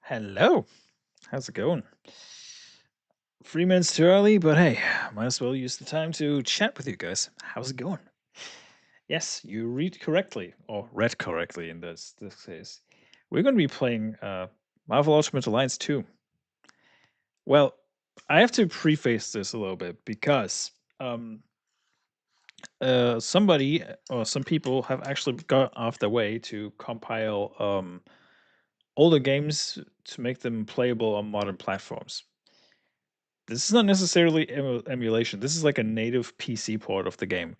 Hello. How's it going? 3 minutes too early, but hey, might as well use the time to chat with you guys. How's it going? Yes, you read correctly, or read correctly in this case. We're going to be playing Marvel Ultimate Alliance 2. Well, I have to preface this a little bit because um, somebody or some people have actually got off their way to compile older games to make them playable on modern platforms. This is not necessarily emulation. This is like a native PC port of the game.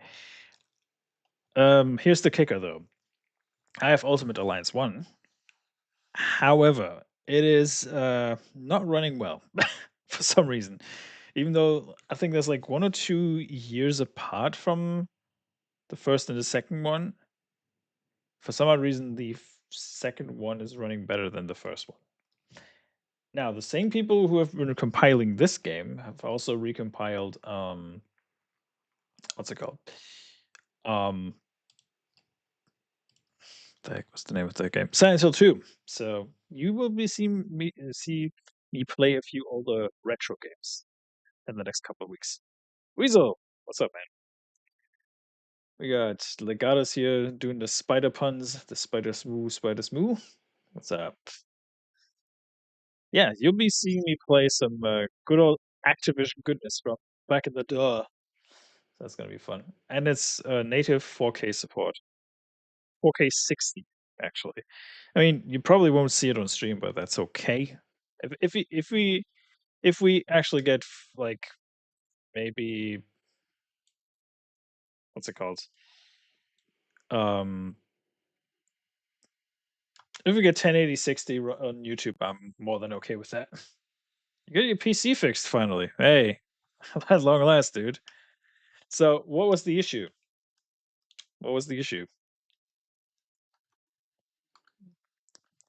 Here's the kicker though. I have Ultimate Alliance 1. However, it is not running well for some reason. Even though I think there's like 1 or 2 years apart from the first and the second one. For some odd reason, the second one is running better than the first one. Now, the same people who have been compiling this game have also recompiled what's it called? Um what's the name of that game? Silent Hill 2. So you will be seeing me see me play a few older retro games in the next couple of weeks. Weasel, what's up, man? We got Legatus here doing the spider puns, the spider smoo. What's up? Yeah, you'll be seeing me play some good old Activision goodness from back in the day. That's gonna be fun, and it's native 4K support, 4K 60 actually. I mean, you probably won't see it on stream, but that's okay. If we actually get like maybe what's it called? Um, if we get 1080 60 on YouTube, I'm more than okay with that. You get your PC fixed finally. Hey, at long last, dude. So, what was the issue? What was the issue?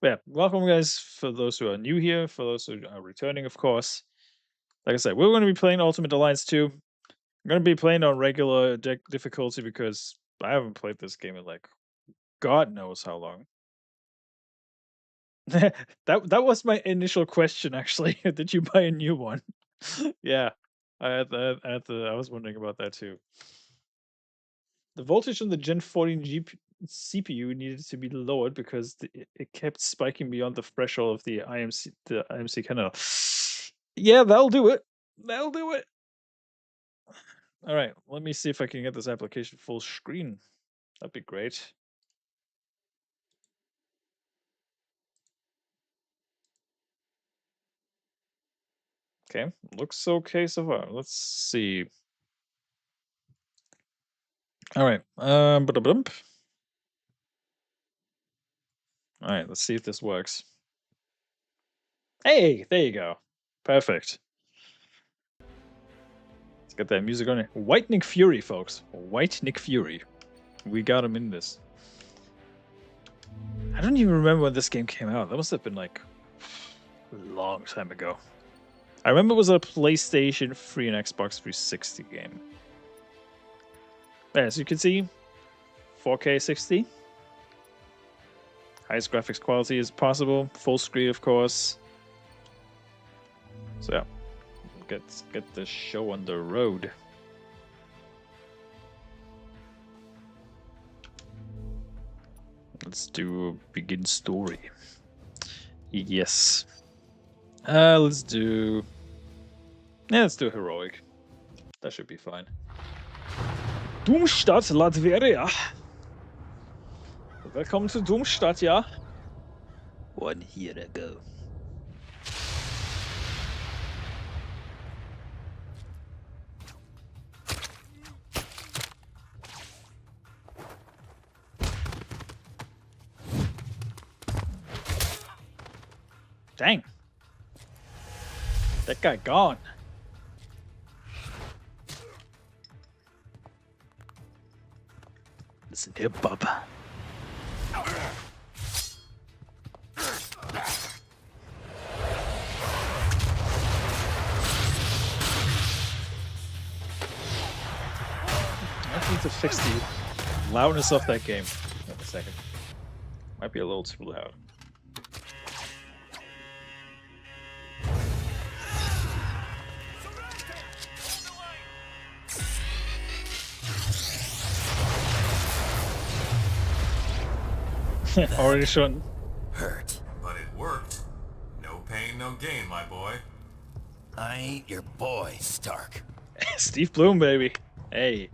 Yeah, welcome, guys. For those who are new here, for those who are returning, of course. Like I said, we're going to be playing Ultimate Alliance 2. I'm going to be playing on regular difficulty because I haven't played this game in like God knows how long. That was my initial question, actually. Did you buy a new one? Yeah, I was wondering about that too. The voltage on the Gen 14 CPU needed to be lowered because it kept spiking beyond the threshold of the IMC kernel. Yeah, that'll do it. That'll do it. All right, let me see if I can get this application full screen. That'd be great. Okay, looks okay so far. Let's see. All right, ba-da-bump. All right, let's see if this works. Hey, there you go. Perfect. Let's get that music on. White Nick Fury, folks. White Nick Fury. We got him in this. I don't even remember when this game came out. That must have been like a long time ago. I remember it was a PlayStation 3 and Xbox 360 game. As you can see, 4K 60. Highest graphics quality as possible. Full screen, of course. So yeah, get the show on the road. Let's do begin story. Yes. Let's do heroic. That should be fine. Doomstadt, Latveria. Welcome to Doomstadt, ja. 1 year ago. Dang. That guy gone. Listen here, bub. I need to fix the loudness of that game. Wait a second. Might be a little too loud. Already shown. Hurt. But it worked. No pain, no gain, my boy. I ain't your boy, Stark. Steve Bloom, baby. Hey.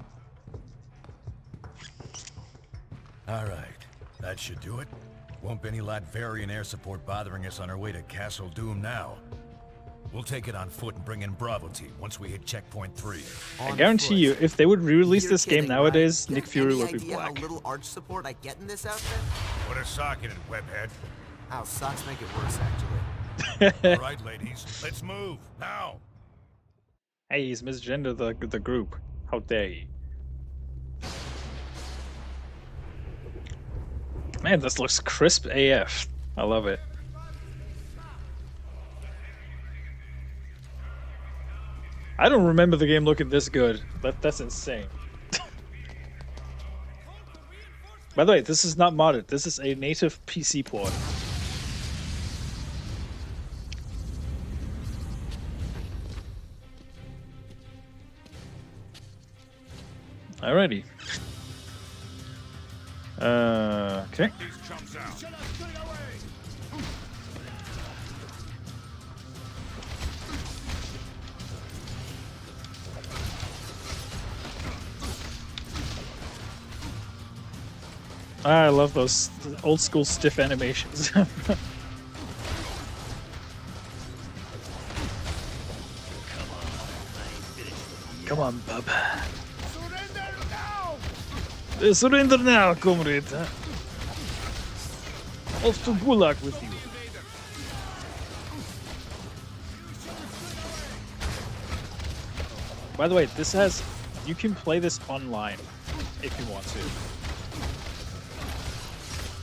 Alright, that should do it. Won't be any Latverian air support bothering us on our way to Castle Doom now. We'll take it on foot and bring in Bravo team once we hit checkpoint 3. I guarantee you, if they would re-release You're this game kidding, nowadays, right? Nick Do you Fury have would any be idea how black. little arch support I get in this outfit? Put a socket in, webhead. How socks make it worse, actually. Alright, ladies, let's move, now! Hey, he's misgendered the group. How dare he? Man, this looks crisp AF. I love it. I don't remember the game looking this good. That's insane. By the way, this is not modded. This is a native PC port. Alrighty. Okay. I love those old school stiff animations. Come on, bub. Surrender now, comrade. Off to Gulag with you. By the way, this has... You can play this online if you want to.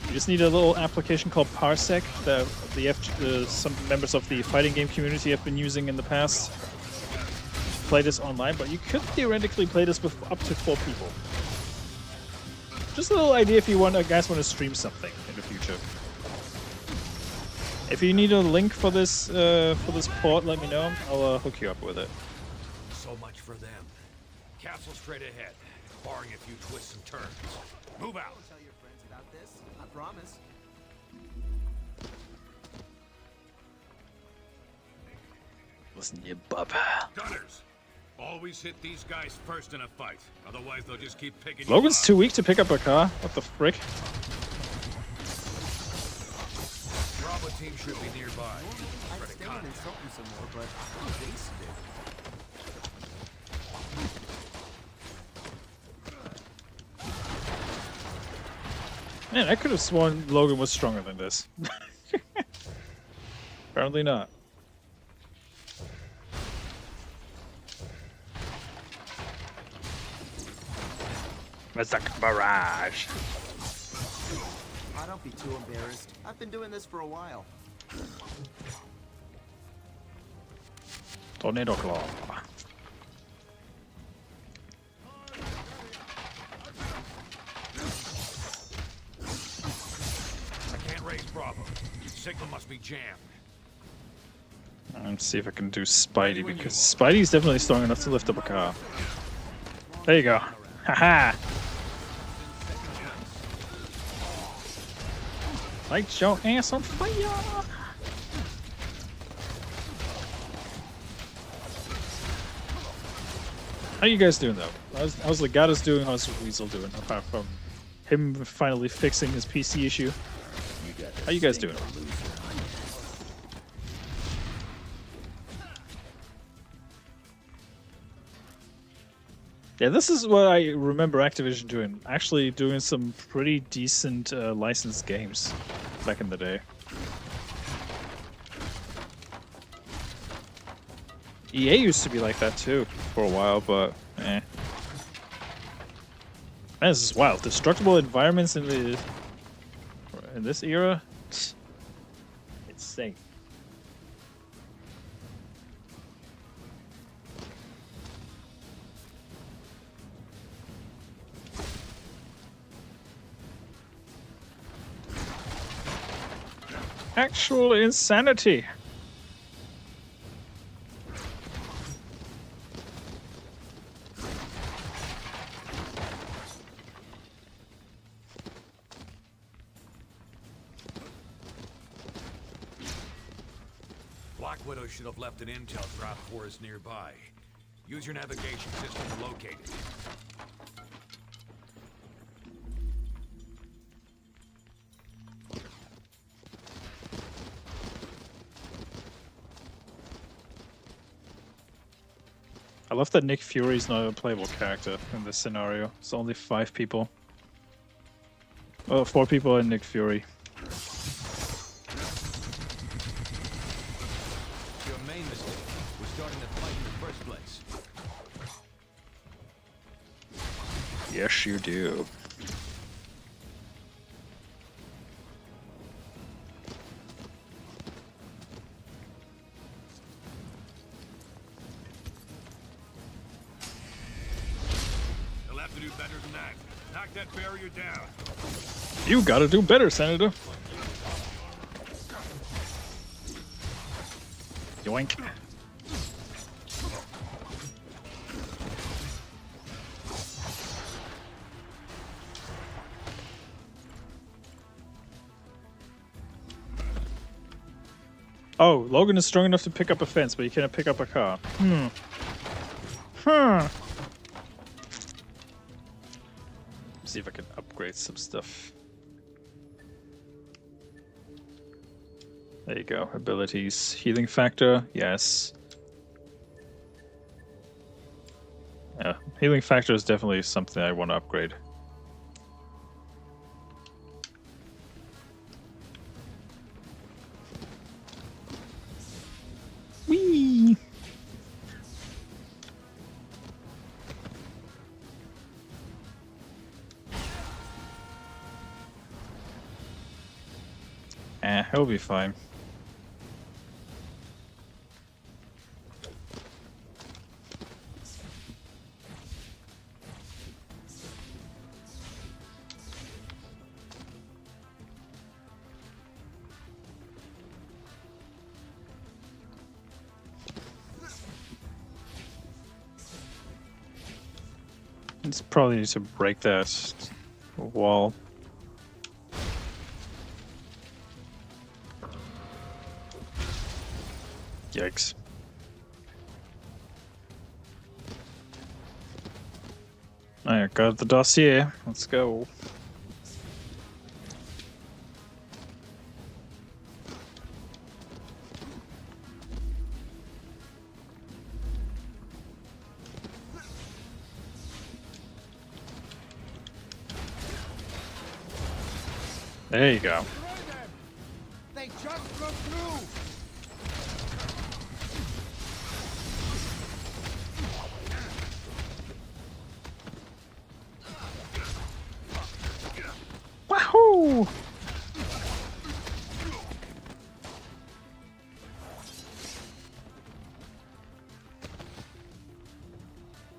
You just need a little application called Parsec that some members of the fighting game community have been using in the past. Play this online, but you could theoretically play this with up to 4 people. Just a little idea if you guys want to stream something in the future. If you need a link for this port, let me know. I'll hook you up with it. So much for them. Castle straight ahead, barring a few twists and turns. Move out! Tell your friends about this. I promise. Listen, you bub. Gunners! Always hit these guys first in a fight. Otherwise, they'll just keep picking Logan's you too weak to pick up a car. What the frick? Bravo team should be nearby. I'd stay and insult you some more, but they did. Man, I could have sworn Logan was stronger than this. Apparently not. It's like a barrage. Oh, don't be too embarrassed. I've been doing this for a while. Tornado Claw. I can't raise Bravo. Signal must be jammed. Let's see if I can do Spidey, because Spidey's definitely strong enough to lift up a car. There you go. Haha! Light your ass on fire! How you guys doing though? How's Legato's doing? How's Weasel doing? Apart from him finally fixing his PC issue. How you guys doing? Yeah, this is what I remember Activision doing. Actually doing some pretty decent licensed games back in the day. EA used to be like that too for a while, but eh. Man, this is wild. Destructible environments in this era? Insane. Actual insanity. Widow should have left an intel drop for us nearby. Use your navigation system to locate it. I love that Nick Fury is not a playable character in this scenario. It's only 5 people. Oh, 4 people and Nick Fury. Your main mistake was starting the fight in the first place. Yes, you do. You'll have to do better than that. Knock that barrier down. You gotta do better, Senator. Yoink. Oh, Logan is strong enough to pick up a fence, but he cannot pick up a car. See if I can upgrade some stuff. There you go. Abilities. Healing factor. Yes. Yeah. Healing factor is definitely something I want to upgrade. Whee! He'll be fine. Just probably need to break that wall. Yikes. I got the dossier. Let's go. There you go. They just broke through! Wahoo!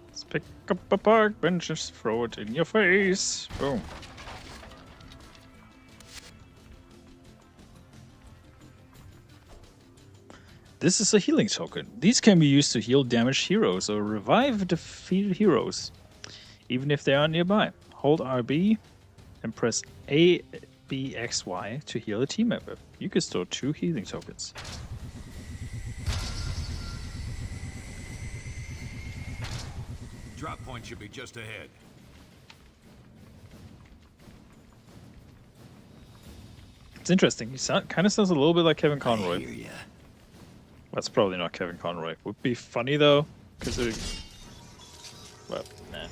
Let's pick up a park bench, just throw it in your face. Boom. This is a healing token. These can be used to heal damaged heroes or revive defeated heroes, even if they are nearby. Hold RB and press ABXY to heal a team member. You can store 2 healing tokens. Drop point should be just ahead. It's interesting. He kind of sounds a little bit like Kevin I Conroy. hear ya. That's probably not Kevin Conroy. Would be funny though, because well, nah.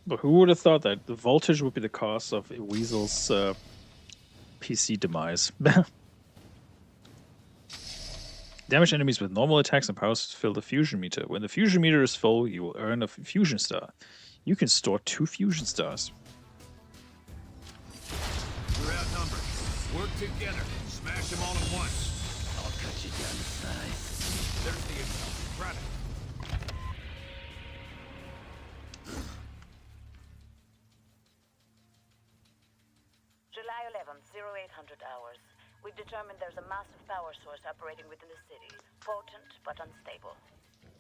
But who would have thought that the voltage would be the cause of Weasel's PC demise? Damage enemies with normal attacks and powers fill the fusion meter. When the fusion meter is full, you will earn a fusion star. You can store 2 fusion stars. We're outnumbered. Work together. Smash them all at once. I'll cut you down to size. There's the intel. Grab it. July 11th, 0800 hours. We've determined there's a massive power source operating within the city. Potent, but unstable.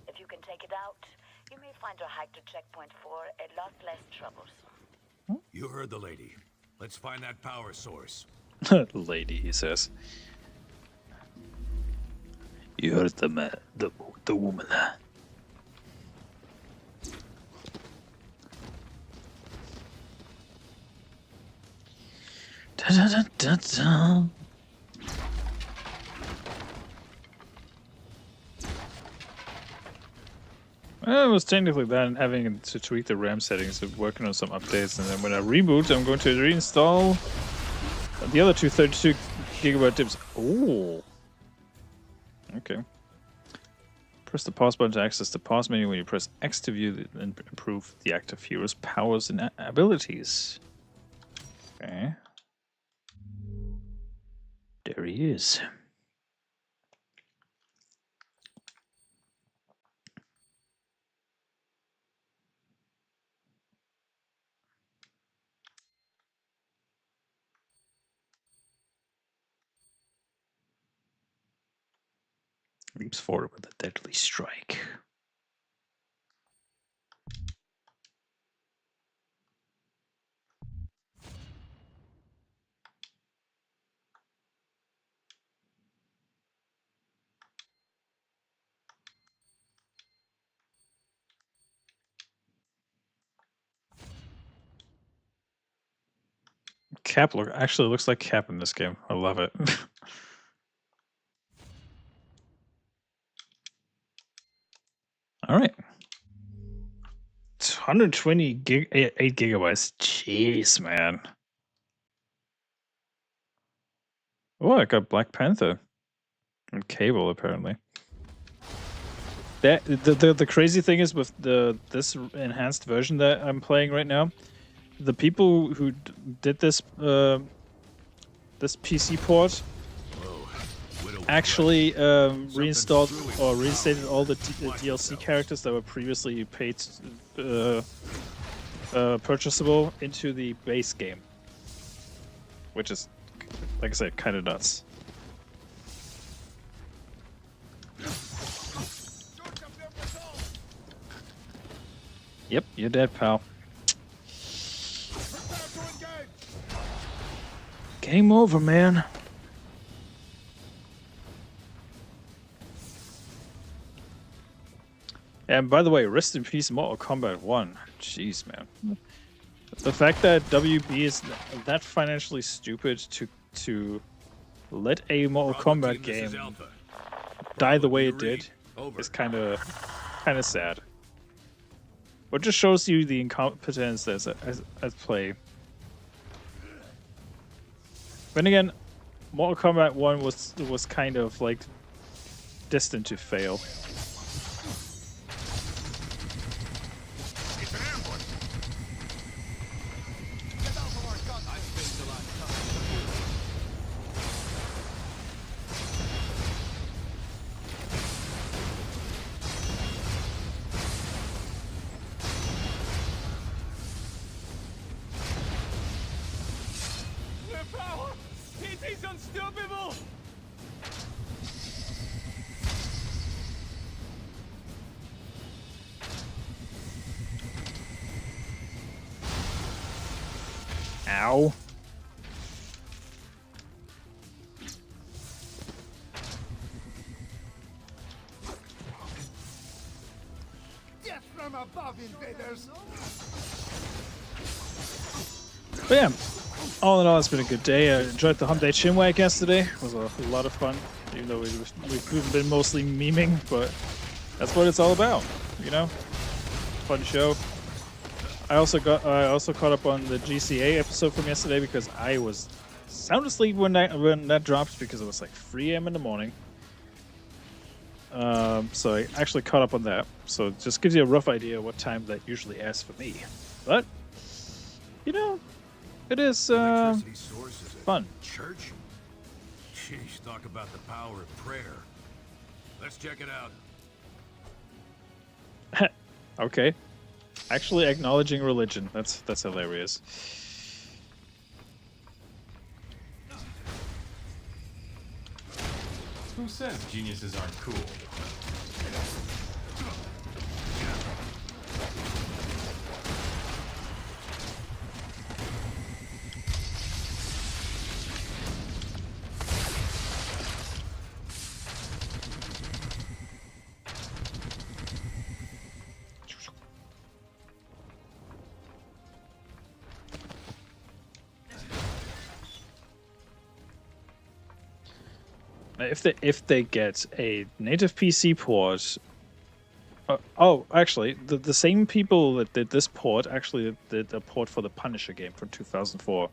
If you can take it out, you may find your hike to checkpoint 4 a lot less troublesome. You heard the lady. Let's find that power source. Lady, he says. You heard the man, the woman. Da, da, da, da, da. Well, it was technically then having to tweak the RAM settings, so working on some updates, and then when I reboot, I'm going to reinstall the other two 32 gigabyte dips. Oh, okay. Press the pause button to access the pause menu when you press X to view and improve the active hero's powers and abilities. Okay. There he is. Leaps forward with a deadly strike. Cap actually looks like Cap in this game. I love it. All right. 120 8 gigabytes. Jeez, man. Oh, I got Black Panther and Cable apparently. That the crazy thing is with this enhanced version that I'm playing right now, the people who did this this PC port actually reinstalled or reinstated all the DLC characters that were previously paid purchasable into the base game, which is, like I said, kind of nuts. Yep, you're dead, pal. Game over, man. And by the way, rest in peace, Mortal Kombat 1. Jeez, man. The fact that WB is that financially stupid to let a Mortal Kombat game die the way it did is kind of sad. But just shows you the incompetence as play. Then again, Mortal Kombat 1 was kind of like destined to fail. Ow. Death from above, invaders! But yeah, all in all, it's been a good day. I enjoyed the Hump Day Chinwag yesterday. It was a lot of fun, even though we've been mostly memeing, but that's what it's all about, you know? Fun show. I also caught up on the GCA episode from yesterday because I was sound asleep when that dropped because it was like 3 a.m. in the morning. So I actually caught up on that. So it just gives you a rough idea what time that usually airs for me. But you know, it is fun. Church? Sheesh, talk about the power of prayer. Let's check it out. Okay. Actually acknowledging religion. That's hilarious. Who says geniuses aren't cool? If they get a native PC port. Oh, actually, the same people that did this port actually did a port for the Punisher game from 2004.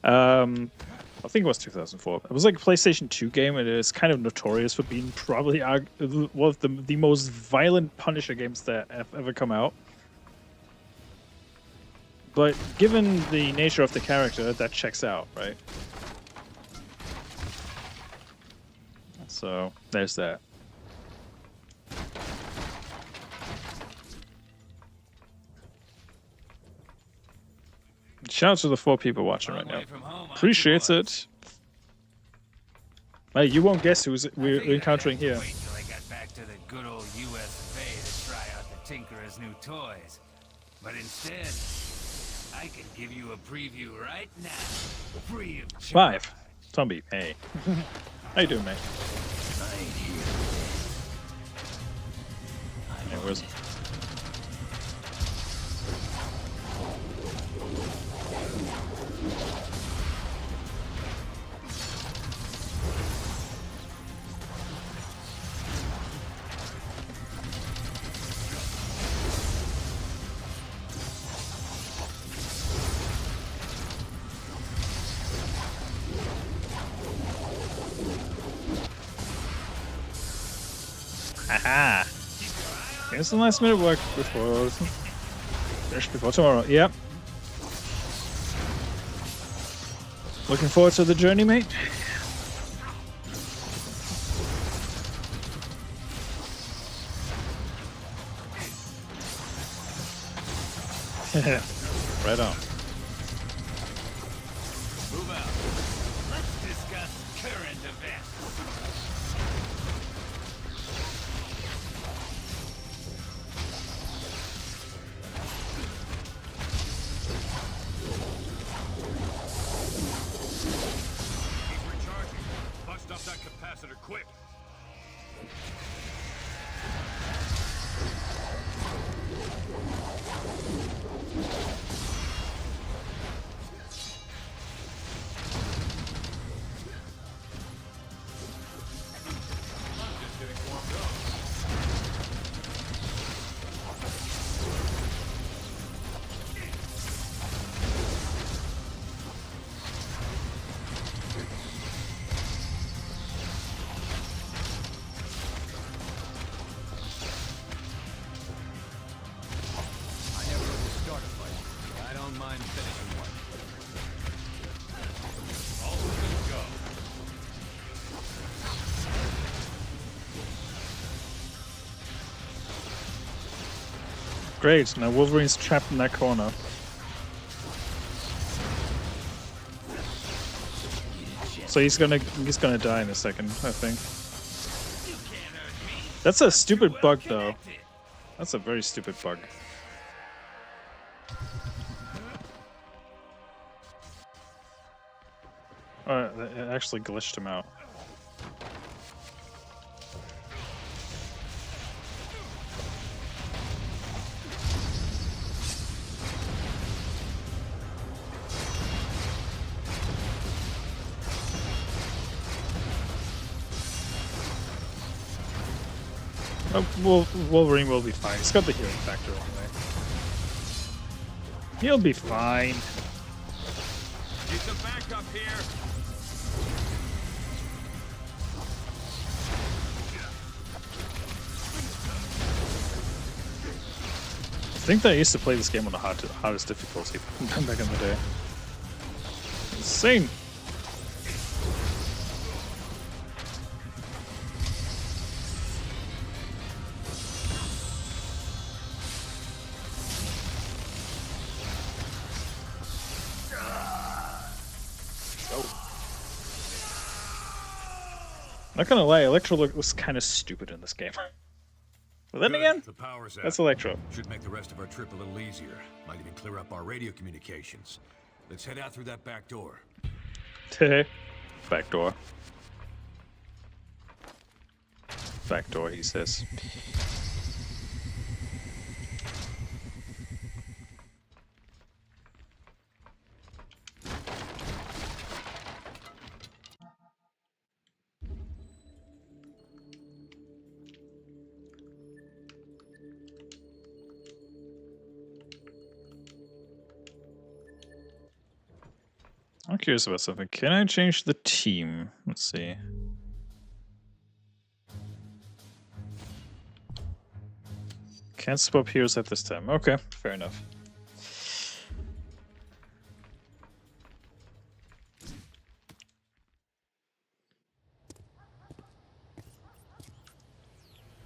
I think it was 2004. It was like a PlayStation 2 game, and it is kind of notorious for being probably one of the most violent Punisher games that have ever come out. But given the nature of the character, that checks out, right? So there's that. Shout out to the 4 people watching right now. Appreciates it. Hey, you won't guess who we're encountering here. Wait till I got back to the good old US of A to try out the Tinkerer's new toys. But instead, I can give you a preview right now, free of charge. 5. Zombie, hey. How you doing, mate? Hey, where's... Aha! Here's some last minute work before finished before tomorrow. Yep. Looking forward to the journey, mate. Right on. Move out. Let's discuss current events. He's recharging. Bust up that capacitor quick. Great, now Wolverine's trapped in that corner. So he's gonna die in a second, I think. That's a stupid bug though. That's a very stupid bug. It actually glitched him out. Wolverine will be fine. He's got the healing factor anyway. He'll be fine. Need some backup here. I think that I used to play this game on the hardest difficulty back in the day. Insane. Not gonna lie, Electro was kind of stupid in this game. But then again, The power's out. that's Electro. Should make the rest of our trip a little easier. Might even clear up our radio communications. Let's head out through that back door. Back door. Back door, he says. I'm curious about something. Can I change the team? Let's see. Can't swap heroes at this time. Okay, fair enough.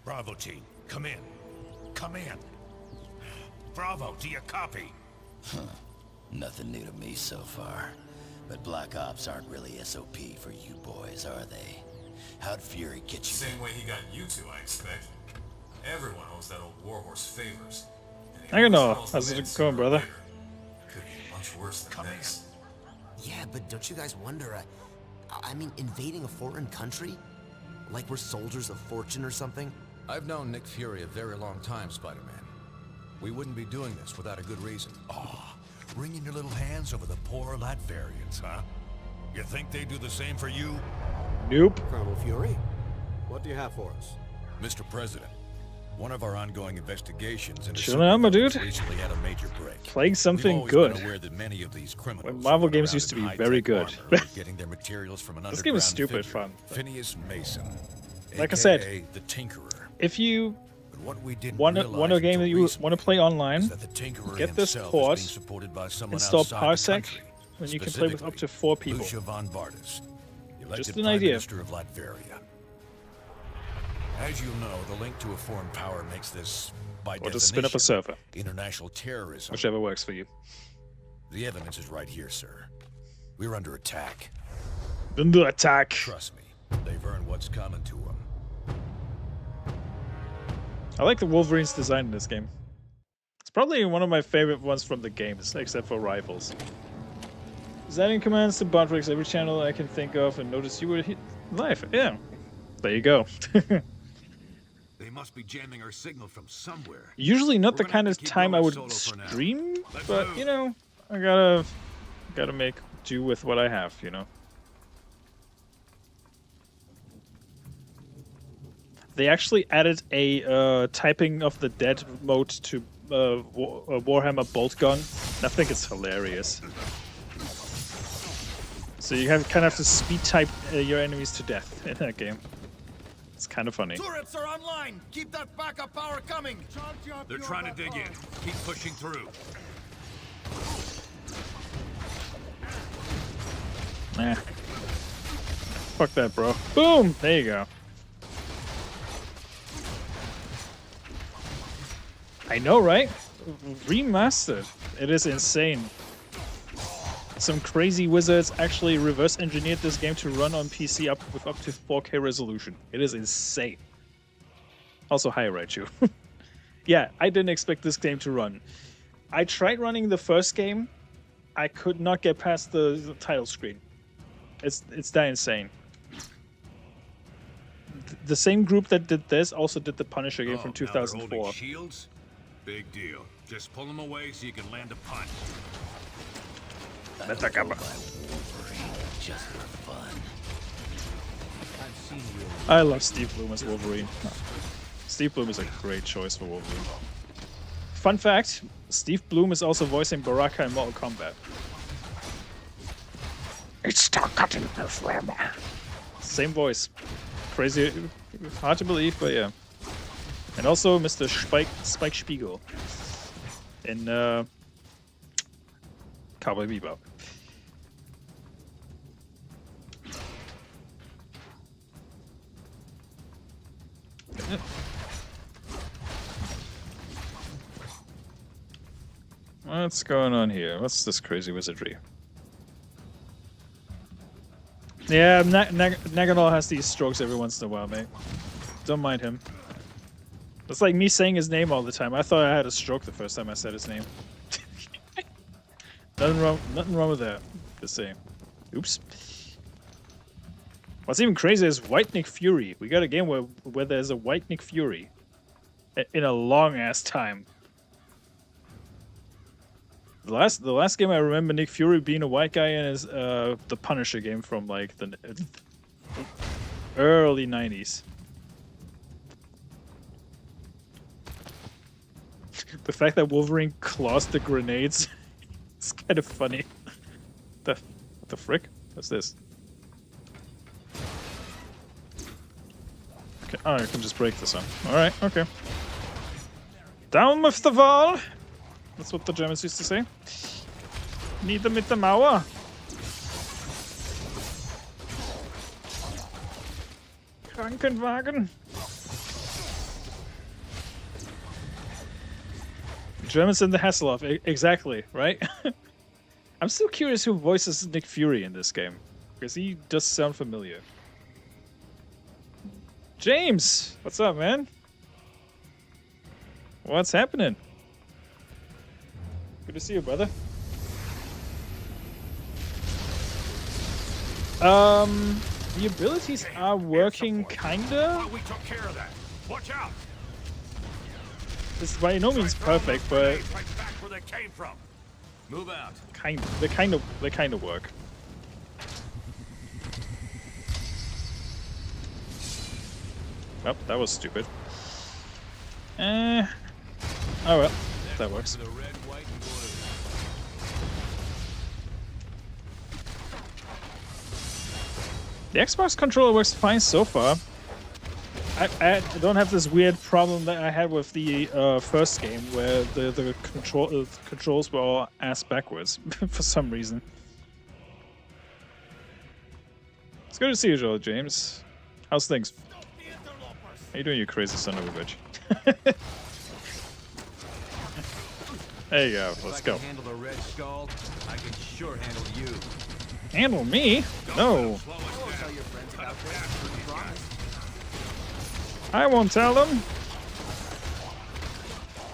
Bravo team, come in. Come in. Bravo, do you copy? Nothing new to me so far. But Black Ops aren't really SOP for you boys, are they? How'd Fury get you? Same way he got you two, I expect. Everyone owes that old warhorse favors. And he I don't know. always calls How's them it in going, sooner or brother? later. Could be much worse than this. Yeah, but don't you guys wonder, I mean, invading a foreign country? Like we're soldiers of fortune or something? I've known Nick Fury a very long time, Spider-Man. We wouldn't be doing this without a good reason. Oh, wringing your little hands over the poor Latverians, huh? You think they do the same for you? Nope. Colonel Fury, what do you have for us? Mr. President, one of our ongoing investigations into Chilling out, my dude. recently had a major break. Playing something We've always good. been aware that many of these criminals When Marvel run games around used to in be high-tech very good. armor, getting their materials from an This game is underground stupid figure, fun. Phineas Mason, Like I said, aka the Tinkerer. If you But what we didn't want realize a game that until you recently want to play online, is that the Tinkerer get this himself is port, being supported by someone install outside the Parsec, country, and you can play with up to 4 people. Lucia von Bartas, elected Just an Prime idea. Minister of Latveria. As you know, the link to a foreign power makes this, by Or just spin up a definition, server, international terrorism. whichever works for you. The evidence is right here, sir. We're under attack. Under attack. Trust me, they've earned what's coming to them. I like the Wolverine's design in this game. It's probably one of my favorite ones from the games, except for Rivals. Designing commands to botbricks every channel I can think of, and notice you were live. Yeah, there you go. They must be jamming our signal from somewhere. Usually not We're the gonna kind have of to keep time I going would solo for now. stream, Let's but move. you know, I gotta make do with what I have, you know. They actually added a typing of the dead mode to Warhammer Bolt Gun. I think it's hilarious. So you kind of have to speed type your enemies to death in that game. It's kind of funny. Turrets are online! Keep that backup power coming! They're trying to dig in. Keep pushing through. Nah. Fuck that, bro. Boom! There you go. I know, right? Remastered. It is insane. Some crazy wizards actually reverse engineered this game to run on PC with up to 4K resolution. It is insane. Also, hi, Raichu. Yeah, I didn't expect this game to run. I tried running the first game. I could not get past the title screen. It's that insane. The same group that did this also did the Punisher game from now they're holding 2004. shields? Big deal. Just pull them away so you can land a punch. Let's go by Wolverine just for fun. I love Steve Bloom as Wolverine. Steve Bloom is a great choice for Wolverine. Fun fact, Steve Bloom is also voicing Baraka in Mortal Kombat. It's still cutting the flame. Same voice. Crazy, hard to believe, but yeah. And also Mr. Spike Spiegel in Cowboy Bebop. What's going on here? What's this crazy wizardry? Yeah, Naganol has these strokes every once in a while, mate. Don't mind him. It's like me saying his name all the time. I thought I had a stroke the first time I said his name. Nothing wrong with that. Just saying. Oops. What's even crazier is White Nick Fury. We got a game where there's a White Nick Fury in a long ass time. The last game I remember Nick Fury being a white guy in is the Punisher game from like the early 90s. The fact that Wolverine claws the grenades is kind of funny. What the frick? What's this? Okay. Oh, I can just break this one. Alright, okay. Down with the wall! That's what the Germans used to say. Nieder mit der Mauer! Krankenwagen! Germans in the Hasselhoff, exactly, right? I'm still curious who voices Nick Fury in this game, because he does sound familiar. James! What's up, man? What's happening? Good to see you, brother. The abilities are working kinda. We took care of that. Watch out. This is by no means perfect, but Right back where they came from. Move out. they kind of work. Oh, that was stupid. Oh well, that works. The red, white, and blue. The Xbox controller works fine so far. I don't have this weird problem that I had with the first game, where the controls were all ass backwards for some reason. It's good to see you, Joel James. How's things? How you doing, you crazy son of a bitch? There you go. Let's go. Handle the Red Skull. I can sure handle you. Handle me? No. I won't tell them.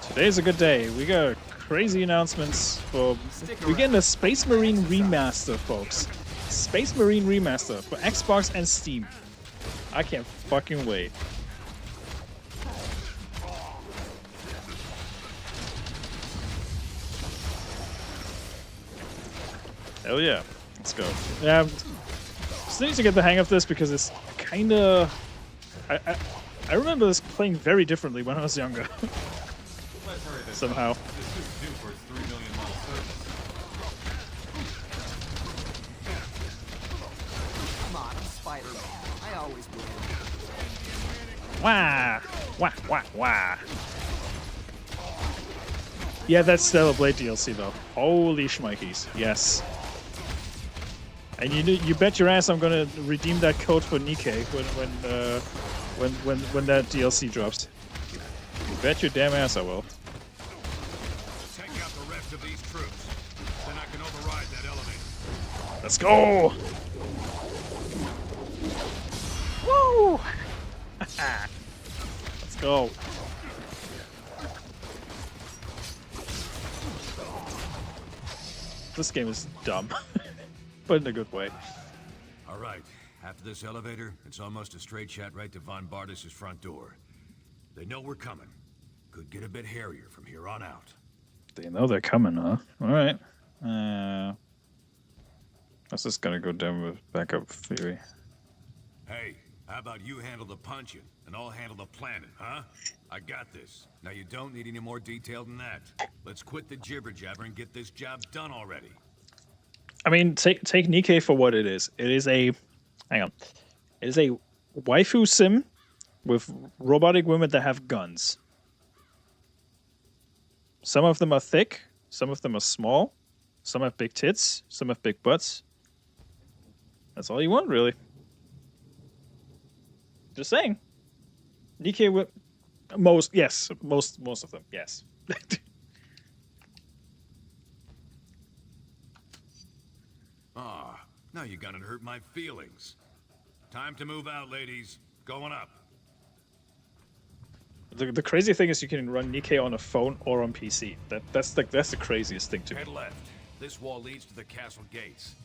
Today's a good day. We got crazy announcements for... We're getting a Space Marine Remaster, folks. Space Marine Remaster for Xbox and Steam. I can't fucking wait. Hell yeah. Let's go. Yeah, still need to get the hang of this because it's kind of... I remember this playing very differently when I was younger. Somehow. Come on, I'm Spider-Man. I always win. Wah! Wah, wah, wah. Yeah, that's Stellar Blade DLC though. Holy shmikeys. Yes. And you bet your ass I'm gonna redeem that code for Nikkei when that DLC drops. You bet your damn ass I will. Take out the rest of these troops. Then I can override that elevator. Let's go! Woo! Let's go. This game is dumb, but in a good way. All right. After this elevator, it's almost a straight shot right to Von Bartis's front door. They know we're coming. Could get a bit hairier from here on out. They know they're coming, huh? All right. That's just gonna go down with backup theory. Hey, how about you handle the punching, and I'll handle the planning, huh? I got this. Now you don't need any more detail than that. Let's quit the jibber-jabber and get this job done already. I mean, take Nikkei for what it is. It is a... Hang on. It is a waifu sim with robotic women that have guns. Some of them are thick, some of them are small, some have big tits, some have big butts. That's all you want, really. Just saying. Nikkei with most of them, yes. Ah, now you gonna hurt my feelings. Time to move out, ladies. Going up. The crazy thing is you can run Nikkei on a phone or on PC. That's the craziest thing to me. Head left. This wall leads to the castle gates.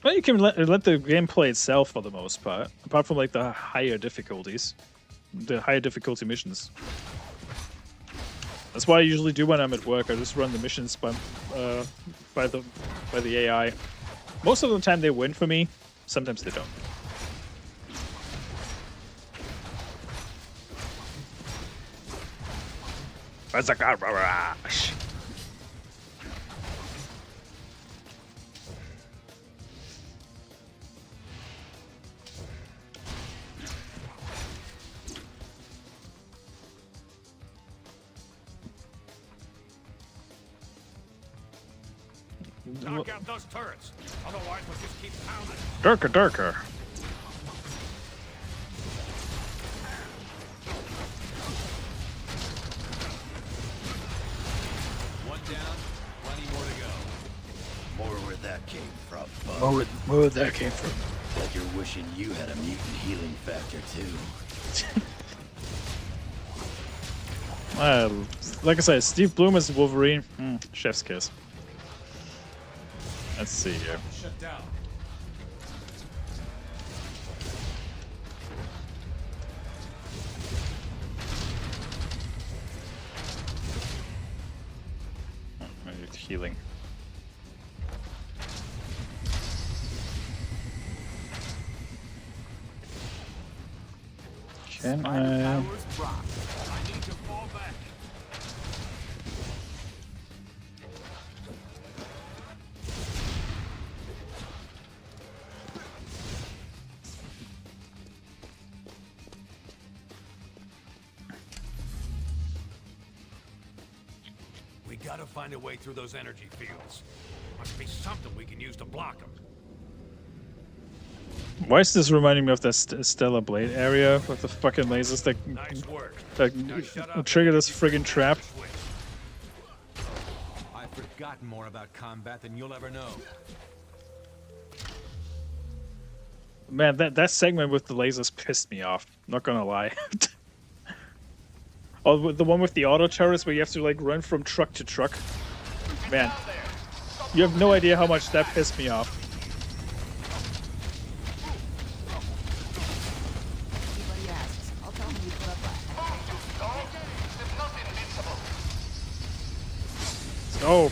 Well, you can let the game play itself for the most part, apart from like the higher difficulties, the higher difficulty missions. That's what I usually do when I'm at work. I just run the missions by the AI. Most of the time they win for me. Sometimes they don't. That's a garage. Knock out those turrets. Otherwise, we'll just keep pounding. Darker, darker. One down, plenty more to go. More where that came from, bud. Where that came from? Like you're wishing you had a mutant healing factor, too. Like I said, Steve Bloom as Wolverine. Chef's kiss. Let's see here. Shut down. Maybe it's healing. Can I? I need to fall back. We gotta find a way through those energy fields. Must be something we can use to block them. Why is this reminding me of that Stellar Blade area with the fucking lasers that, Nice work. that trigger this friggin' trap? I've forgotten more about combat than you'll ever know. Man, that segment with the lasers pissed me off. Not gonna lie. Oh, the one with the auto turrets where you have to like run from truck to truck. Man, you have no idea how much that pissed me off. Anybody asks, I'll tell them you put up last. Oh.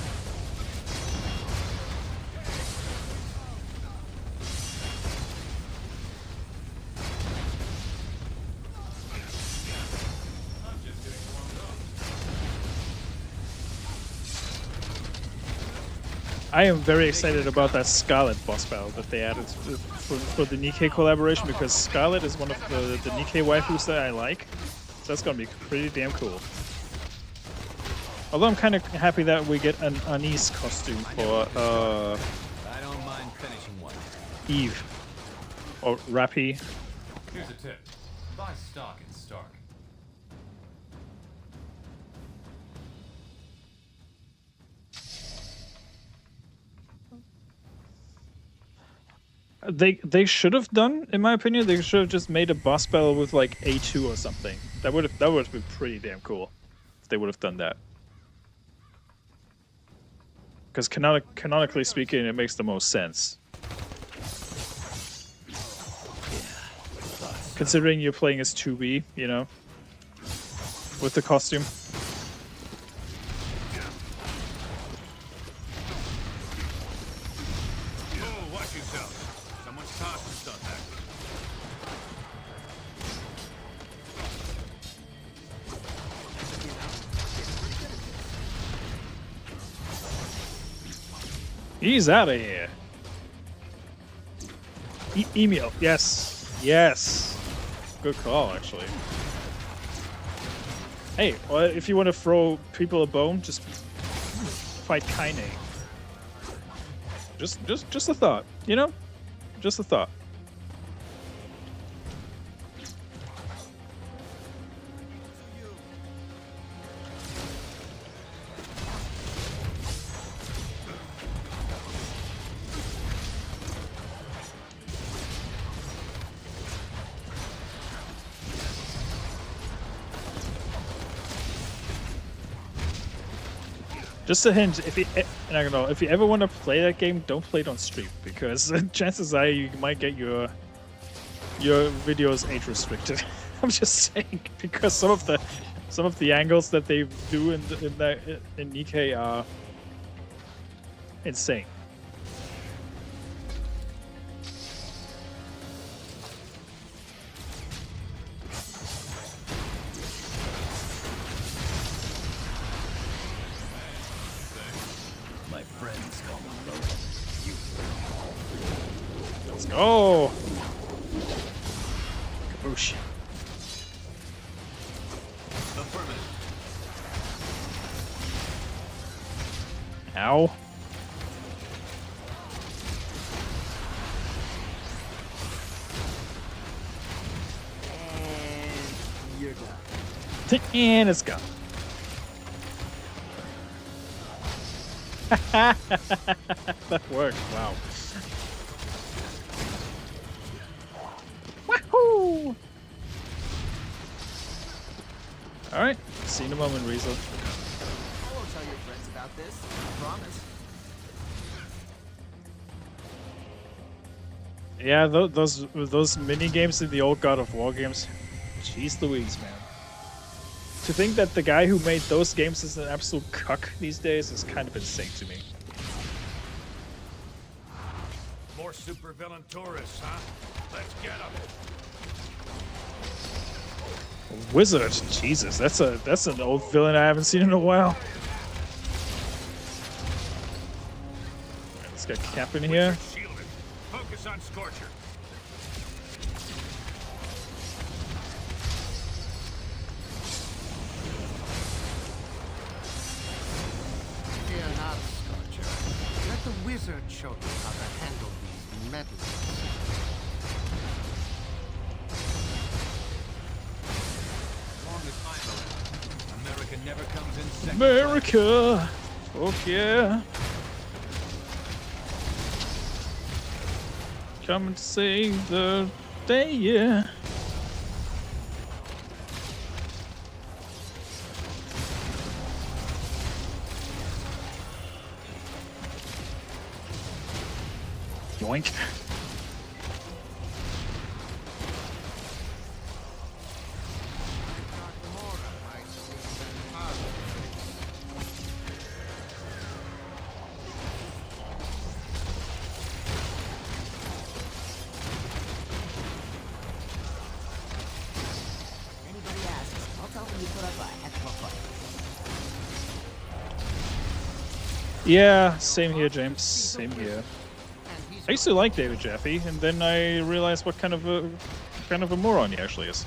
I am very excited about that Scarlet boss battle that they added for the Nikkei collaboration, because Scarlet is one of the Nikkei waifus that I like. So that's gonna be pretty damn cool. Although I'm kind of happy that we get an Anise costume for I don't mind finishing one. Eve or Rappy. Here's a tip. Buy stock in Stark. They should have done, in my opinion, they should have just made a boss battle with like A2 or something. That would have been pretty damn cool if they would have done that. Because canonically speaking, it makes the most sense. Considering you're playing as 2B, you know, with the costume. Oh, watch yourself. Someone's tossing stuff at you. He's out of here. Email. Yes. Yes. Good call, actually. Hey, well, if you want to throw people a bone, just fight Kaine. Just a thought, you know? Just a thought. Just a hint, if you, and I don't know, if you ever want to play that game, don't play it on stream, because chances are you might get your videos age restricted. I'm just saying, because some of the angles that they do in Nikkei are insane. My friends call me Logan. Let's go! Kaboosh. Ow. And it's gone. That worked. Wow. Wahoo! All right. See you in a moment, Riesel. I won't tell your friends about this. I promise. Yeah, those mini games in the old God of War games. Jeez Louise, man. To think that the guy who made those games is an absolute cuck these days is kind of insane to me. More supervillain tourists, huh? Let's get them. Wizard, Jesus, that's an old villain I haven't seen in a while. Let's get Cap in here. Shielded. Focus on Scorcher. Fear not, Scorcher. Let the wizard show you how to handle these metals. As long as I'm around, America never comes in second. America! Oh yeah! Come to save the day, yeah. Yoink. Anybody asks, I'll tell them you put up a heck of a fight. Yeah, same here, James. Same here. I used to like David Jaffe, and then I realized what kind of a moron he actually is.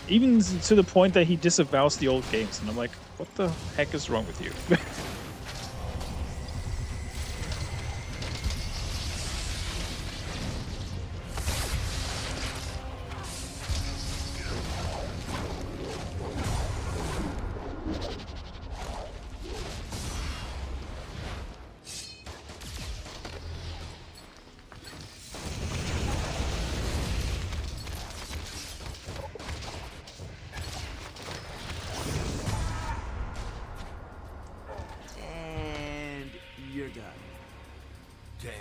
Even to the point that he disavows the old games, and I'm like, what the heck is wrong with you? And you're done. Damn,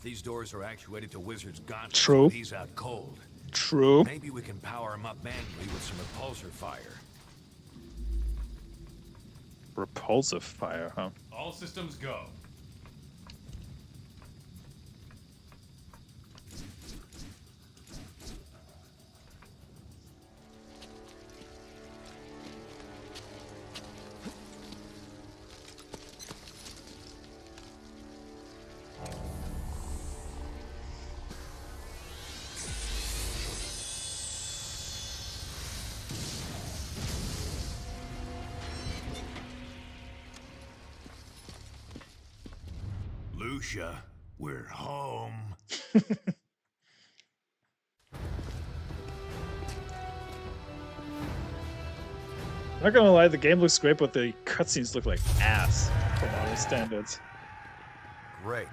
these doors are actuated to Wizard's gauntlet. True. He's out cold. True. Maybe we can power him up manually with some repulsor fire. Repulsive fire, huh? All systems go. Lucia, we're home. Not gonna lie, the game looks great, but the cutscenes look like ass from modern standards. Great.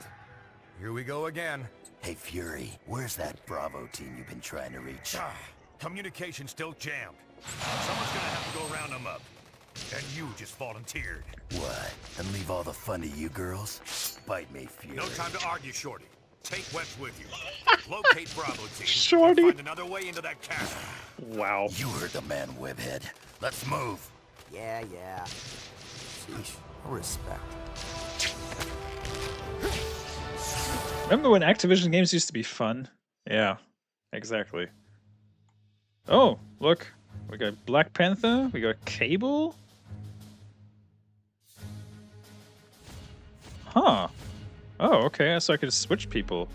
Here we go again. Hey, Fury, where's that Bravo team you've been trying to reach? Communication still jammed. Someone's gonna have to go round them up. And you just volunteered. What? And leave all the fun to you girls? Bite me, Fury. No time to argue, Shorty. Take Webs with you. Locate Bravo team. Shorty. Find another way into that castle. Wow. You heard the man, Webhead. Let's move. Yeah. Sheesh, no respect. Remember when Activision games used to be fun? Yeah, exactly. Oh, look. We got Black Panther. We got Cable. Huh. Oh, okay. So I could switch people.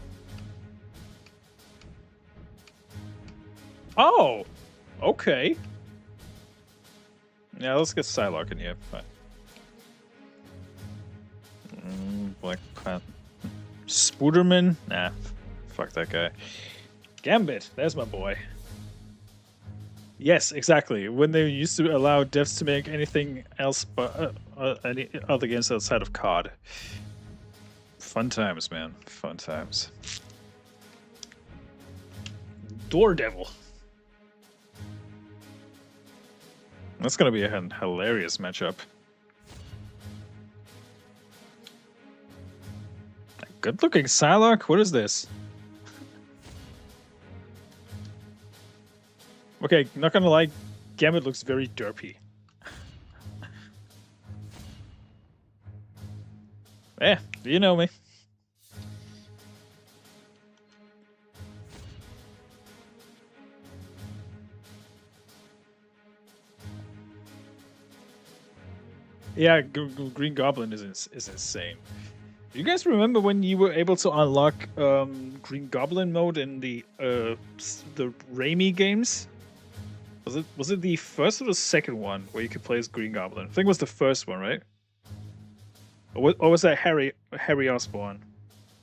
Oh! Okay. Yeah, let's get Psylocke in here. Fine. Black Panther. Spooderman? Nah. Fuck that guy. Gambit. There's my boy. Yes, exactly. When they used to allow devs to make anything else but any other games outside of COD. Fun times, man. Fun times. Daredevil. That's gonna be a hilarious matchup. Good-looking Psylocke. What is this? Okay, not gonna lie, Gambit looks very derpy. Eh, you know me. Yeah, Green Goblin is insane. You guys remember when you were able to unlock Green Goblin mode in the Raimi games? Was it the first or the second one where you could play as Green Goblin? I think it was the first one, right? Or was that Harry Osborn?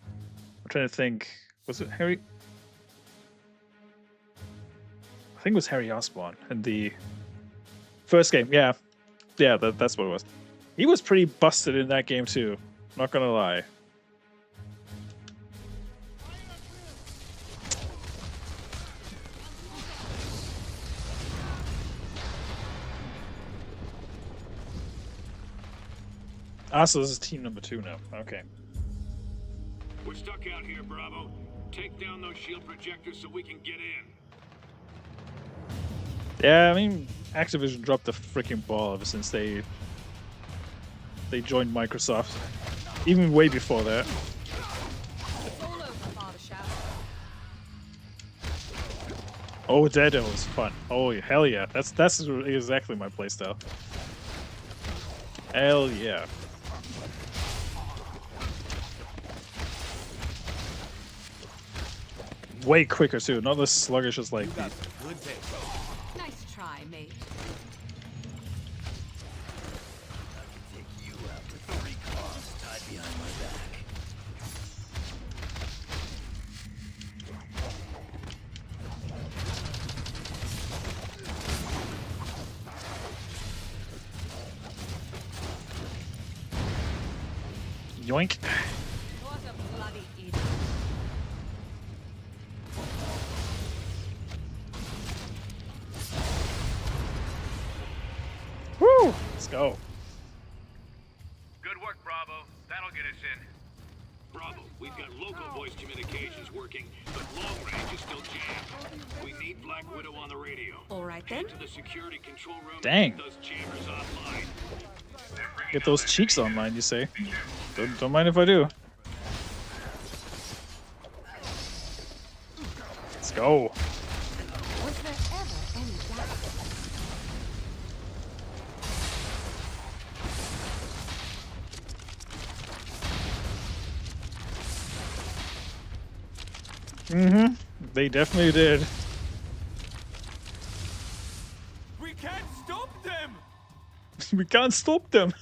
I'm trying to think. Was it Harry? I think it was Harry Osborn in the first game. Yeah, that's what it was. He was pretty busted in that game too. Not gonna lie. Ah, so this is team number 2 now. Okay. We're stuck out here, Bravo. Take down those shield projectors so we can get in. Yeah, I mean, Activision dropped the freaking ball ever since they joined Microsoft. Even way before that. Oh, Daredevil is fun. Oh, hell yeah. That's exactly my playstyle. Hell yeah. Way quicker too, not as sluggish as like the... Nice try, mate. Take you out with 3 claws tied behind my back. Yoink. What a bloody idiot. Woo! Let's go. Good work, Bravo. That'll get us in. Bravo, we've got local voice communications working, but long range is still jammed. We need Black Widow on the radio. All right then. Head to the security control room. Dang. And get those jammers online. Get those cheeks online, you say? Don't mind if I do. Let's go. Was there ever any doubt? Mm-hmm. They definitely did. We can't stop them! We can't stop them.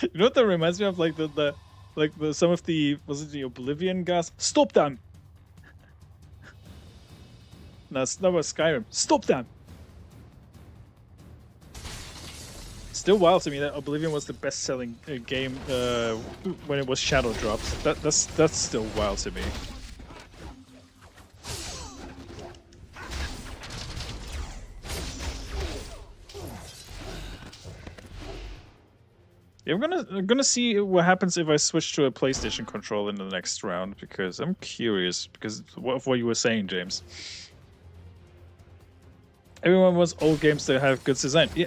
You know what that reminds me of? Like the some of the, was it the Oblivion guys? Stop them! No, it's not about Skyrim. Stop them! Still wild to me that Oblivion was the best-selling game when it was shadow dropped. That's still wild to me. Yeah, I'm gonna see what happens if I switch to a PlayStation controller in the next round, because I'm curious because of what you were saying, James. Everyone wants old games that have good design. Yeah,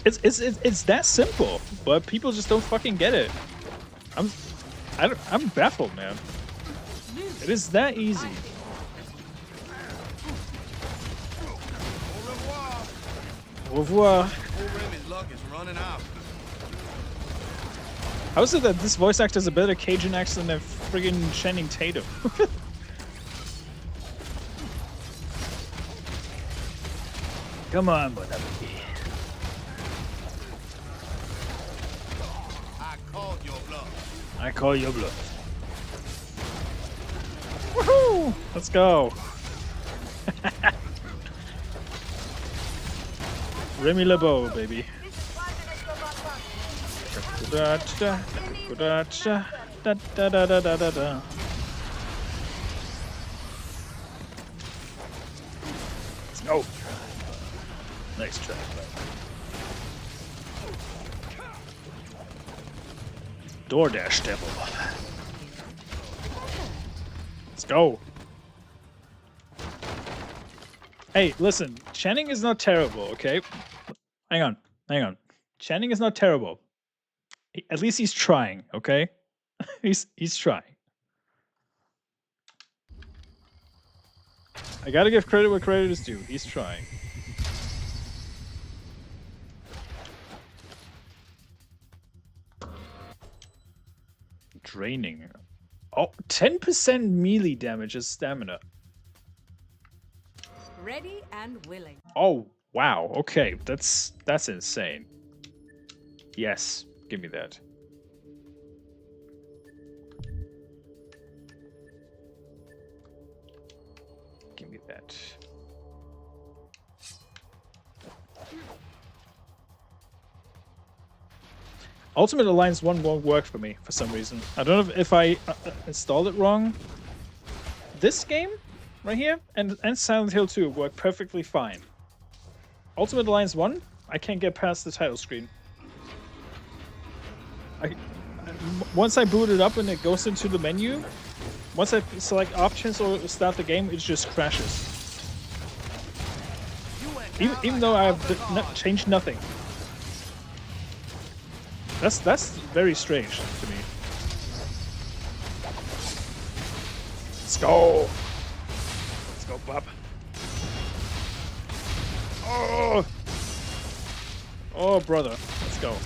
it's that simple, but people just don't fucking get it. I'm baffled, man. It is that easy. Au revoir. How is it that this voice actor is a better Cajun accent than friggin' Channing Tatum? Come on, Bon Appetit. I called your bluff. I call your bluff. Woohoo! Let's go. Remy LeBeau, baby. Let's go. Nice try. DoorDash devil. Let's go. Hey, listen. Channing is not terrible, okay? Hang on. Channing is not terrible. At least he's trying, okay? he's trying. I gotta give credit where credit is due. He's trying. Draining. Oh, 10% melee damage is stamina. Ready and willing. Oh, wow. Okay, that's insane. Yes, give me that. Give me that. Ultimate Alliance 1 won't work for me for some reason. I don't know if I installed it wrong. This game right here and Silent Hill 2 work perfectly fine. Ultimate Alliance 1, I can't get past the title screen. Once I boot it up and it goes into the menu, once I select options or start the game, it just crashes. Even though I've changed nothing. That's very strange to me. Let's go. Let's go, Bob. Oh, brother. Let's go.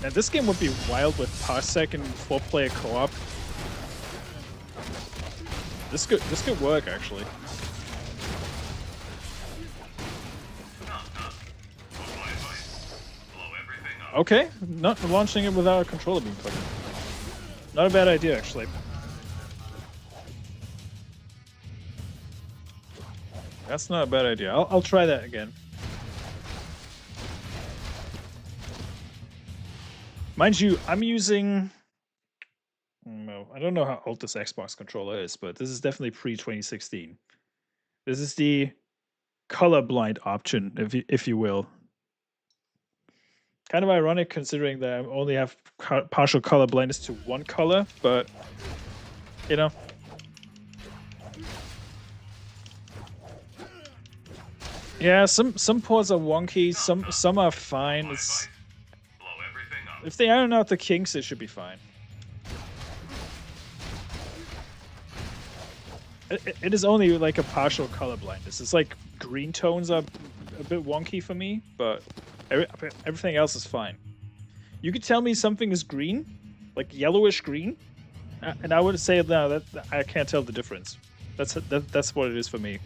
Now this game would be wild with Parsec and 4-player co-op. This could work actually. Okay, not launching it without a controller being plugged in. Not a bad idea, actually. That's not a bad idea. I'll try that again. Mind you, I'm using... No, I don't know how old this Xbox controller is, but this is definitely pre-2016. This is the colorblind option, if you will. Kind of ironic considering that I only have partial color blindness to one color, but you know. Yeah, some ports are wonky, some are fine. It's if they iron out the kinks, it should be fine. It is only like a partial color blindness. It's like green tones are a bit wonky for me, but everything else is fine. You could tell me something is green, like yellowish green, and I would say no, that I can't tell the difference. That's what it is for me.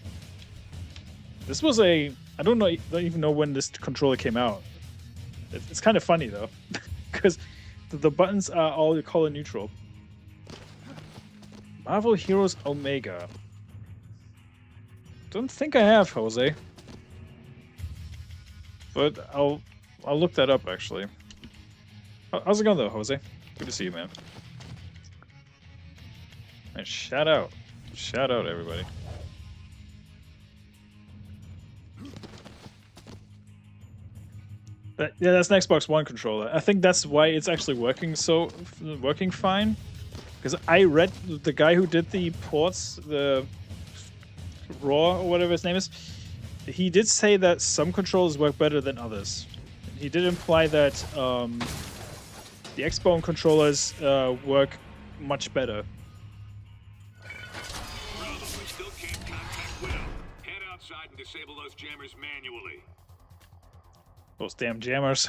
This was I don't even know when this controller came out. It's kind of funny though, because the buttons are all color neutral. Marvel Heroes Omega. Don't think I have, Jose. But I'll look that up actually. How's it going though, Jose? Good to see you, man. And shout out everybody. But yeah, that's an Xbox One controller. I think that's why it's actually working fine. Because I read the guy who did the ports, the Raw or whatever his name is. He did say that some controllers work better than others. He did imply that the Xbone controllers work much better. Bravo, we still can't contact Widow. Head outside and disable those jammers manually. Those damn jammers.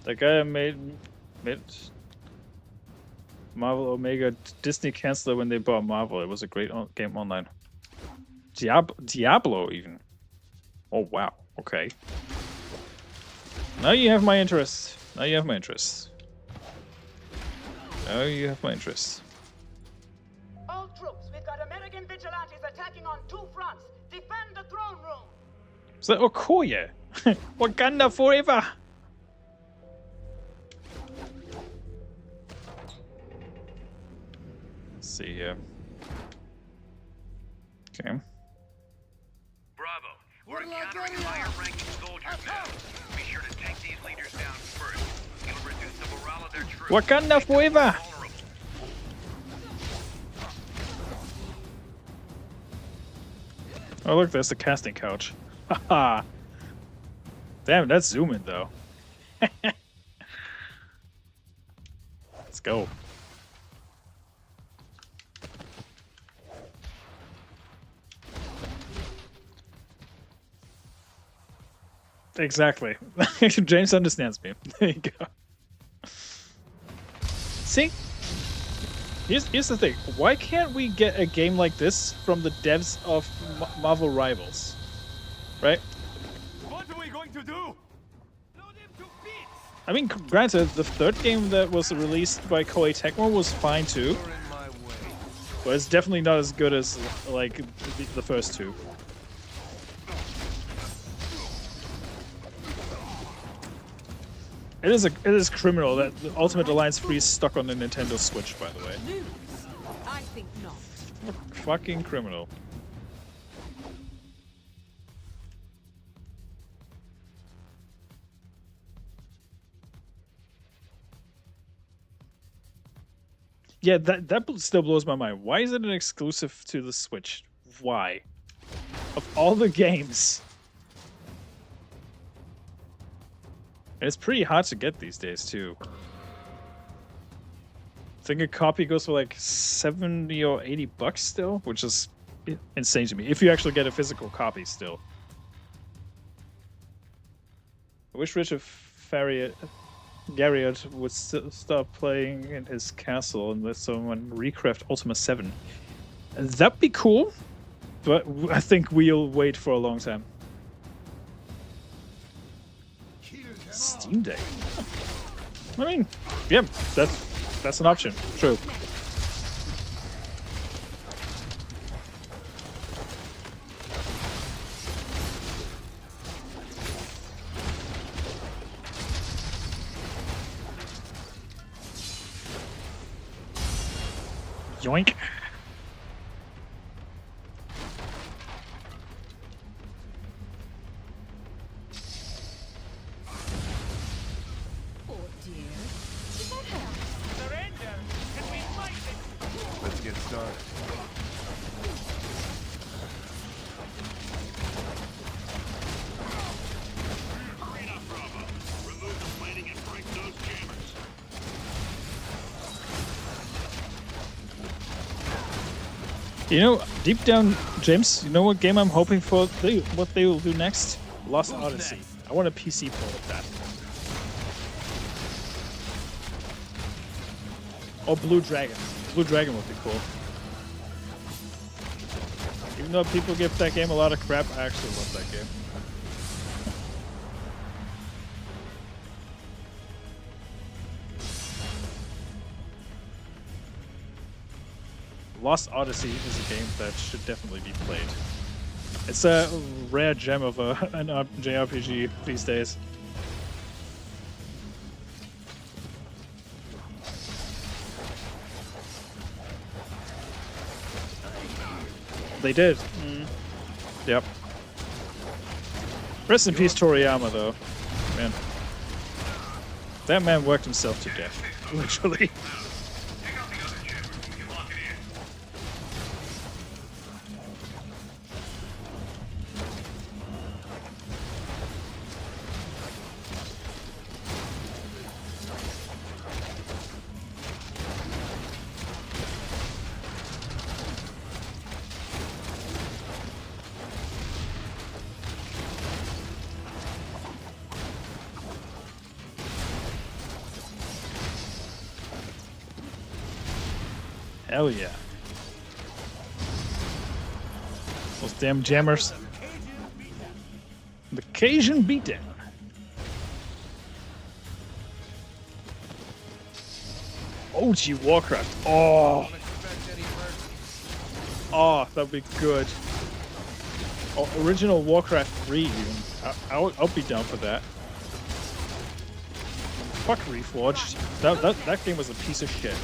That guy made Marvel Omega. Disney canceled it when they bought Marvel. It was a great game online. Diablo even. Oh wow. Okay. Now you have my interest. Now you have my interest. All troops, we've got American vigilantes attacking on 2 fronts. Defend the throne room. Is that Okoye? Wakanda forever! Let's see here. Okay. Bravo. We're encountering higher-ranking soldiers now. Be sure to take these leaders down first. It'll reduce the morale of their troops. Wakanda forever! Oh look, there's the casting couch. Haha. Damn, that's zooming though. Let's go. Exactly. James understands me. There you go. See? Here's the thing. Why can't we get a game like this from the devs of Marvel Rivals? Right? What are we going to do? I mean, granted, the third game that was released by Koei Tecmo was fine too. But it's definitely not as good as, like, the first two. It is criminal that the Ultimate Alliance 3 is stuck on the Nintendo Switch, by the way. I think not. Fucking criminal. Yeah, that still blows my mind. Why is it an exclusive to the Switch? Why? Of all the games. And it's pretty hard to get these days, too. I think a copy goes for like 70 or 80 bucks still, which is insane to me. If you actually get a physical copy still. I wish Richard Garriott would stop playing in his castle and let someone recraft Ultima 7. That'd be cool, but I think we'll wait for a long time. Steam Deck. I mean, yeah, that's an option. True. Yoink. Let's get started. You know, deep down, James, you know what game I'm hoping for? What they will do next? Lost Odyssey. I want a PC port of that. Or Blue Dragon. Blue Dragon would be cool. Even though people give that game a lot of crap, I actually love that game. Lost Odyssey is a game that should definitely be played. It's a rare gem of an JRPG these days. They did. Yep. Rest in peace, Toriyama, though. Man. That man worked himself to death. Literally. Hell yeah. Those damn jammers. The Cajun beatdown. OG Warcraft. Oh. Oh, that'd be good. Oh, original Warcraft 3 even. I'll be down for that. Fuck Reforged. That game was a piece of shit.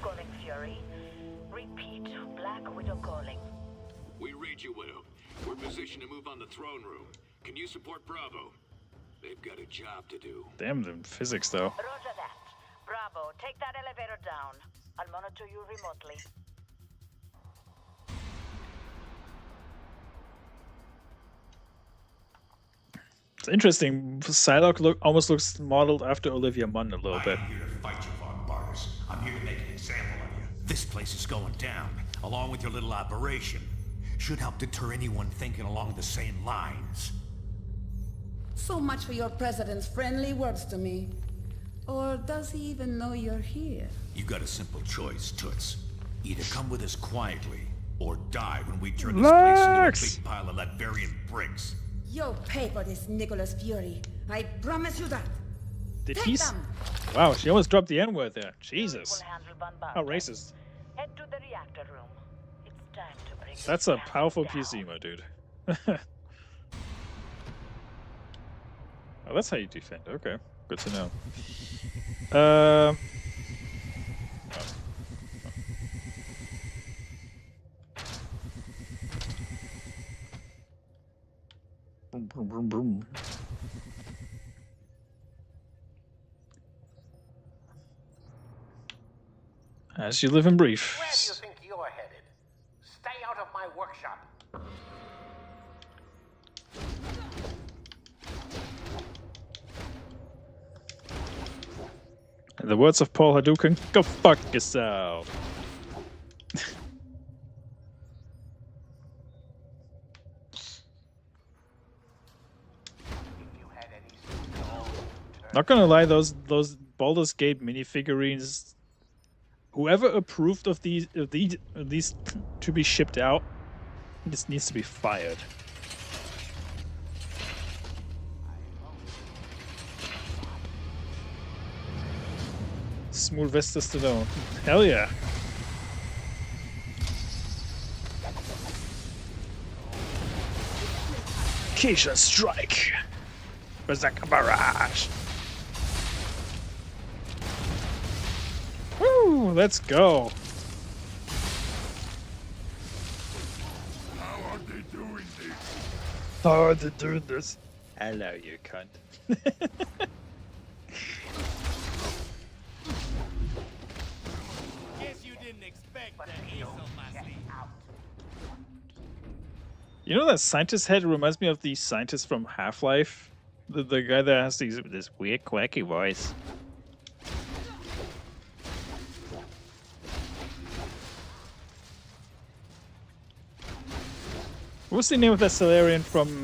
Calling Fury. Repeat. Black Widow calling. We read you, Widow. We're positioned to move on the throne room. Can you support Bravo? They've got a job to do. Damn them physics though. Roger that. Bravo, take that elevator down. I'll monitor you remotely. It's interesting. Psylocke almost looks modeled after Olivia Munn a little bit. I'm here to fight you, Von Barnes. I'm here to make an example of you. This place is going down, along with your little operation. Should help deter anyone thinking along the same lines. So much for your president's friendly words to me. Or does he even know you're here? You got a simple choice, Toots. Either come with us quietly, or die when we turn this place into a big pile of Latvian bricks. You'll pay for this, Nicholas Fury. I promise you that. Did Take he? them. Wow, she almost dropped the N-word there. Jesus. How racist. Head to the reactor room. It's time to bring That's a powerful PC, my dude. Oh, that's how you defend. Okay, good to know. Oh. Boom, boom, boom, boom. As you live and breathe. Where do you think you're headed? Stay out of my workshop. In the words of Paul Hadouken, go fuck yourself. Not gonna lie, those Baldur's Gate minifigurines. Whoever approved of these to be shipped out, this needs to be fired. Smooth Vesta Stallone. Hell yeah. Keisha Strike. Berserker Barrage. Woo! Let's go. How are they doing this? How are they doing this? Hello, you cunt. Guess you didn't expect that easel, my sleeve. You know that scientist head reminds me of the scientist from Half-Life? The guy that has this weird quacky voice. What's the name of that Salarian from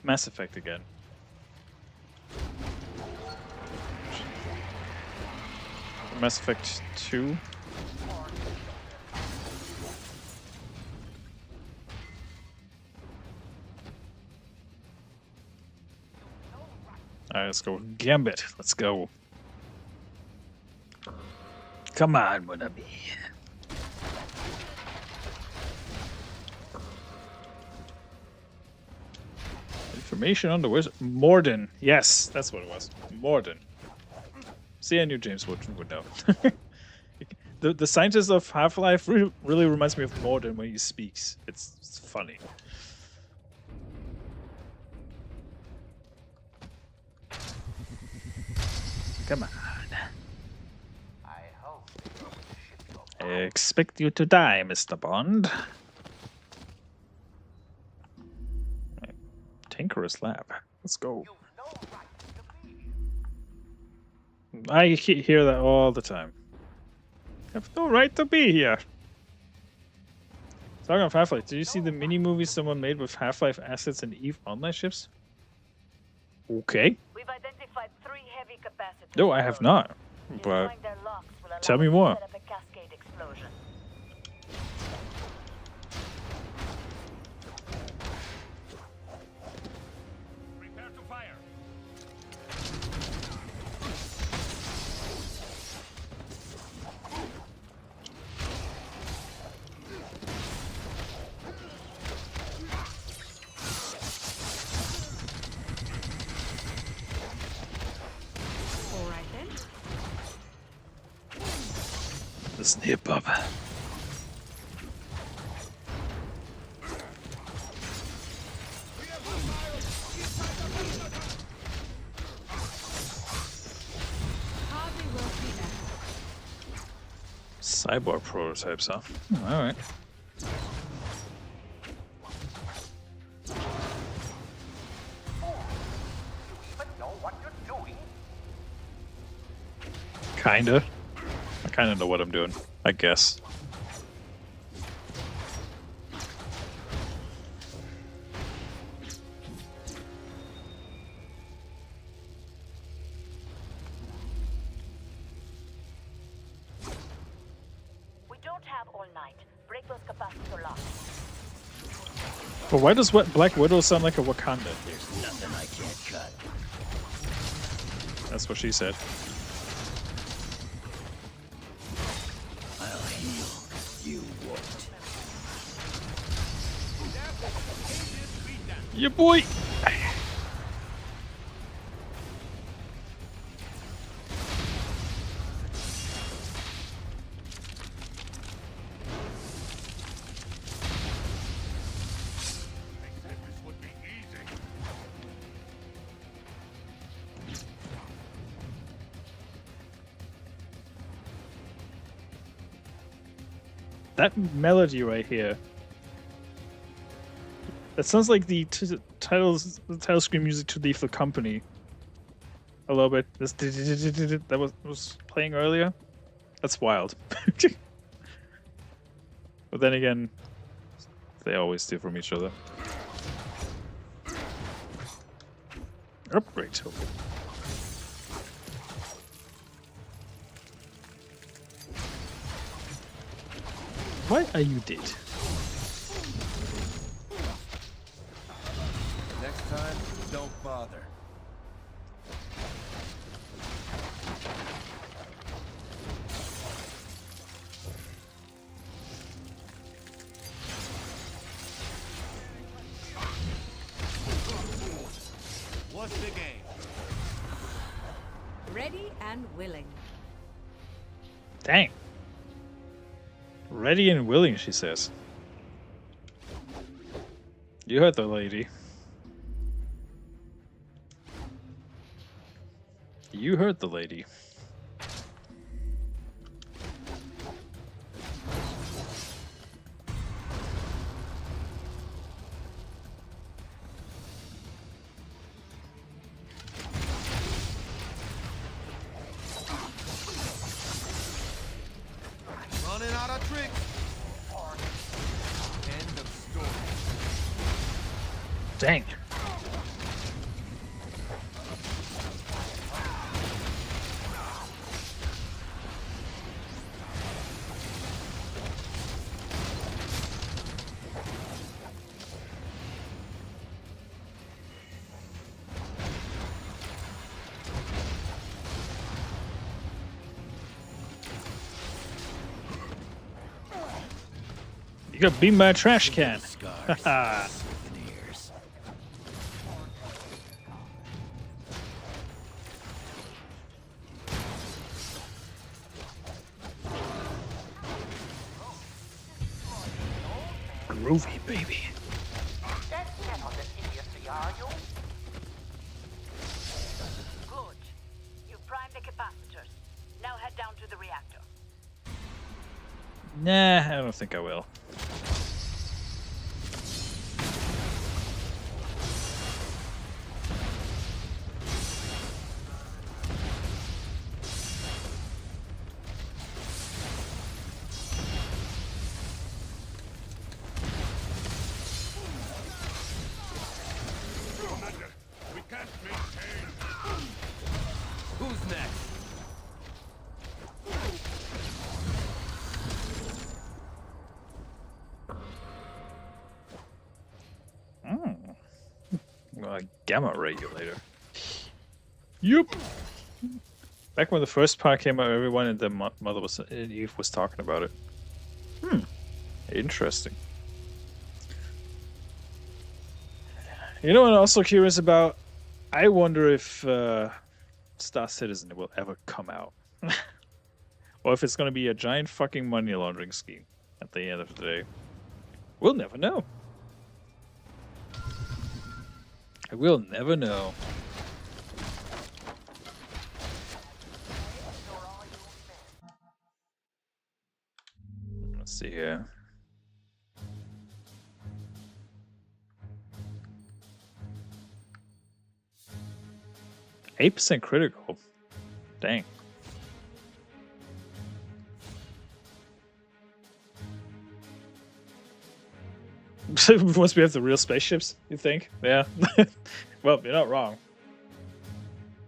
Mass Effect again? Mass Effect 2? Alright, let's go. Gambit, let's go. Come on, mon ami. Information on the wizard. Morden. Yes, that's what it was. Morden. See, I knew James would know. The scientist of Half-Life really reminds me of Morden when he speaks. It's funny. Come on. I expect you to die, Mr. Bond. Tinkerer's Lab. Let's go. I hear that all the time. I have no right to be here. Talking of Half-Life, did you see the mini-movie someone made with Half-Life assets and EVE Online ships? Okay. We've identified 3 heavy capacitors No, I have not. But Destroying their locks will allow tell me us to more. set up a cascade explosion. Prepare to fire. All right then. The snip up. Hardly worth the effort. Cyborg prototypes, huh? Alright. Kinda. I kinda know what I'm doing, I guess. We don't have all night. Break those capacitor locks. But why does Black Widow sound like a Wakanda? There's nothing I can't cut. That's what she said. I'll heal. You won't. Yeah, boy! This would be easy. That melody right here. That sounds like the title screen music to Leave the Company. A little bit. This that was playing earlier. That's wild. But then again, they always steal from each other. Upgrade token. Why are you dead? Next time, don't bother. What's the game? Ready and willing. Dang. Ready and willing, she says. You heard the lady. You heard the lady. Running out of tricks. End of story. Dang. You got beat by a trash can. Haha. Souvenirs. Groovy, baby. Good. You primed the capacitors. Now head down to the reactor. Nah, I don't think I will. We can't maintain. Who's next? Gamma regulator. Yup. Back when the first part came out, everyone in the mother was Eve was talking about it. Interesting. You know what I'm also curious about? I wonder if Star Citizen will ever come out. Or if it's going to be a giant fucking money laundering scheme at the end of the day. We'll never know. I will never know. Let's see here. %8 critical. Dang. Once we have the real spaceships, you think? Yeah. Well, you're not wrong.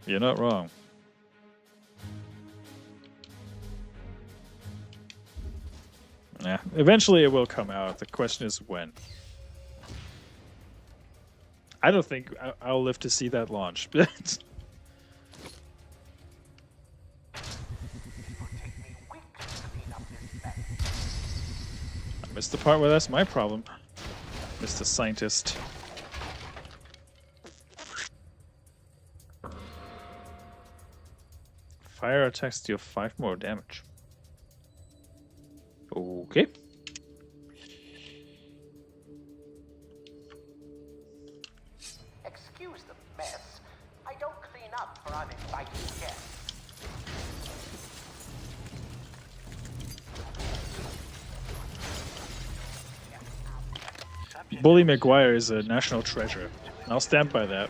You're not wrong. Yeah, eventually it will come out. The question is when. I don't think I'll live to see that launch. I missed the part where that's my problem, Mr. Scientist. Fire attacks deal 5 more damage. Okay. Excuse the mess. I don't clean up for uninvited guests. Bully McGuire is a national treasure. I'll stand by that.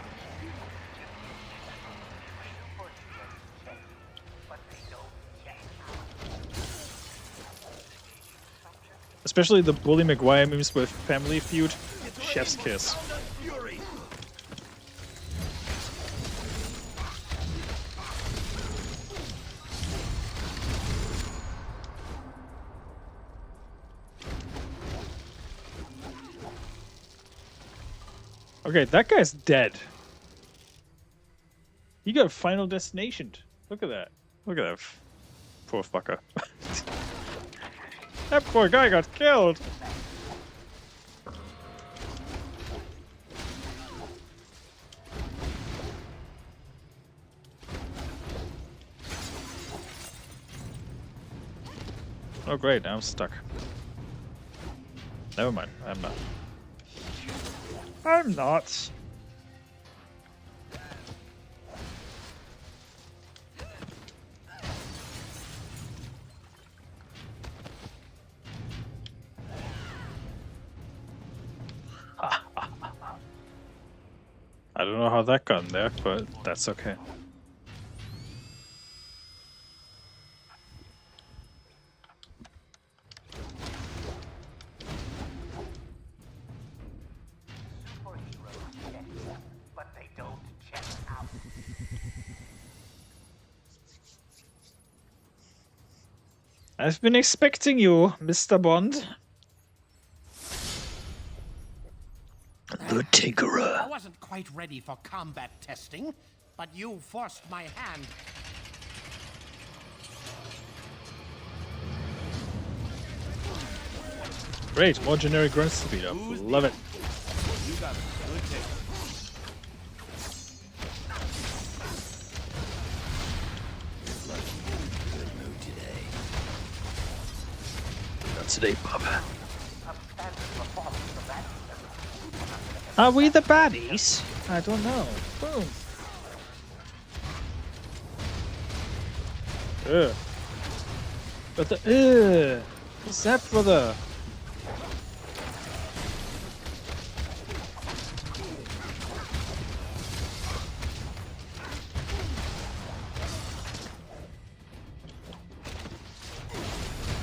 Especially the Bully McGuire memes with Family Feud. Chef's kiss. Okay, that guy's dead. He got Final Destination. Look at that. Look at that. Poor fucker. That poor guy got killed. Oh great, now I'm stuck. Never mind, I'm not. I'm not. I don't know how that got in there, but that's okay. But they don't check out. I've been expecting you, Mr. Bond. The Tinkerer. I wasn't quite ready for combat testing, but you forced my hand. Great, more generic grunt speed up. Love it. You got a good take. Good mood today. Not today, Bob. Are we the baddies? I don't know. Boom. Ugh. But the what's that for the?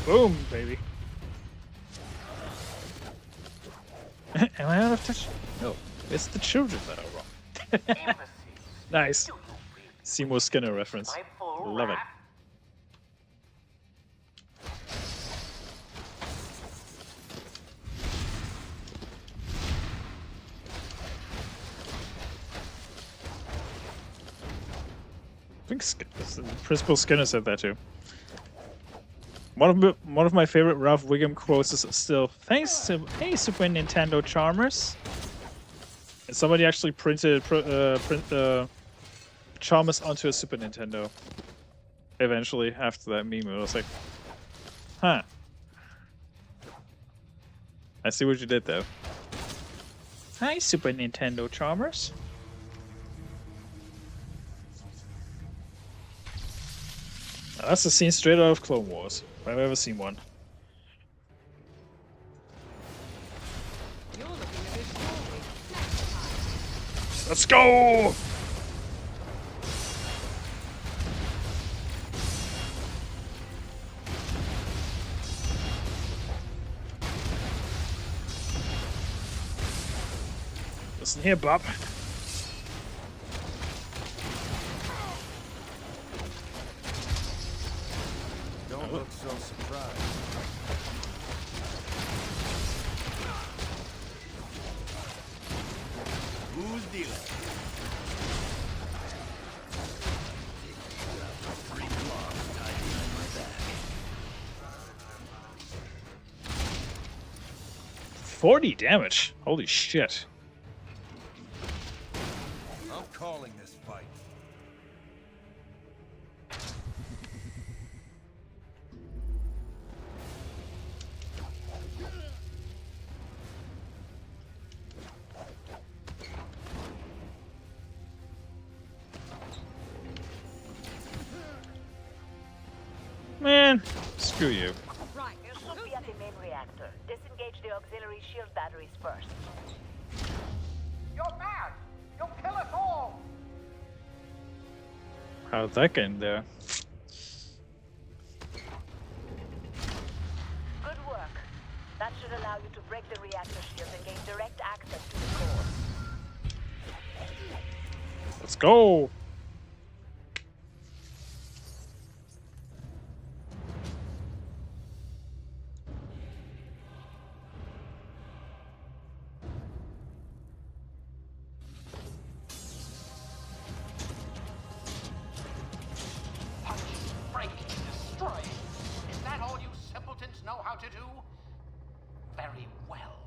Boom, baby. Am I out of touch? No, it's the children that are wrong. Nice. Seymour Skinner reference. Love it. I think Principal Skinner said that too. One of my favorite Ralph Wiggum quotes is still, "Thanks to Super Nintendo charmers." And somebody actually printed Chalmers onto a Super Nintendo. Eventually, after that meme, it was like, huh. I see what you did though. Hi, Super Nintendo charmers. Now, that's a scene straight out of Clone Wars, if I've ever seen one. Let's go! Listen here, Bob. Don't look so surprised. Who's dealing? Three claws tied behind my back. 40 damage. Holy shit. I'm calling this fight. Man, screw you. Right, you should be at the main reactor. Disengage the auxiliary shield batteries first. You're mad! You'll kill us all! How'd that get in there? Good work. That should allow you to break the reactor shield and gain direct access to the core. Let's go! Break, destroy. Is that all you simpletons know how to do? Very well.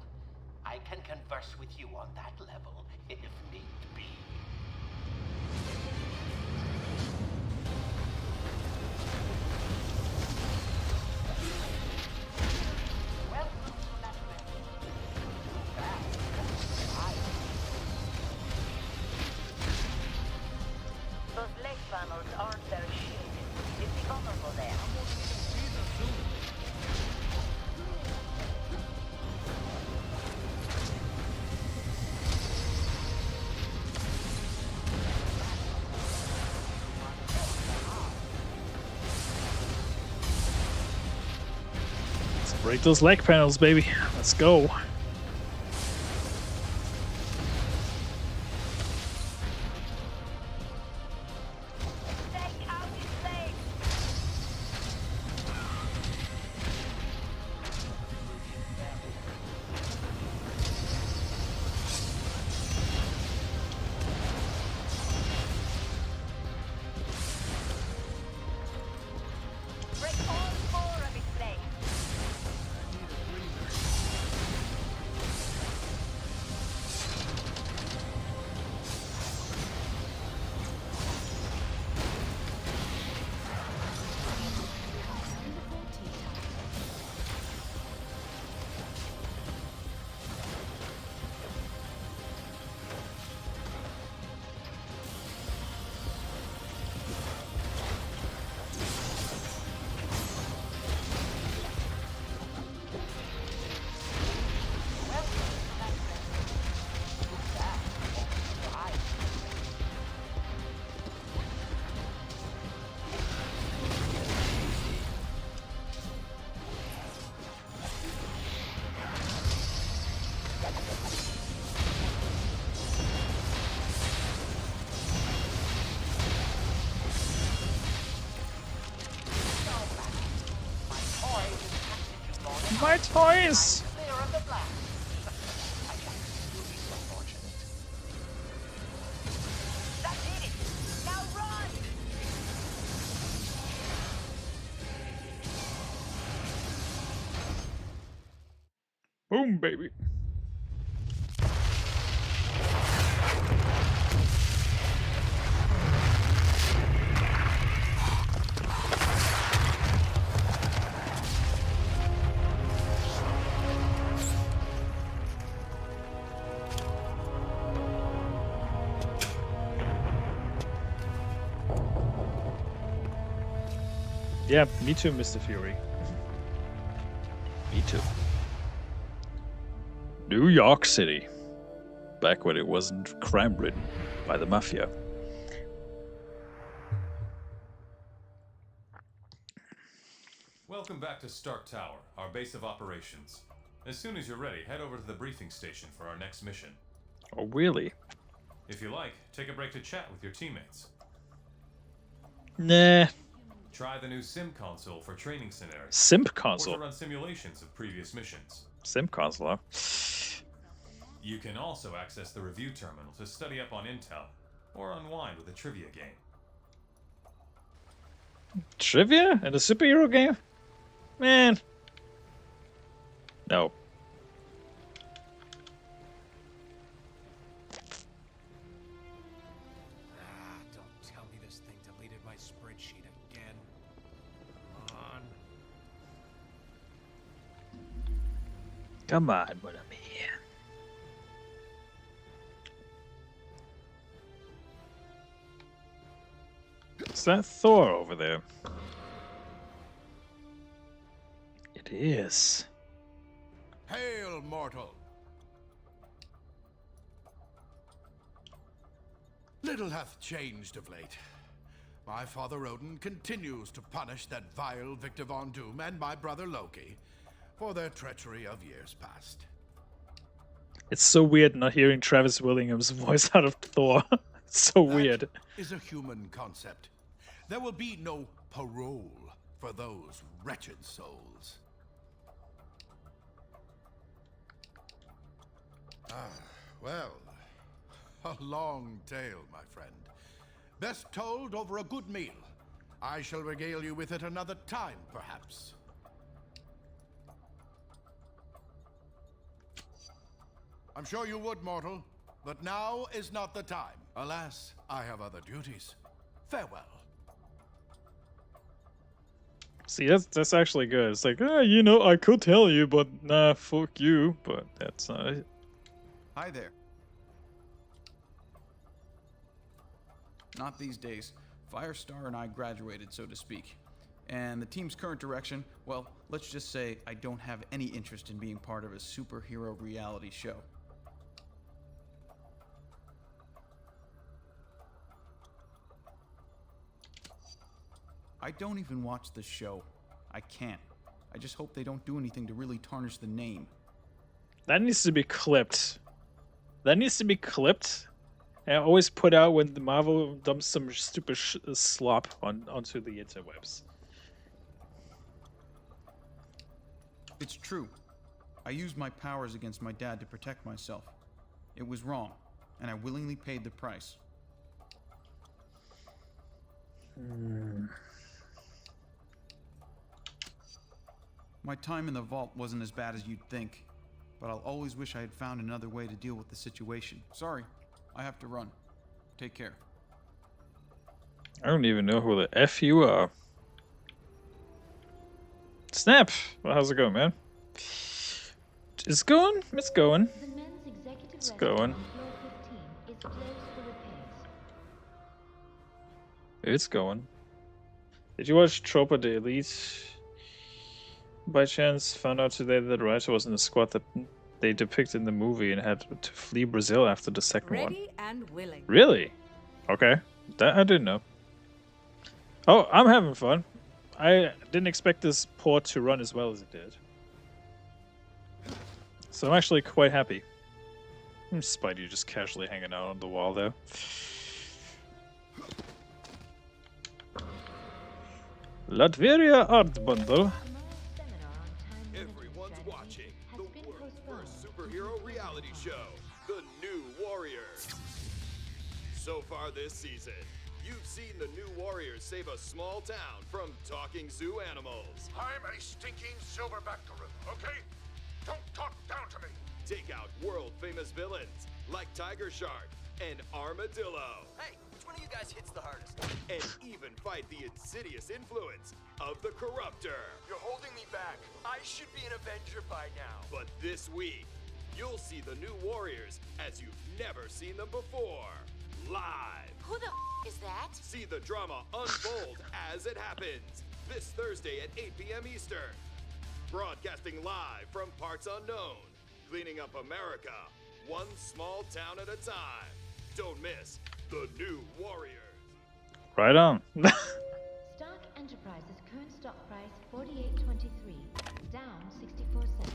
I can converse with you on that level, if need be. Welcome to Naturel. Those leg panels aren't very shielded. Is the vulnerable there? Let's break those leg panels, baby. Let's go. Take out his legs! Break all four of his legs. My toys! Clear of the blast. I guess you'll be so fortunate. That did it! Now run! Boom, baby. Yeah, me too, Mr. Fury. Me too. New York City. Back when it wasn't crime-ridden by the mafia. Welcome back to Stark Tower, our base of operations. As soon as you're ready, head over to the briefing station for our next mission. Oh, really? If you like, take a break to chat with your teammates. Nah. Try the new sim console for training scenarios. Simp Or console? to run simulations of previous missions. Simp console, huh? You can also access the review terminal to study up on intel, or unwind with a trivia game. Trivia? And a superhero game? Man. No. Don't tell me this thing deleted my spreadsheet again. Come on. Come on, mon ami. Is that Thor over there? It is. Hail, mortal! Little hath changed of late. My father Odin continues to punish that vile Victor Von Doom and my brother Loki for their treachery of years past. It's so weird not hearing Travis Willingham's voice out of Thor. It's so weird. Is a human concept. There will be no parole for those wretched souls. Well, a long tale, my friend. Best told over a good meal. I shall regale you with it another time, perhaps. I'm sure you would, mortal, but now is not the time. Alas, I have other duties. Farewell. See, that's actually good. It's like, you know, I could tell you, but nah, fuck you. But that's not it. Hi there. Not these days. Firestar and I graduated, so to speak. And the team's current direction, well, let's just say I don't have any interest in being part of a superhero reality show. I don't even watch the show. I can't. I just hope they don't do anything to really tarnish the name. That needs to be clipped. That needs to be clipped. And always put out when the Marvel dumps some stupid slop onto the interwebs. It's true. I used my powers against my dad to protect myself. It was wrong, and I willingly paid the price. My time in the vault wasn't as bad as you'd think, but I'll always wish I had found another way to deal with the situation. Sorry, I have to run. Take care. I don't even know who the F you are. Snap! Well, how's it going, man? It's going? It's going. It's going. It's going. Did you watch Tropa the Elite? By chance, found out today that the writer was in the squad that they depicted in the movie and had to flee Brazil after the second one. Ready and willing. Really? Okay. That I didn't know. Oh, I'm having fun. I didn't expect this port to run as well as it did. So I'm actually quite happy. Spidey just casually hanging out on the wall there. Latveria Art Bundle. Everyone's superhero reality show, The New Warriors. So far this season, you've seen the New Warriors save a small town from talking zoo animals. I'm a stinking silverback gorilla, okay? Don't talk down to me. Take out world-famous villains like Tiger Shark and Armadillo. Hey, which one of you guys hits the hardest? And even fight the insidious influence of the Corruptor. You're holding me back. I should be an Avenger by now. But this week, you'll see the New Warriors as you've never seen them before. Live. Who the is that? See the drama unfold as it happens. This Thursday at 8 p.m. Eastern. Broadcasting live from parts unknown. Cleaning up America, one small town at a time. Don't miss The New Warriors. Right on. Stark Enterprises current stock price $48.23, down 64 cents.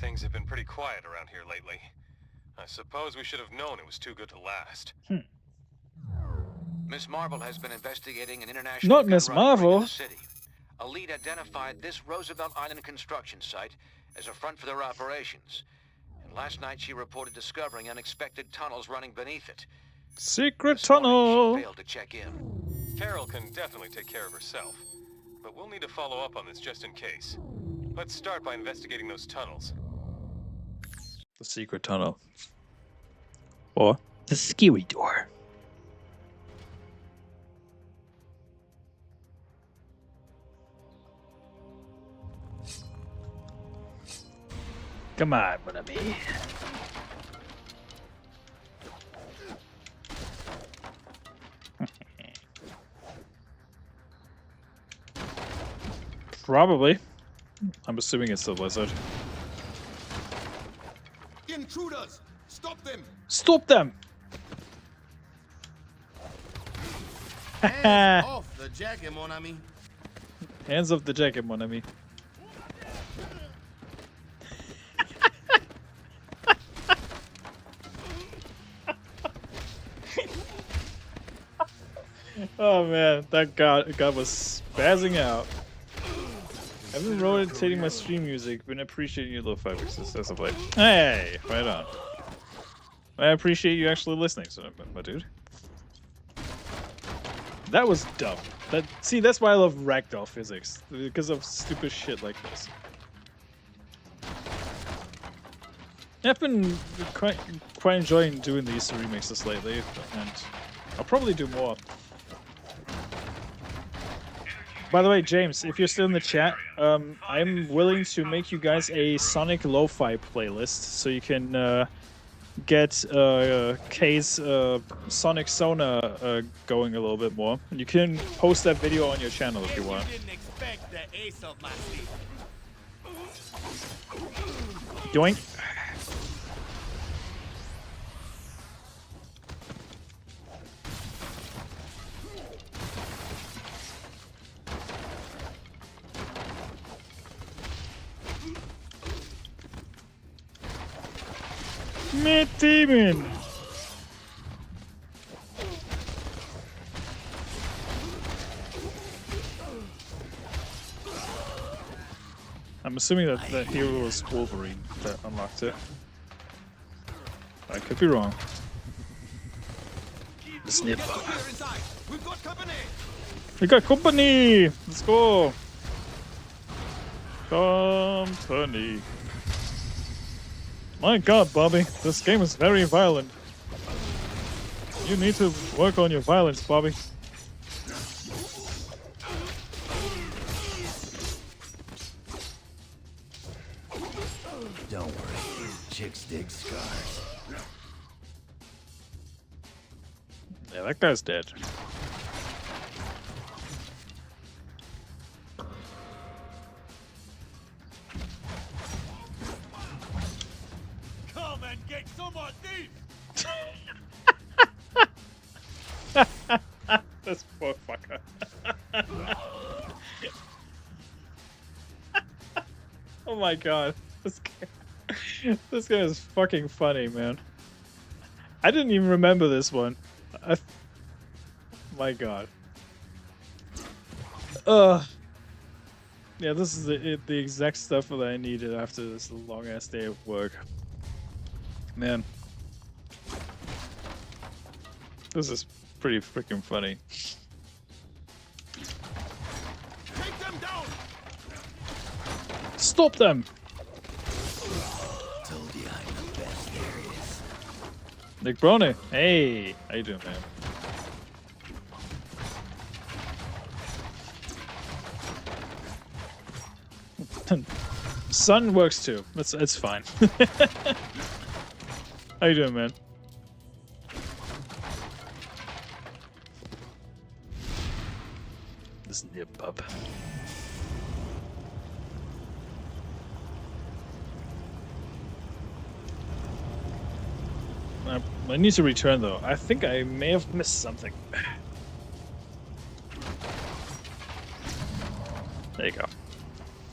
Things have been pretty quiet around here lately. I suppose we should have known it was too good to last. Miss Marvel has been investigating an international Not Miss gun running ring in Marvel. the city. A lead identified this Roosevelt Island construction site as a front for their operations. And last night she reported discovering unexpected tunnels running beneath it. Secret tunnel. She failed to check in. Carol can definitely take care of herself, but we'll need to follow up on this just in case. Let's start by investigating those tunnels. The secret tunnel. Or the scary door. Come on, mon ami. Probably. I'm assuming it's the lizard. Intruders! Stop them! Stop them! Hands off the jacket, mon ami. Hands off the jacket, mon ami. Oh man, that guy was spazzing out. I've been rotating my stream music, been appreciating your lo-fi mixes as of late. Hey, right on. I appreciate you actually listening, so my dude. That was dumb. See, that's why I love ragdoll physics, because of stupid shit like this. I've been quite enjoying doing these remixes lately, and I'll probably do more. By the way, James, if you're still in the chat, I'm willing to make you guys a Sonic Lo-Fi playlist, so you can get K's Sonic Sona going a little bit more. And you can post that video on your channel if you want. Doink. Mit Demon. I'm assuming that the hero was Wolverine that unlocked it. I could be wrong. Snip. We've got company. We got company. Let's go. Company. My god, Bobby, this game is very violent. You need to work on your violence, Bobby. Don't worry, chicks dig scars. Yeah, that guy's dead. Come and get some of these! This poor fucker. Oh my god. This guy is fucking funny, man. I didn't even remember this one. My god. Yeah, this is the exact stuff that I needed after this long ass day of work. Man. This is pretty freaking funny. Take them down! Stop them! Told you I'm the best there is. Nick Brony, hey, how you doing, man? Sun works too. It's fine. How you doing, man? This nib pub. I need to return though. I think I may have missed something. There you go.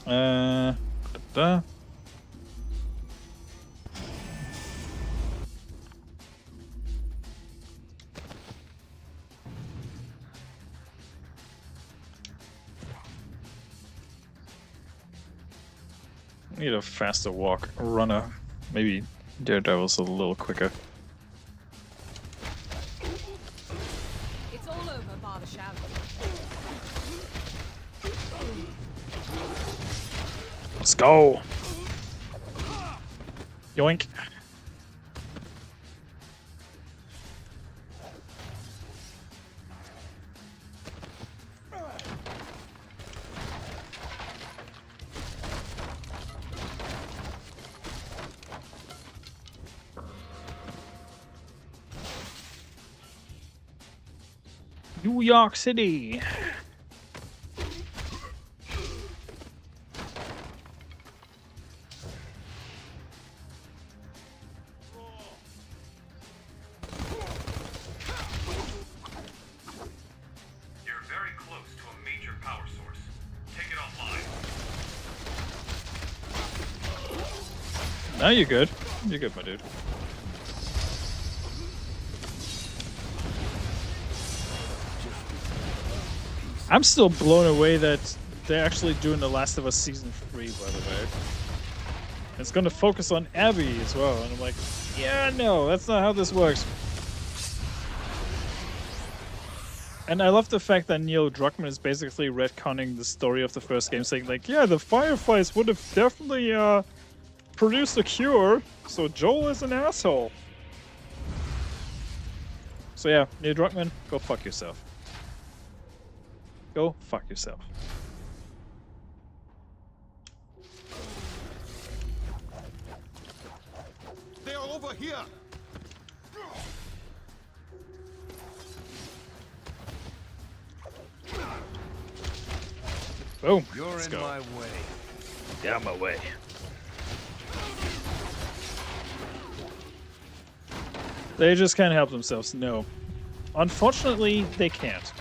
I need a faster walk, runner. Maybe Daredevil's a little quicker. It's all over, bar the shout. Let's go! Yoink. New York City. No, you're good. You're good, my dude. I'm still blown away that they're actually doing The Last of Us Season 3, by the way. It's gonna focus on Abby as well, and I'm like, yeah, no, that's not how this works. And I love the fact that Neil Druckmann is basically retconning the story of the first game, saying like, yeah, the Fireflies would have definitely produced a cure, so Joel is an asshole. So yeah, Neil Druckmann, go fuck yourself. Go fuck yourself. They are over here! Boom. You're Let's in go. my way. Get out of my way. They just can't help themselves. No. Unfortunately, they can't.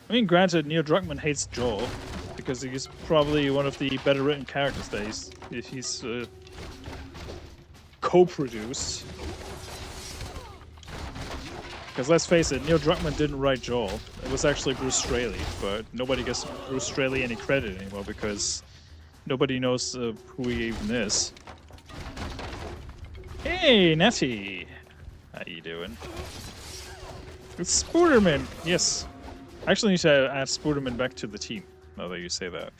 I mean, granted, Neil Druckmann hates Joel because he's probably one of the better written characters that he's co-produced. Because let's face it, Neil Druckmann didn't write Joel. It was actually Bruce Straley, but nobody gives Bruce Straley any credit anymore because nobody knows who he even is. Hey, Natty! How you doing? It's Spooderman! Yes. I actually need to add Spooderman back to the team, now that you say that.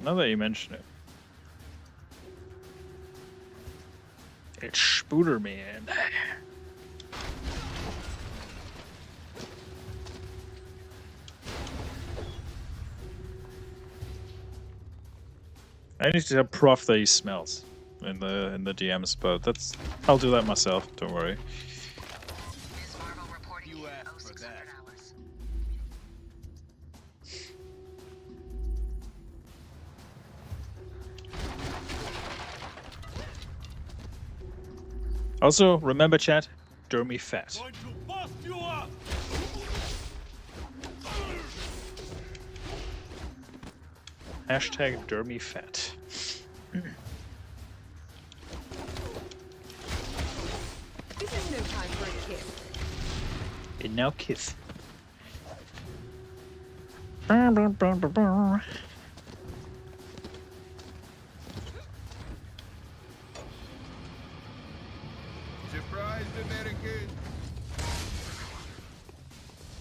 Now that you mention it. It's Spooderman. I need to have proof that he smells in the DMs, but that's I'll do that myself. Don't worry. You asked for that. Also, remember, chat, Dermy fat. Going to bust you up! Hashtag DermyFat. This is no time for a kiss. And now kiss. Surprised, American?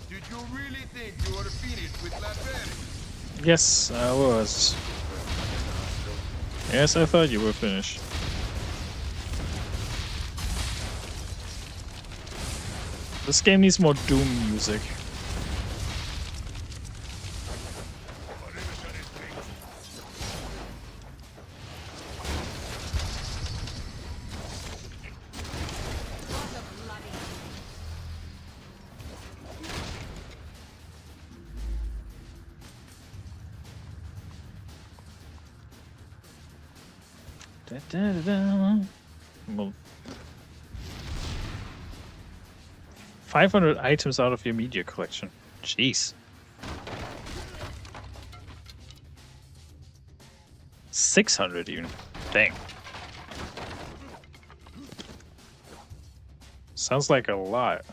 Did you really think you were finished with Latveria? Yes, I was. Yes, I thought you were finished. This game needs more Doom music. Well, 500 items out of your media collection. Jeez. 600 even. Dang. Sounds like a lot.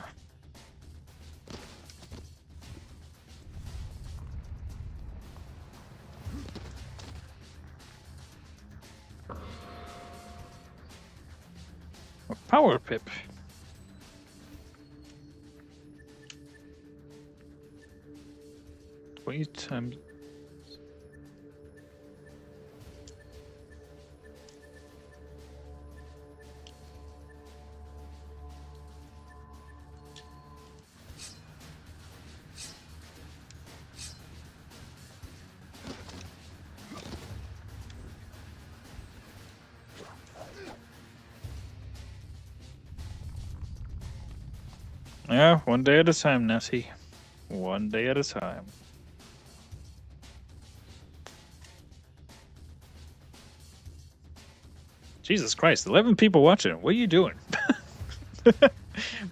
A power pip. Times. Yeah, one day at a time, Nessie. One day at a time. Jesus Christ, 11 people watching. What are you doing?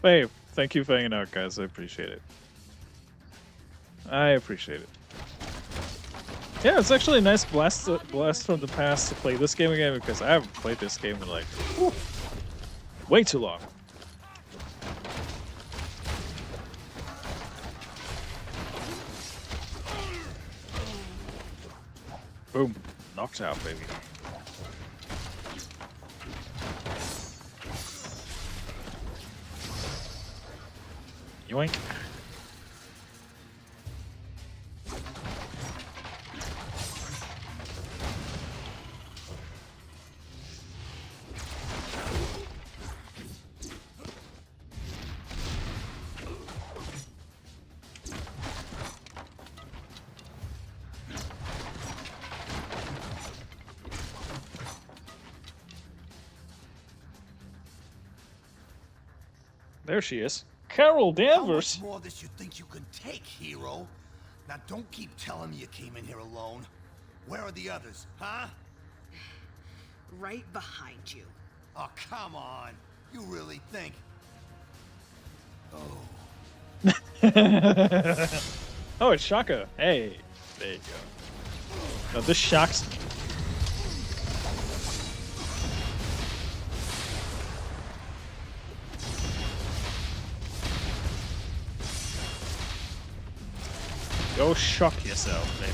Hey, thank you for hanging out, guys. I appreciate it. I appreciate it. Yeah, it's actually a nice blast from the past to play this game again because I haven't played this game in like way too long. Boom. Knocked out, baby. Yoink. There she is. Carol Danvers. How much more this you think you can take, hero? Now don't keep telling me you came in here alone. Where are the others, huh? Right behind you. Oh, come on. You really think? Oh. Oh, it's Shaka. Hey. There you go. No, this shocks me. Go shock yourself, baby.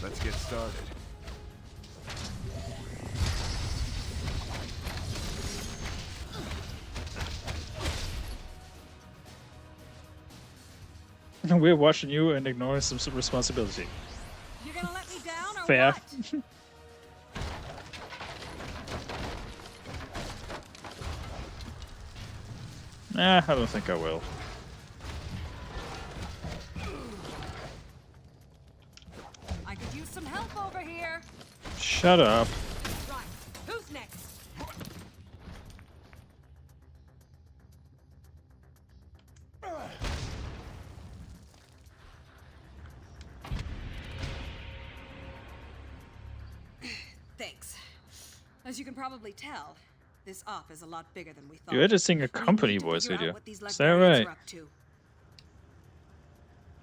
Let's get started. We're watching you and ignoring some responsibility. You're gonna let me down or Fair. what? Nah, I don't think I will. I could use some help over here. Shut up. Right. Who's next? As you can probably tell, this op is a lot bigger than we thought. You're editing a company voice video. Is that right?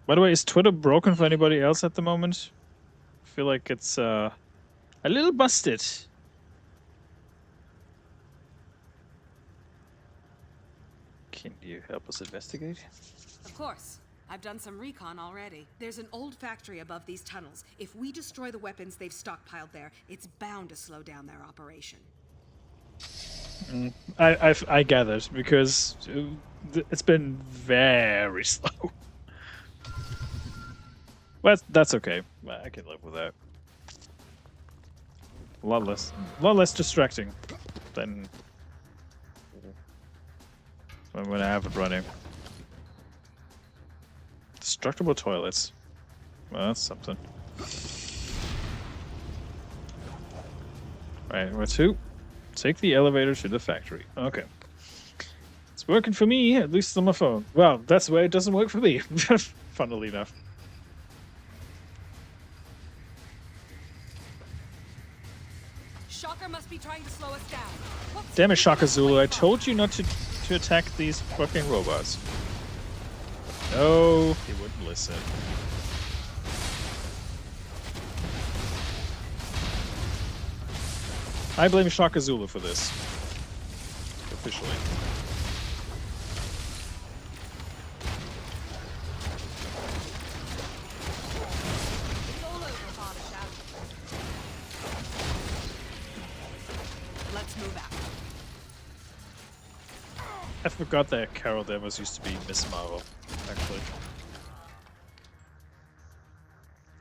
By the way, is Twitter broken for anybody else at the moment? I feel like it's a little busted. Can you help us investigate? Of course. I've done some recon already. There's an old factory above these tunnels. If we destroy the weapons they've stockpiled there, it's bound to slow down their operation. I gathered, because it's been very slow. But that's okay. I can live with that. A lot less distracting than when I have it running. Destructible toilets. Well, that's something. Right, where to? Take the elevator to the factory. Okay. It's working for me, at least on my phone. Well, that's where it doesn't work for me, funnily enough. Shocker must be trying to slow us down. Damn it, Shaka Zulu, I told you not to attack these fucking robots. No, he wouldn't listen. I blame Shaka Zulu for this. Officially. It's all over, Father Shout. Let's move out. I forgot that Carol Danvers used to be Miss Marvel, actually.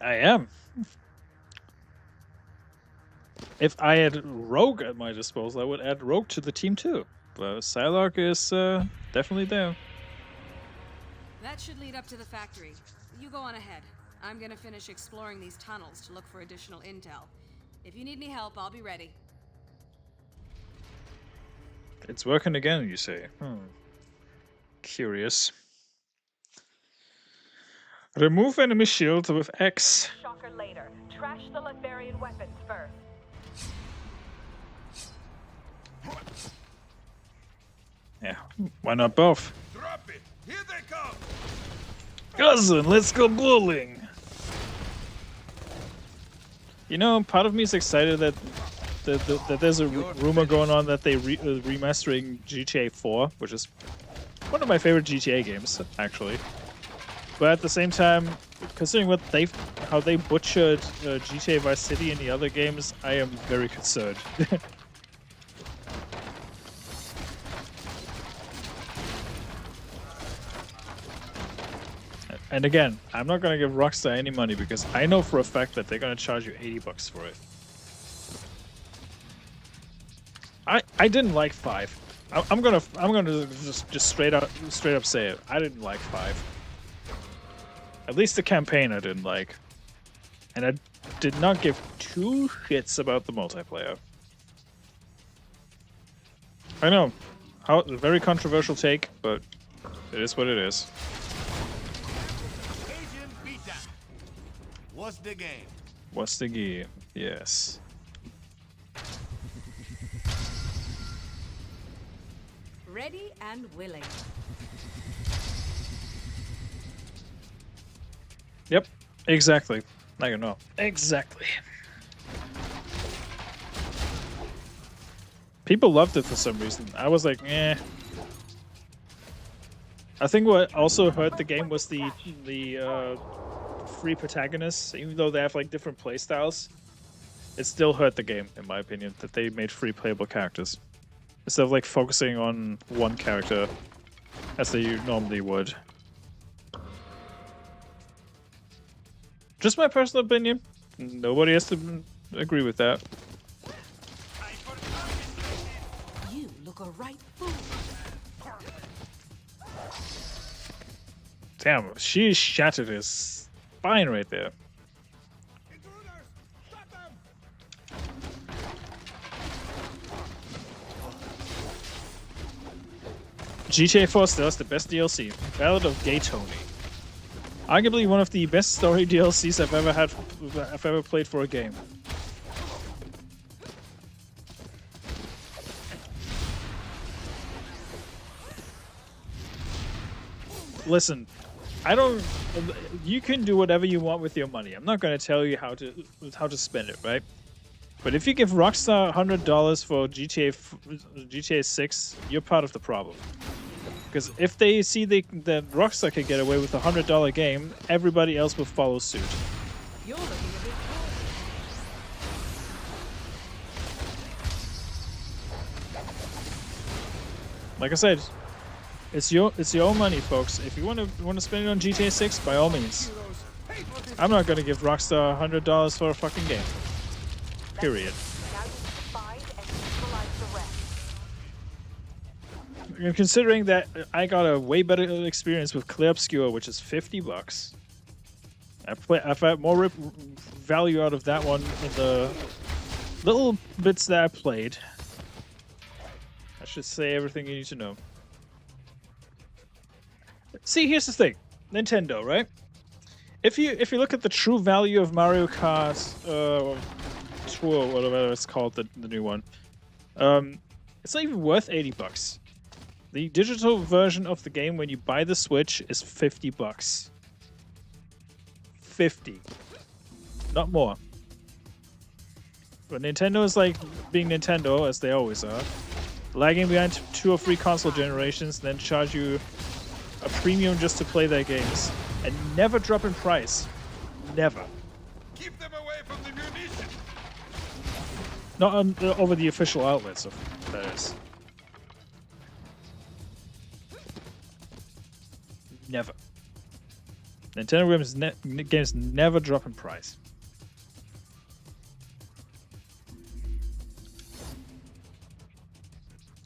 I am. If I had Rogue at my disposal, I would add Rogue to the team too. But Psylocke is definitely there. That should lead up to the factory. You go on ahead. I'm gonna finish exploring these tunnels to look for additional intel. If you need any help, I'll be ready. It's working again, you say? Curious. Remove enemy shield with X. Shocker later. Trash the Latvian weapons first. Yeah, why not both? Drop it! Here they come! Cousin, let's go bowling! You know, part of me is excited that there's a rumor going on that they're remastering GTA 4, which is one of my favorite GTA games, actually. But at the same time, considering how they butchered GTA Vice City in the other games, I am very concerned. And again, I'm not gonna give Rockstar any money because I know for a fact that they're gonna charge you $80 for it. I didn't like 5. I'm gonna just straight up say it. I didn't like 5. At least the campaign I didn't like, and I did not give 2 shits about the multiplayer. I know, a very controversial take, but it is what it is. What's the game? What's the game? Yes. Ready and willing. Yep, exactly. Now you know. Exactly. People loved it for some reason. I was like, eh. I think what also hurt the game was the free protagonists. Even though they have like different playstyles, it still hurt the game, in my opinion, that they made free playable characters instead of like focusing on one character as they normally would. Just my personal opinion. Nobody has to agree with that. You look a right fool. Damn, she shattered his spine right there. GTA 4 still has the best DLC, Ballad of Gay Tony. Arguably one of the best story DLCs I've ever played for a game. listen, I don't. You can do whatever you want with your money. I'm not going to tell you how to spend it, right? But if you give Rockstar $100 for GTA 6, you're part of the problem. Because if they see that Rockstar can get away with a $100 game, everybody else will follow suit. You're looking a bit Like I said, it's your own money, folks. If you want to spend it on GTA 6, by all means. I'm not going to give Rockstar $100 for a fucking game. Period. And considering that I got a way better experience with Clear Obscure, which is $50, I've had more value out of that one in the little bits that I played. I should say everything you need to know. See, here's the thing, Nintendo, right? If you look at the true value of Mario Kart Tour, whatever it's called, the new one, it's not even worth $80. The digital version of the game, when you buy the Switch, is $50. 50, not more. But Nintendo is like being Nintendo, as they always are, lagging behind 2 or 3 console generations, then charge you a premium just to play their games, and never drop in price. Never. Keep them away from the munition. Not over the official outlets, that is. Never. Nintendo games never drop in price.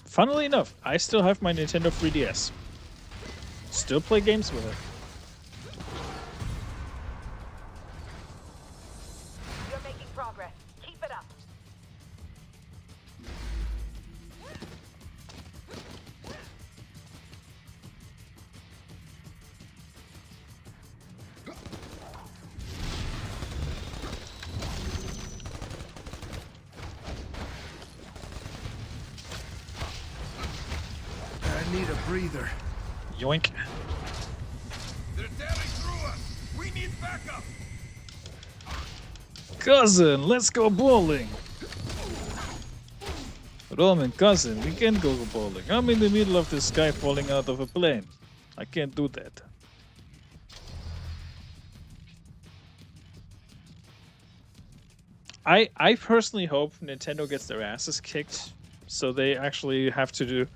Funnily enough, I still have my Nintendo 3DS. Still play games with it. You're making progress. Keep it up. I need a breather. Yoink. They're tearing through us. We need backup. Cousin, let's go bowling. Roman, cousin, we can't go bowling. I'm in the middle of this guy falling out of a plane. I can't do that. I personally hope Nintendo gets their asses kicked, so they actually have to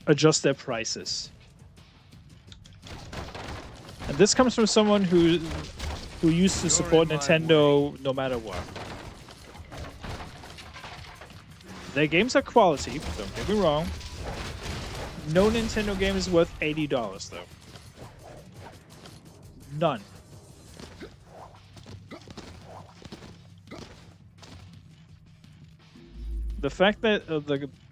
adjust their prices. And this comes from someone who used to support Nintendo no matter what. Their games are quality, don't get me wrong. No Nintendo game is worth $80 though. None. The fact that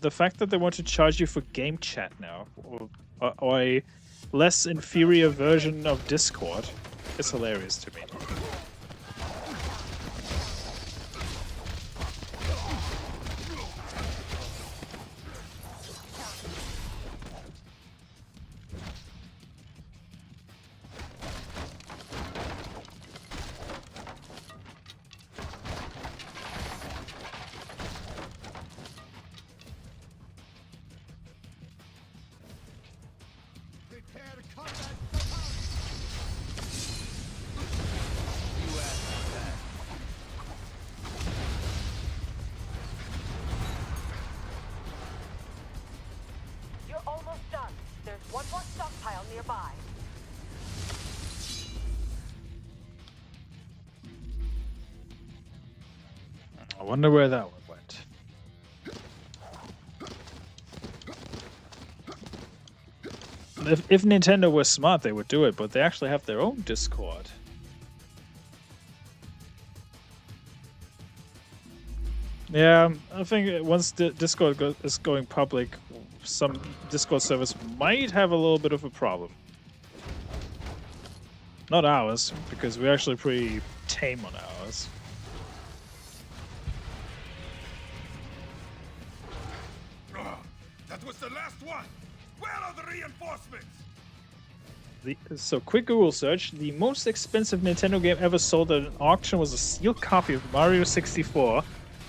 the fact that they want to charge you for game chat now, or a less inferior version of Discord, is hilarious to me. You're almost done. There's one more stockpile nearby. I wonder where that one went. If Nintendo was smart, they would do it, but they actually have their own Discord. Yeah, I think once the Discord is going public, some Discord servers might have a little bit of a problem. Not ours, because we're actually pretty tame on ours. That was the last one. Where are the reinforcements? So quick Google search. The most expensive Nintendo game ever sold at an auction was a sealed copy of Mario 64,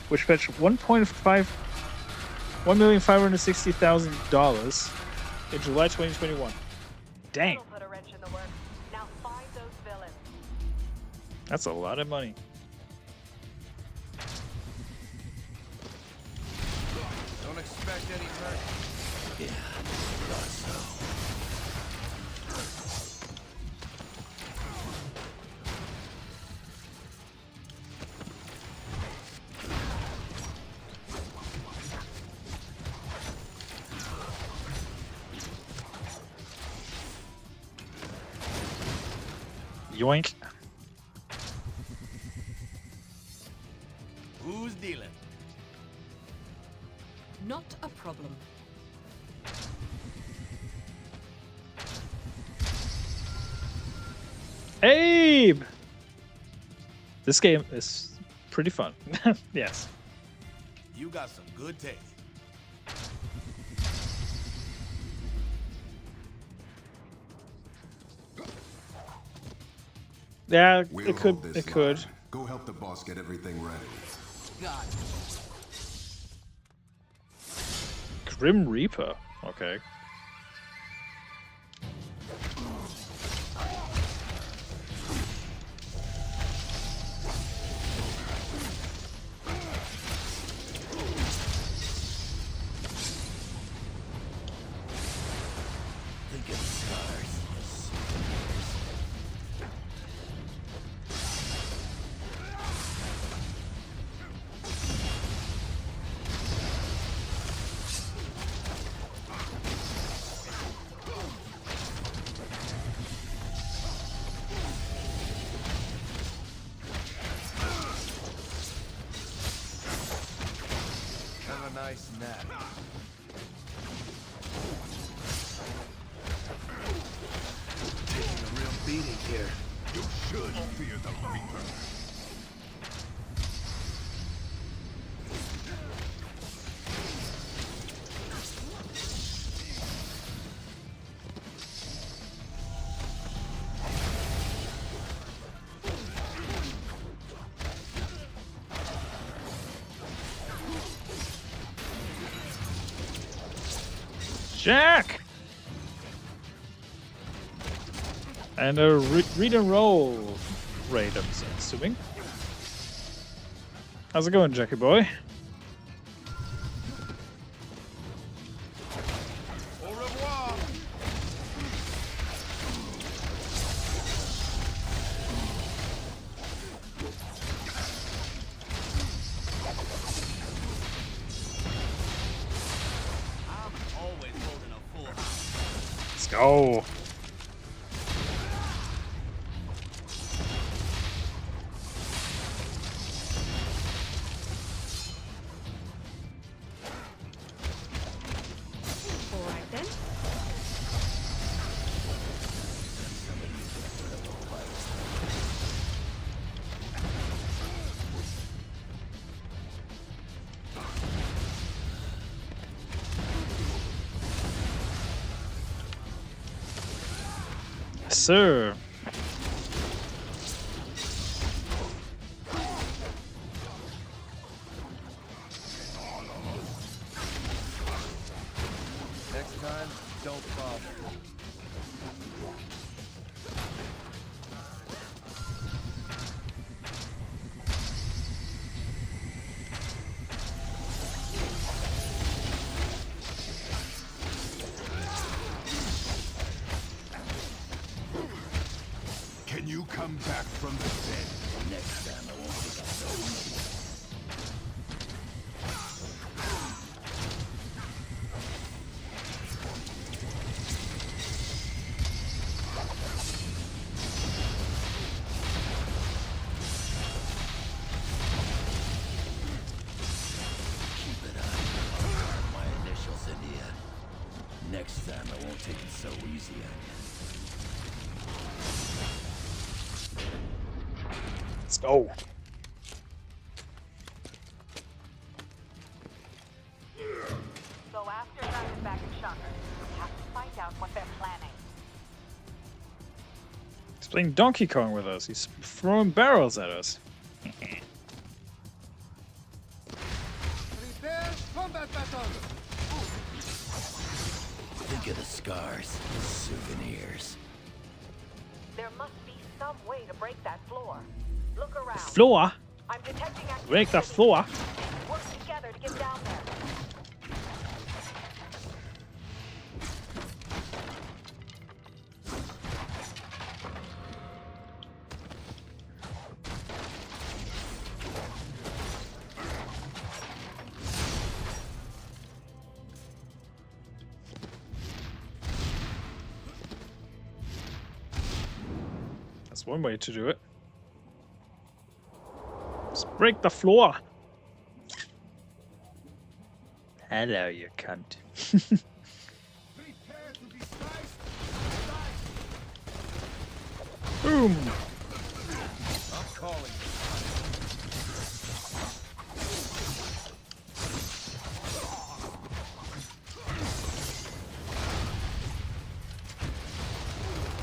which fetched $1,560,000 in July 2021. Dang. Put a wrench in the works. Now find those villains. That's a lot of money. Don't expect any hurt. Yeah, thought so. Yoink. Who's dealing? Not a problem. Abe! This game is pretty fun. Yes. You got some good taste. Yeah, We'll it could. hold this It could. line. Go help the boss get everything ready. God. Grim Reaper. Okay. Think of stars. Have a nice nap. Taking a real beating here. You should fear the Reaper. Jack! And a read and roll raid, I'm assuming. How's it going, Jackie boy? Au revoir. I'm always holding a full house. Let's go. Alright then. Yes, sir. Next time, don't bother. Can you come back from the dead? Next time I won't take it so easy. Keep it up. My initials, India. Next time I won't take it so easy on you. Let's go. So after that is back in Shocker, we have to find out what they're planning. He's playing Donkey Kong with us. He's throwing barrels at us. Prepare combat battle! Think of the scars, the souvenirs. There must be some way to break that floor. Look around. Floor? I'm detecting activity. Break the floor? Work together to get down there. That's one way to do it. Just break the floor. Hello, you cunt. Boom. I'm calling.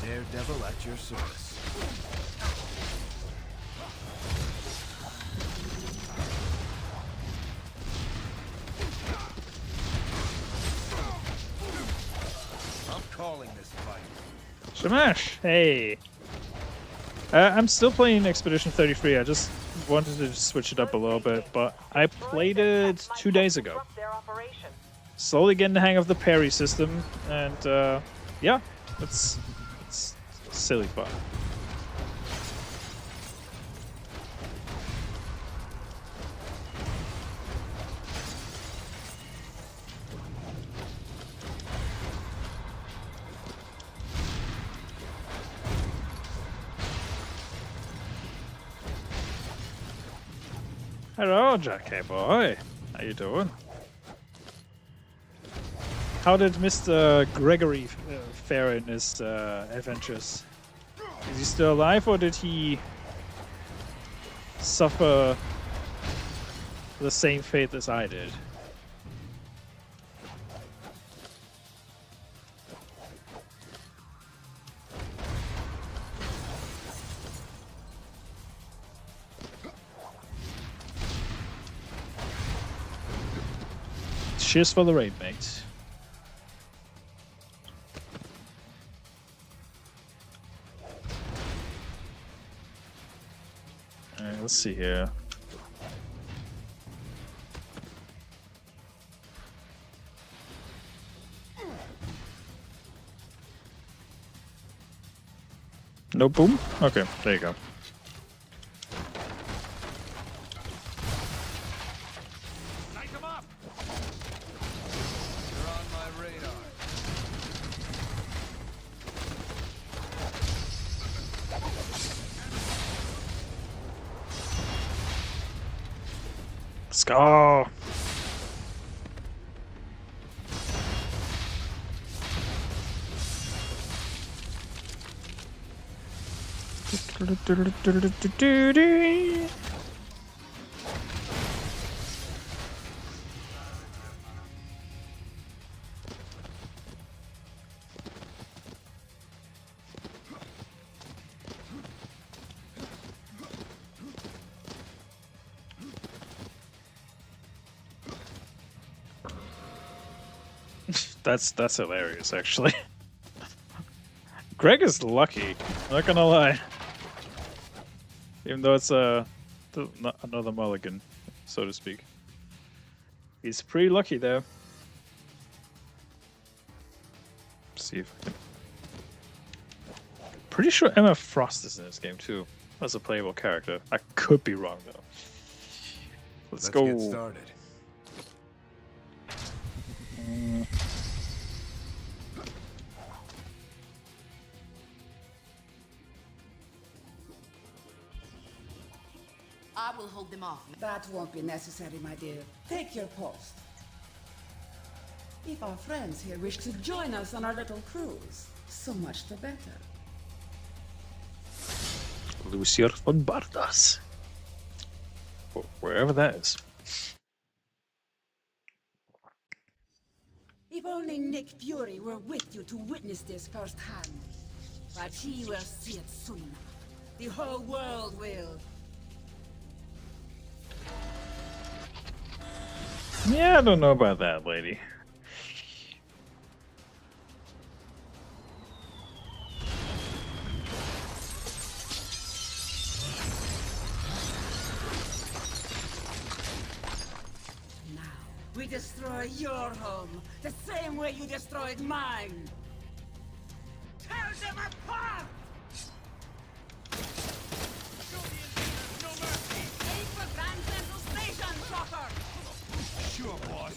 Daredevil at your service. I'm calling this fight. Shamash! Hey! I'm still playing Expedition 33. I just wanted to switch it up a little bit, but I played it 2 days ago. Slowly getting the hang of the parry system, and yeah, it's silly fun. Hello, Jack boy. How you doing? How did Mr. Gregory fare in his adventures? Is he still alive, or did he suffer the same fate as I did? Cheers for the raid, mate. Alright, let's see here. No boom? Okay, there you go. Let's go. That's hilarious, actually. Greg is lucky, not gonna lie. Even though it's another mulligan, so to speak. He's pretty lucky there. Let's see if I can... Pretty sure Emma Frost is in this game too, as a playable character. I could be wrong though. Let's go. Get started. I will hold them off. That won't be necessary, my dear. Take your post. If our friends here wish to join us on our little cruise, so much the better. Lucier von Bardas. Wherever that is. If only Nick Fury were with you to witness this firsthand. But he will see it soon enough. The whole world will. Yeah, I don't know about that, lady. Now, we destroy your home, the same way you destroyed mine. Tear them apart! Aim for Grand Central Station, Shocker! Sure, boss.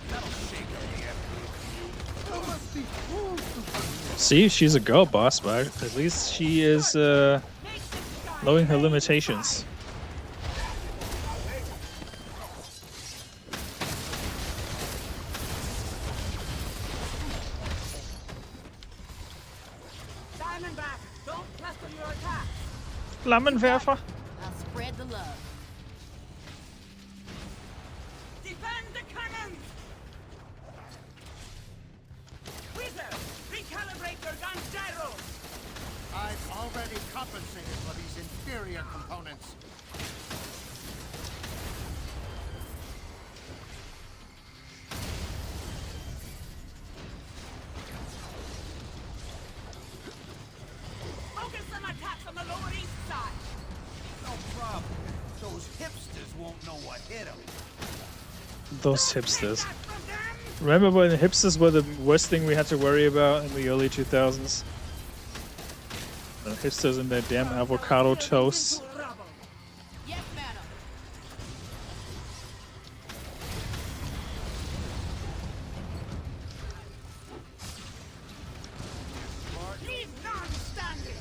That'll shake up the afternoon. There must be fools to find. See, she's a girl boss, but at least she is knowing her limitations. Diamondback, don't cluster your attack. Flammenwerfer? I'll spread the love. Defend the cannons! Wizard, recalibrate your gun gyro! I've already compensated for these inferior components. Focus some attacks on the Lower East Side! No problem. Those hipsters won't know what hit them. Those hipsters. Remember when the hipsters were the worst thing we had to worry about in the early 2000s? The hipsters and their damn avocado toasts. Yes, madam. Leave none standing!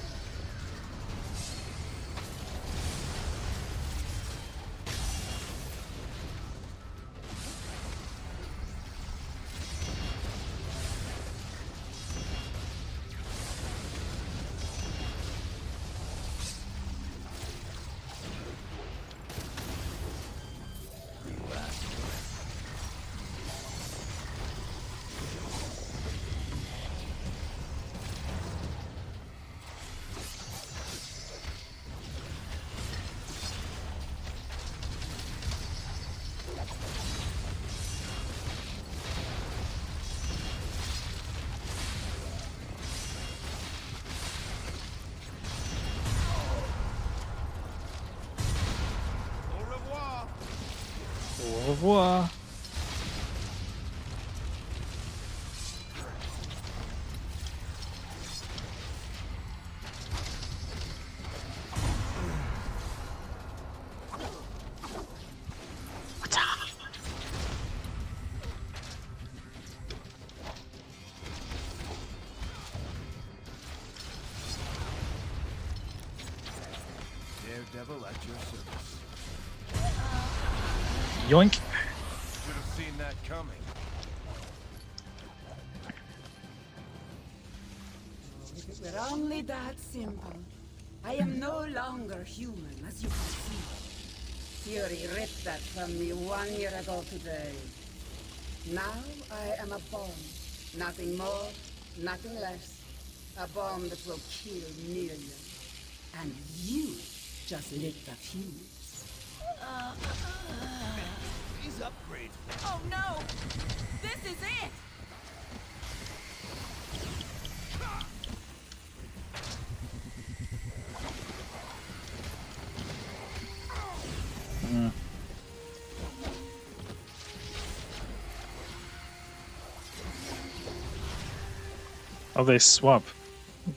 Au revoir. Daredevil at your service. Yoink. Should have seen that coming. If it were only that simple. I am no longer human, as you can see. Fury ripped that from me 1 year ago today. Now I am a bomb. Nothing more, nothing less. A bomb that will kill millions. And you just lit the fuse. These upgrades. Oh no! This is it! Oh, they swap.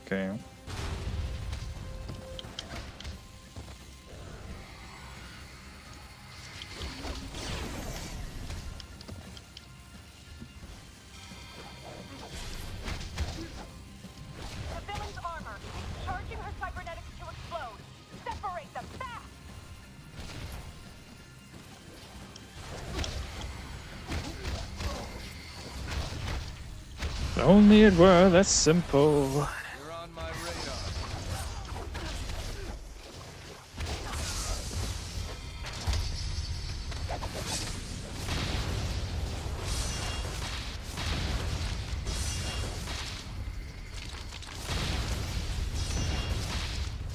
Okay. The villain's armor. Charging her cybernetics to explode. Separate them fast! If only it were that simple. You're on my radar.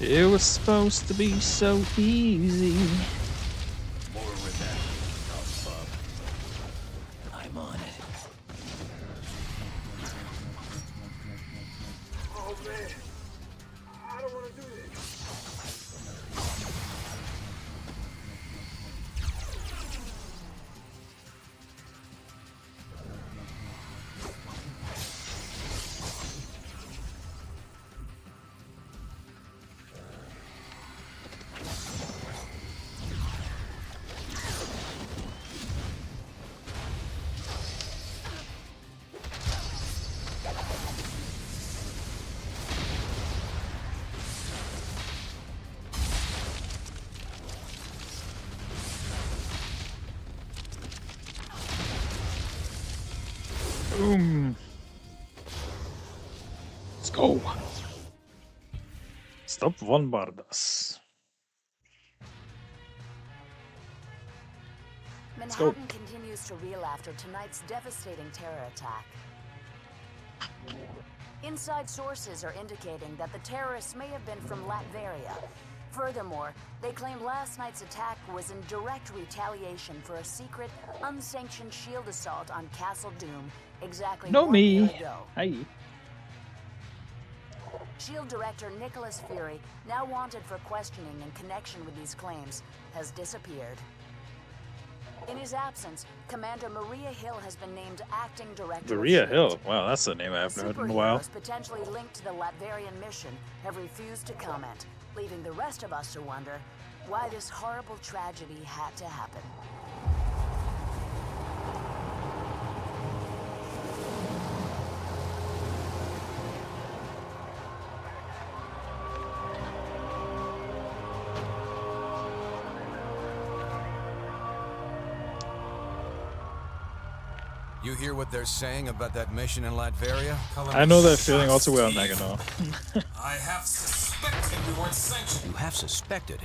It was supposed to be so easy. More with that. I'm on it. Oh man, I don't want to do this. Boom. Let's go. Stop bombardas. Manhattan continues to reel after tonight's devastating terror attack. Inside sources are indicating that the terrorists may have been from Latveria. Furthermore, they claim last night's attack was in direct retaliation for a secret, unsanctioned shield assault on Castle Doom exactly Know 1 year me. ago. Hi. Shield director Nicholas Fury, now wanted for questioning in connection with these claims, has disappeared. In his absence, Commander Maria Hill has been named acting director. Maria of Hill. SHIELD. Wow, that's a name I haven't heard in a while. Superheroes potentially linked to the Latverian mission have refused to comment, leaving the rest of us to wonder why this horrible tragedy had to happen. You hear what they're saying about that mission in Latveria? I know that feeling also well, Nagano. I have suspected we weren't sanctioned. You have suspected?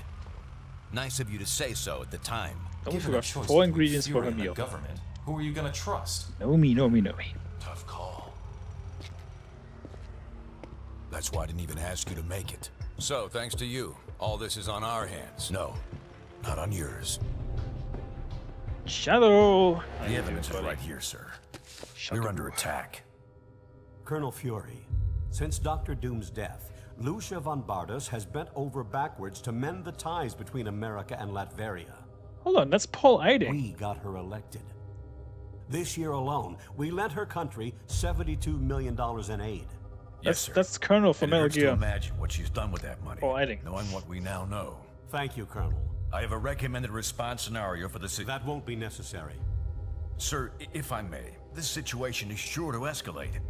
Nice of you to say so at the time. Don't forget 4 ingredients for a meal. Government. Who are you gonna trust? Know me. Tough call. That's why I didn't even ask you to make it. So, thanks to you, all this is on our hands. No, not on yours. Shadow. The evidence is right here, sir. We're under attack. Colonel Fury, since Dr. Doom's death, Lucia von Bardas has bent over backwards to mend the ties between America and Latveria. Hold on, that's Paul Eiding. We got her elected. This year alone, we lent her country $72 million in aid. Yes, sir. That's Colonel from And it Metal hurts to Gear. imagine what she's done with that money. Paul Eiding. Knowing what we now know. Thank you, Colonel. I have a recommended response scenario for the That won't be necessary. Sir, if I may, this situation is sure to escalate.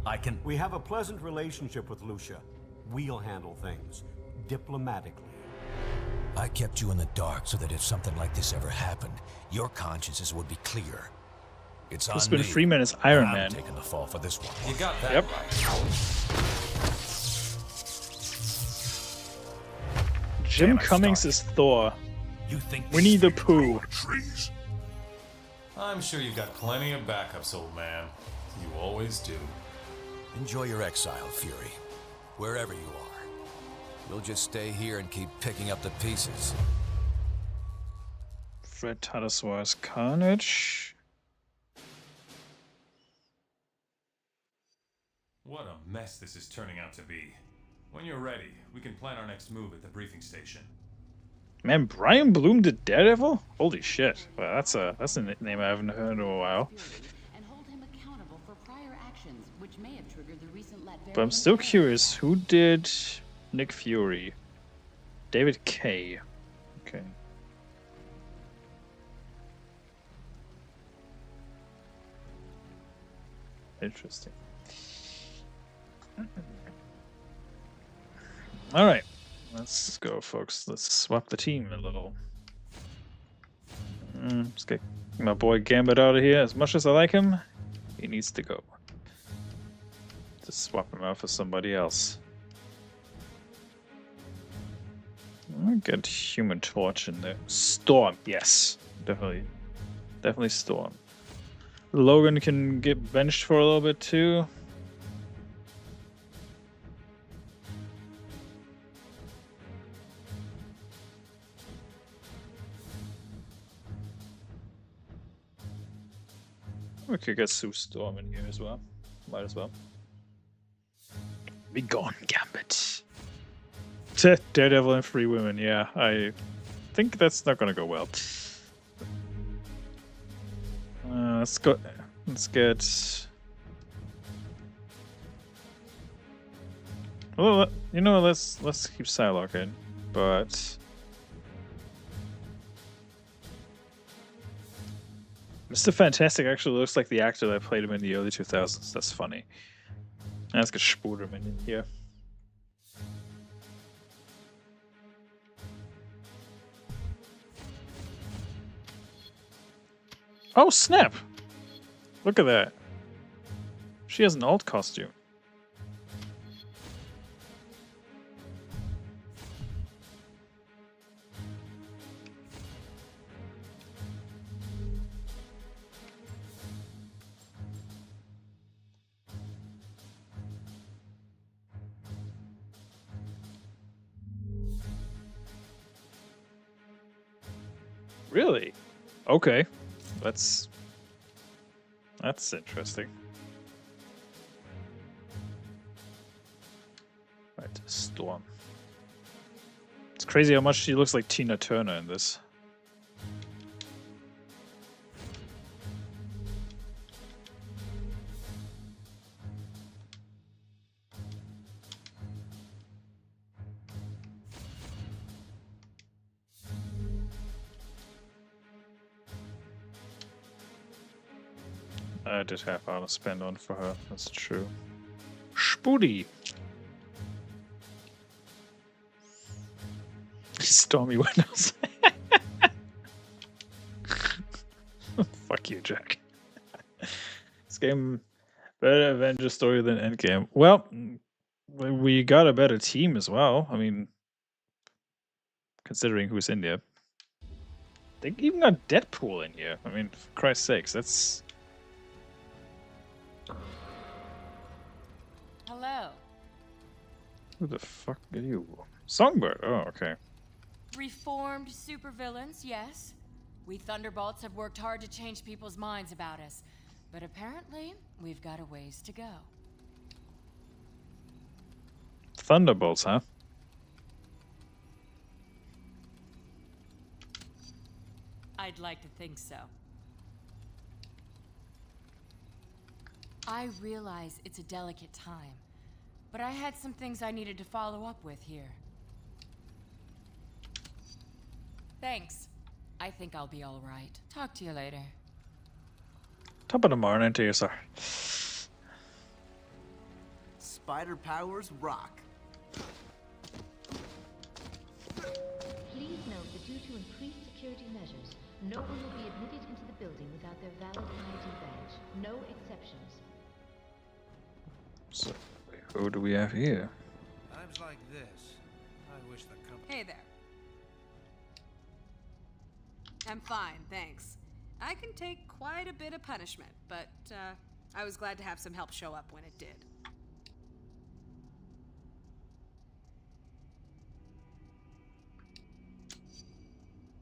We have a pleasant relationship with Lucia. We'll handle things diplomatically. I kept you in the dark so that if something like this ever happened, your consciences would be clear. It's on Crispin me. Freeman is Iron I'm Man. taking the fall for this one. You got that Yep. right. Jim Cummings is Thor. You think Winnie the Pooh. Trees. I'm sure you've got plenty of backups, old man. You always do. Enjoy your exile, Fury. Wherever you are. We'll just stay here and keep picking up the pieces. Fred Tataswar's Carnage. What a mess this is turning out to be. When you're ready, we can plan our next move at the briefing station. Man, Brian Bloom did Daredevil? Holy shit. Wow, that's a name I haven't heard in a while. And hold him accountable for prior actions which may have triggered the recent Latverian But I'm still curious, who did Nick Fury? David Kay. Okay. Interesting. All right, let's go, folks. Let's swap the team a little. Let's get my boy Gambit out of here. As much as I like him, he needs to go. Just swap him out for somebody else. I'll get Human Torch in there. Storm, yes, definitely Storm. Logan can get benched for a little bit too. We could get Sue Storm in here as well. Might as well. Be gone, Gambit. Daredevil and Free Women, yeah. I think that's not gonna go well. Let's go. Let's get. Well, you know, let's keep Psylocke in, but Mr. Fantastic actually looks like the actor that played him in the early 2000s. That's funny. Let's get Spurman in here. Oh snap! Look at that. She has an old costume. Really? Okay. That's interesting. Right, Storm. It's crazy how much she looks like Tina Turner in this. I did have how to spend on for her, that's true. Spooty! Stormy Windows. Fuck you, Jack. This game, better Avengers story than Endgame. Well, we got a better team as well. I mean, considering who's in there. They even got Deadpool in here. I mean, for Christ's sakes, that's... Hello. Who the fuck are you? Songbird. Oh, okay. Reformed supervillains, yes. We Thunderbolts have worked hard to change people's minds about us, but apparently we've got a ways to go. Thunderbolts, huh? I'd like to think so. I realize it's a delicate time, but I had some things I needed to follow up with here. Thanks. I think I'll be all right. Talk to you later. Top of the morning to you, sir. Spider powers rock. Please note that due to increased security measures, no one will be admitted into the building without their valid ID badge. No exceptions. So, who do we have here? Times like this, I wish the company... Hey there. I'm fine, thanks. I can take quite a bit of punishment, but I was glad to have some help show up when it did.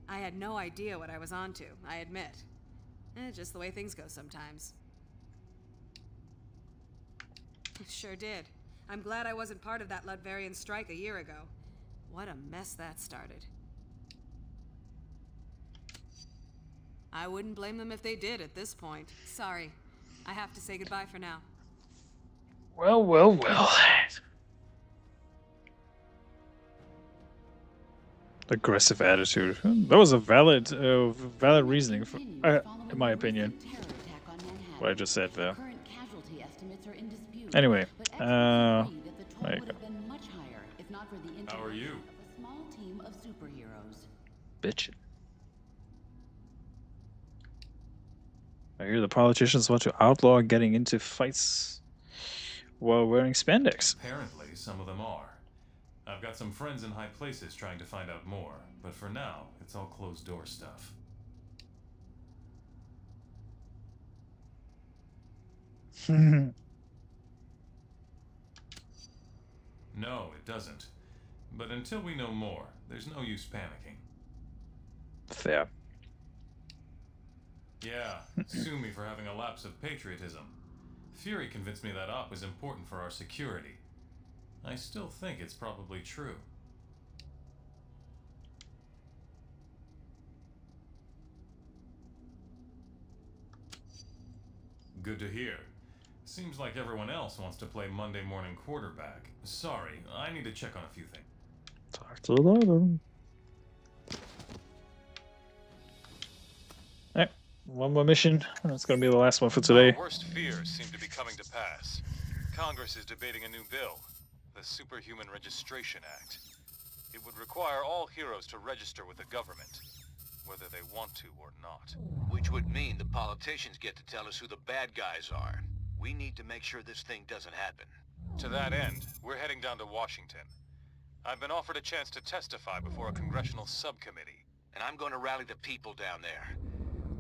I had no idea what I was onto, I admit. Just the way things go sometimes. Sure did. I'm glad I wasn't part of that Lutvarian strike a year ago. What a mess that started. I wouldn't blame them if they did at this point. Sorry. I have to say goodbye for now. Well, well, well. Aggressive attitude. That was a valid reasoning, for, in my opinion. What I just said there. Anyway, there you go. How are you? Bitchin'. I hear the politicians want to outlaw getting into fights while wearing spandex. Apparently, some of them are. I've got some friends in high places trying to find out more, but for now, it's all closed-door stuff. No, it doesn't. But until we know more, there's no use panicking. Fair. Yeah, sue me for having a lapse of patriotism. Fury convinced me that op was important for our security. I still think it's probably true. Good to hear. Seems like everyone else wants to play Monday morning quarterback. Sorry, I need to check on a few things. Talk to the Lord. Alright, one more mission. That's gonna be the last one for today. Our worst fears seem to be coming to pass. Congress is debating a new bill, the Superhuman Registration Act. It would require all heroes to register with the government, whether they want to or not. Which would mean the politicians get to tell us who the bad guys are. We need to make sure this thing doesn't happen. To that end, we're heading down to Washington. I've been offered a chance to testify before a congressional subcommittee. And I'm going to rally the people down there.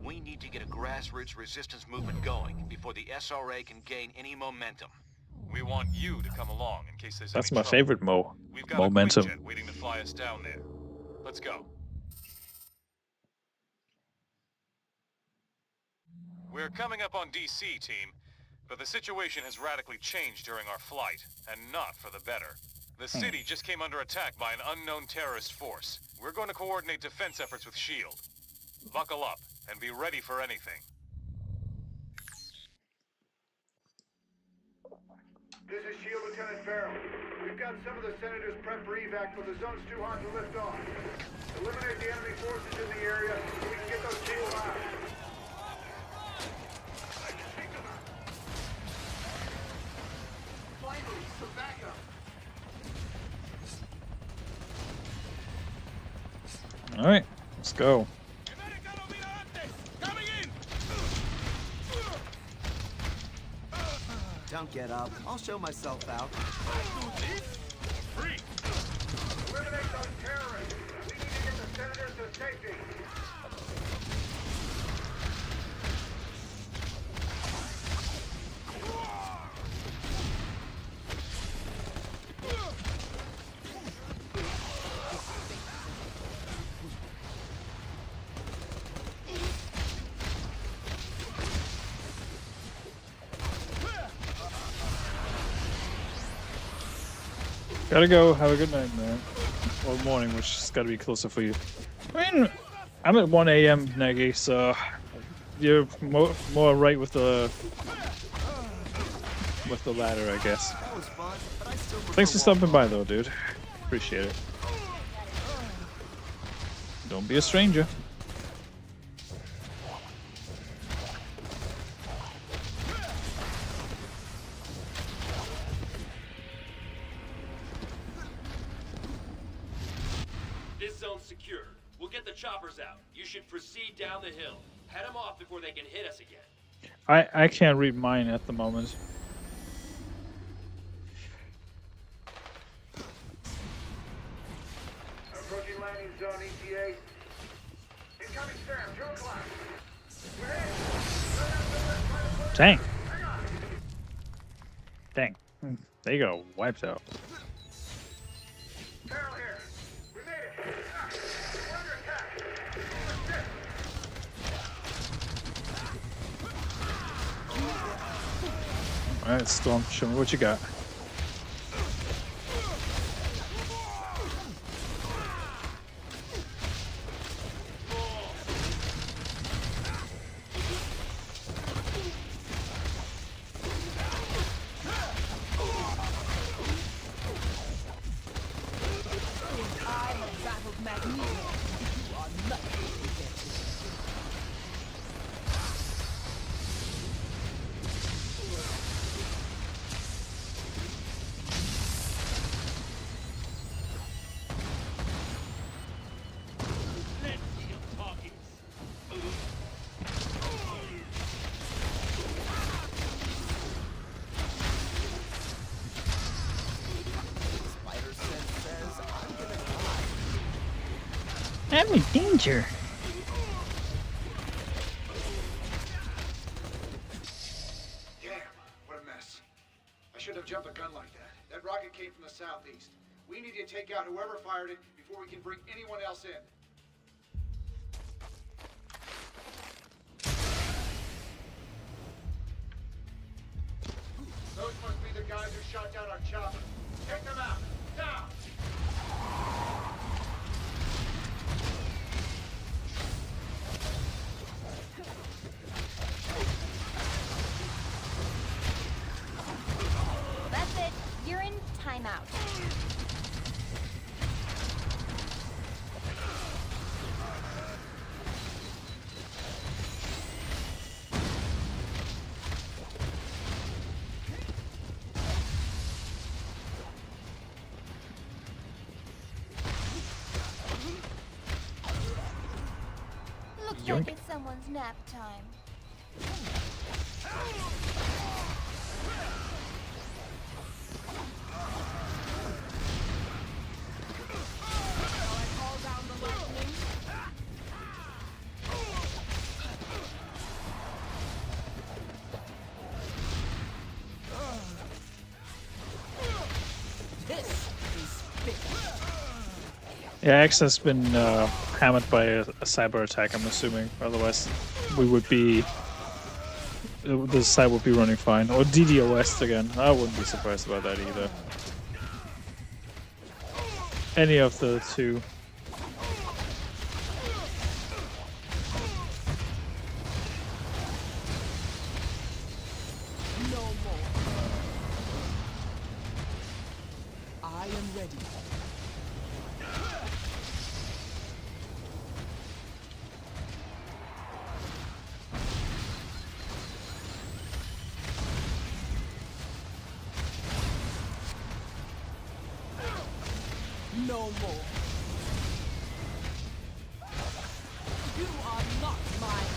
We need to get a grassroots resistance movement going before the SRA can gain any momentum. We want you to come along in case there's That's any my trouble. favorite We've got momentum. a quick jet waiting to fly us down there. Let's go. We're coming up on DC, team, but the situation has radically changed during our flight, and not for the better. The city just came under attack by an unknown terrorist force. We're going to coordinate defense efforts with S.H.I.E.L.D. Buckle up and be ready for anything. This is S.H.I.E.L.D. Lieutenant Farrell. We've got some of the senators prepped for evac, but the zone's too hot to lift off. Eliminate the enemy forces in the area so we can get those people out. Finally, some backup. Alright, let's go. Don't get up. I'll show myself out. Eliminate those terrorists. We need to get the senators to safety. Gotta go. Have a good night, man. Or morning, which has gotta be closer for you. I mean, I'm at 1 a.m. Nagy, so you're more right with the ladder, I guess. Thanks for stopping by, though, dude. Appreciate it. Don't be a stranger. This zone's secure. We'll get the choppers out. You should proceed down the hill. Head them off before they can hit us again. I can't read mine at the moment. Approaching landing zone ETA. Incoming SAM, 2 o'clock. We're in. Dang. Dang. There you go. Wiped out. Farrell here. We made it. We're under attack. Alright, Storm, show me what you got. I'm in danger. Damn, what a mess. I shouldn't have jumped a gun like that. That rocket came from the southeast. We need to take out whoever fired it before we can bring anyone else in. Those must be the guys who shot down our chopper. Take them out. Down! That's it. You're in timeout. Looks like it's someone's nap time. Yeah, X has been hammered by a cyber attack, I'm assuming. Otherwise, we would be... the site would be running fine. Or DDoS again. I wouldn't be surprised about that either. Any of the two. No more. I am ready. No more. You are not mine.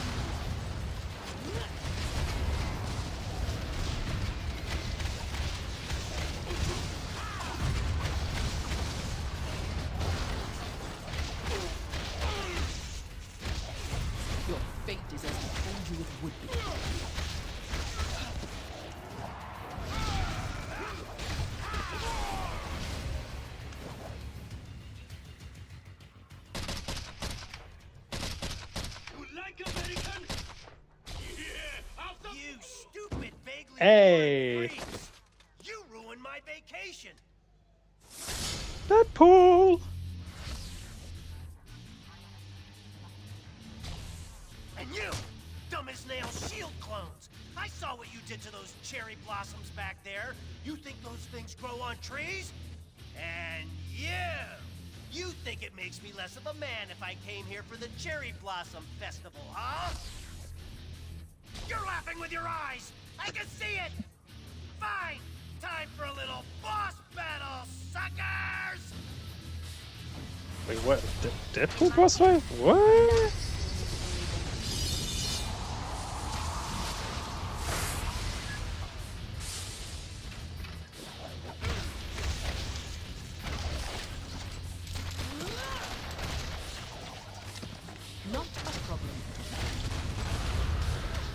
Your fate is as I told you it would be. You stupid, vaguely Hey! freaks! You ruined my vacation! Deadpool! And you, dumb as nails shield clones! I saw what you did to those cherry blossoms back there. You think those things grow on trees? And you think it makes me less of a man if I came here for the Cherry Blossom Festival, huh? You're laughing with your eyes! I can see it! Fine! Time for a little boss battle, suckers! Wait, what? Deadpool boss fight? What? Not a problem.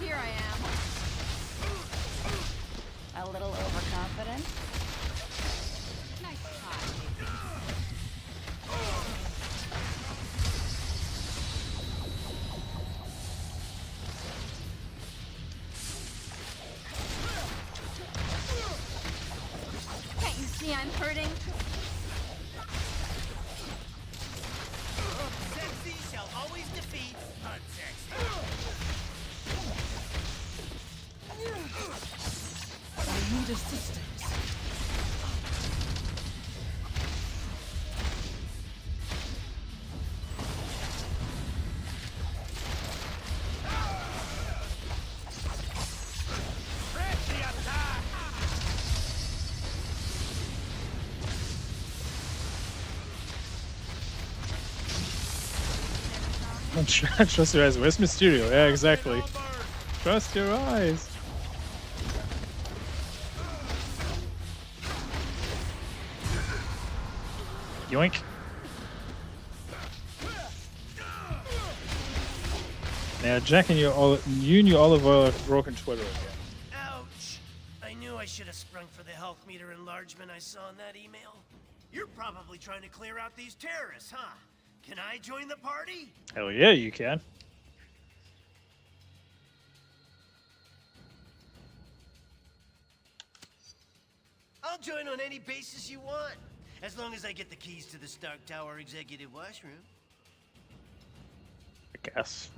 Here I am. A little overconfident? Nice try. Can't you see I'm hurting? Sexy shall always defeat unsexy. I need assistance. Trust your eyes. Where's Mysterio? Yeah, exactly. Trust your eyes. Yoink. Yeah, Jack and you and your olive oil have broken Twitter again. Ouch! I knew I should have sprung for the health meter enlargement I saw in that email. You're probably trying to clear out these terrorists, huh? Can I join the party? Hell yeah, you can. join on any basis you want, as long as I get the keys to the Stark Tower executive washroom. I guess.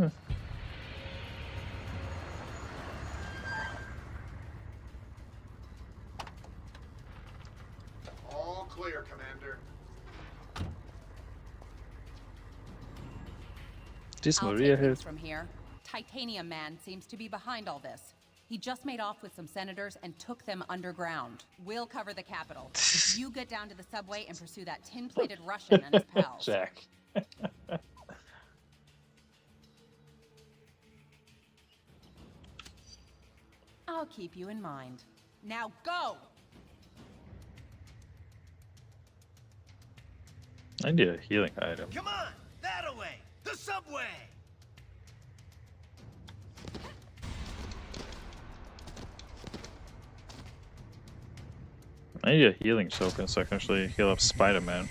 All clear, Commander. This I'll Maria take here. things from here. Titanium Man seems to be behind all this. He just made off with some senators and took them underground. We'll cover the Capitol. You get down to the subway and pursue that tin-plated Russian and his pals. Jack. I'll keep you in mind. Now go! I need a healing item. Come on, that away, the subway. I need a healing token so I can actually heal up Spider-Man.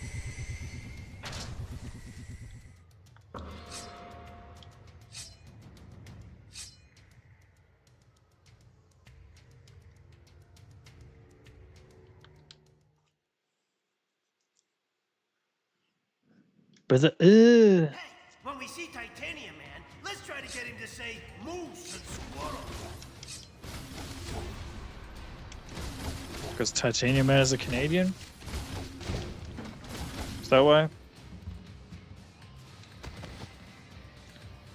But Hey, when we see Titanium Man, let's try to get him to say moose and squirrel. because Titanium Man is a Canadian? Is that why?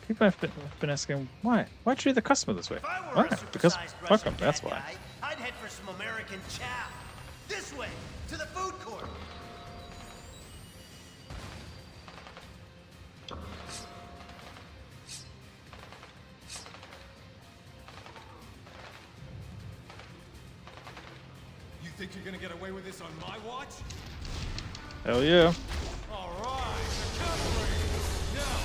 People have been asking, why? Why treat the customer this way? Why? Because fuck them, that's why. I'd head for some American chow. This way, to the food court. You think you're gonna get away with this on my watch? Hell yeah. All right, the cavalry. Now.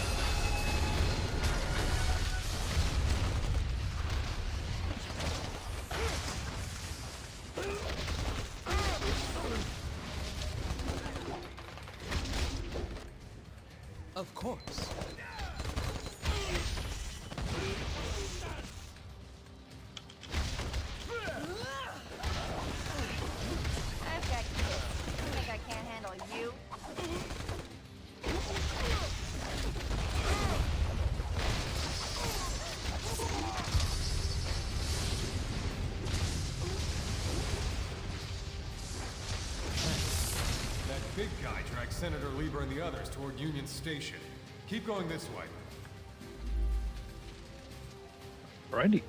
Of course. I've got kids. You think I can't handle you? That big guy dragged Senator Lieber and the others toward Union Station. Keep going this way. Alrighty.